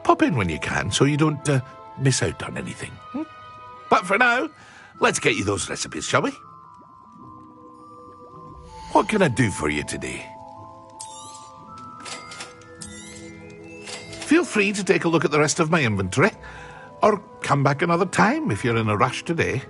Pop in when you can so you don't miss out on anything. But for now, let's get you those recipes, shall we? What can I do for you today? Feel free to take a look at the rest of my inventory, or come back another time if you're in a rush today.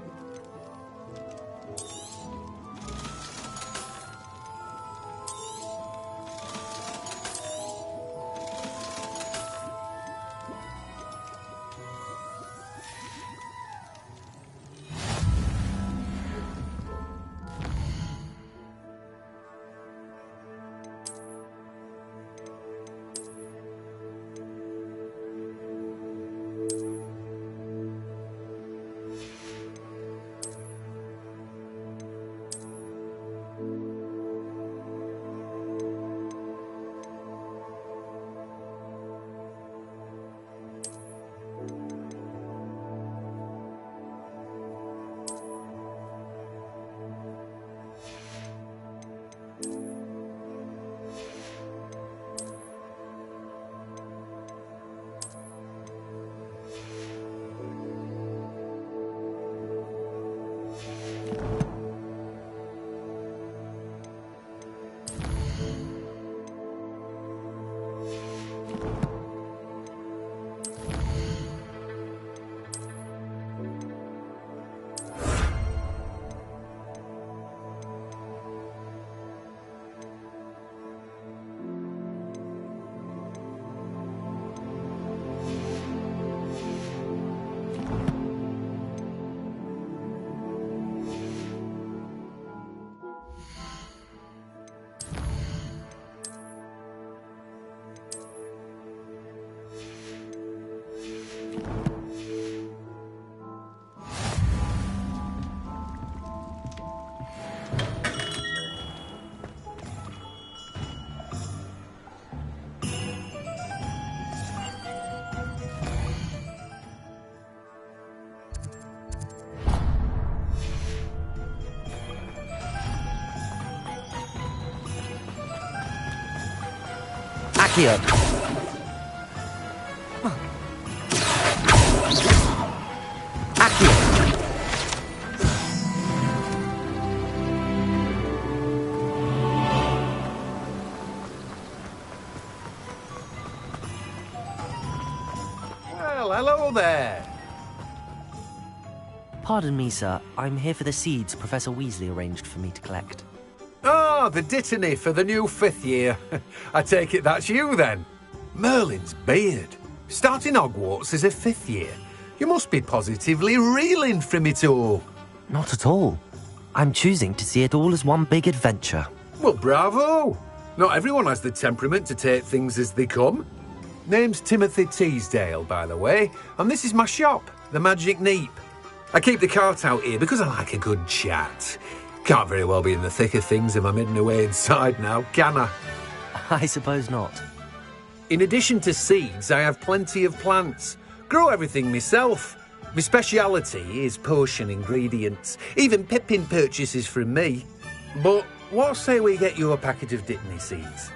Accio. Accio. Well, hello there. Pardon me, sir. I'm here for the seeds Professor Weasley arranged for me to collect. Ah, the dittany for the new 5th year. I take it that's you, then. Merlin's beard. Starting Hogwarts as a 5th year. You must be positively reeling from it all. Not at all. I'm choosing to see it all as one big adventure. Well, bravo. Not everyone has the temperament to take things as they come. Name's Timothy Teasdale, by the way, and this is my shop, the Magic Neep. I keep the cart out here because I like a good chat. Can't very well be in the thick of things if I'm hidden away inside now, can I? I suppose not. In addition to seeds, I have plenty of plants. Grow everything myself. My speciality is potion ingredients. Even Pippin purchases from me. But what say we get you a packet of dittany seeds?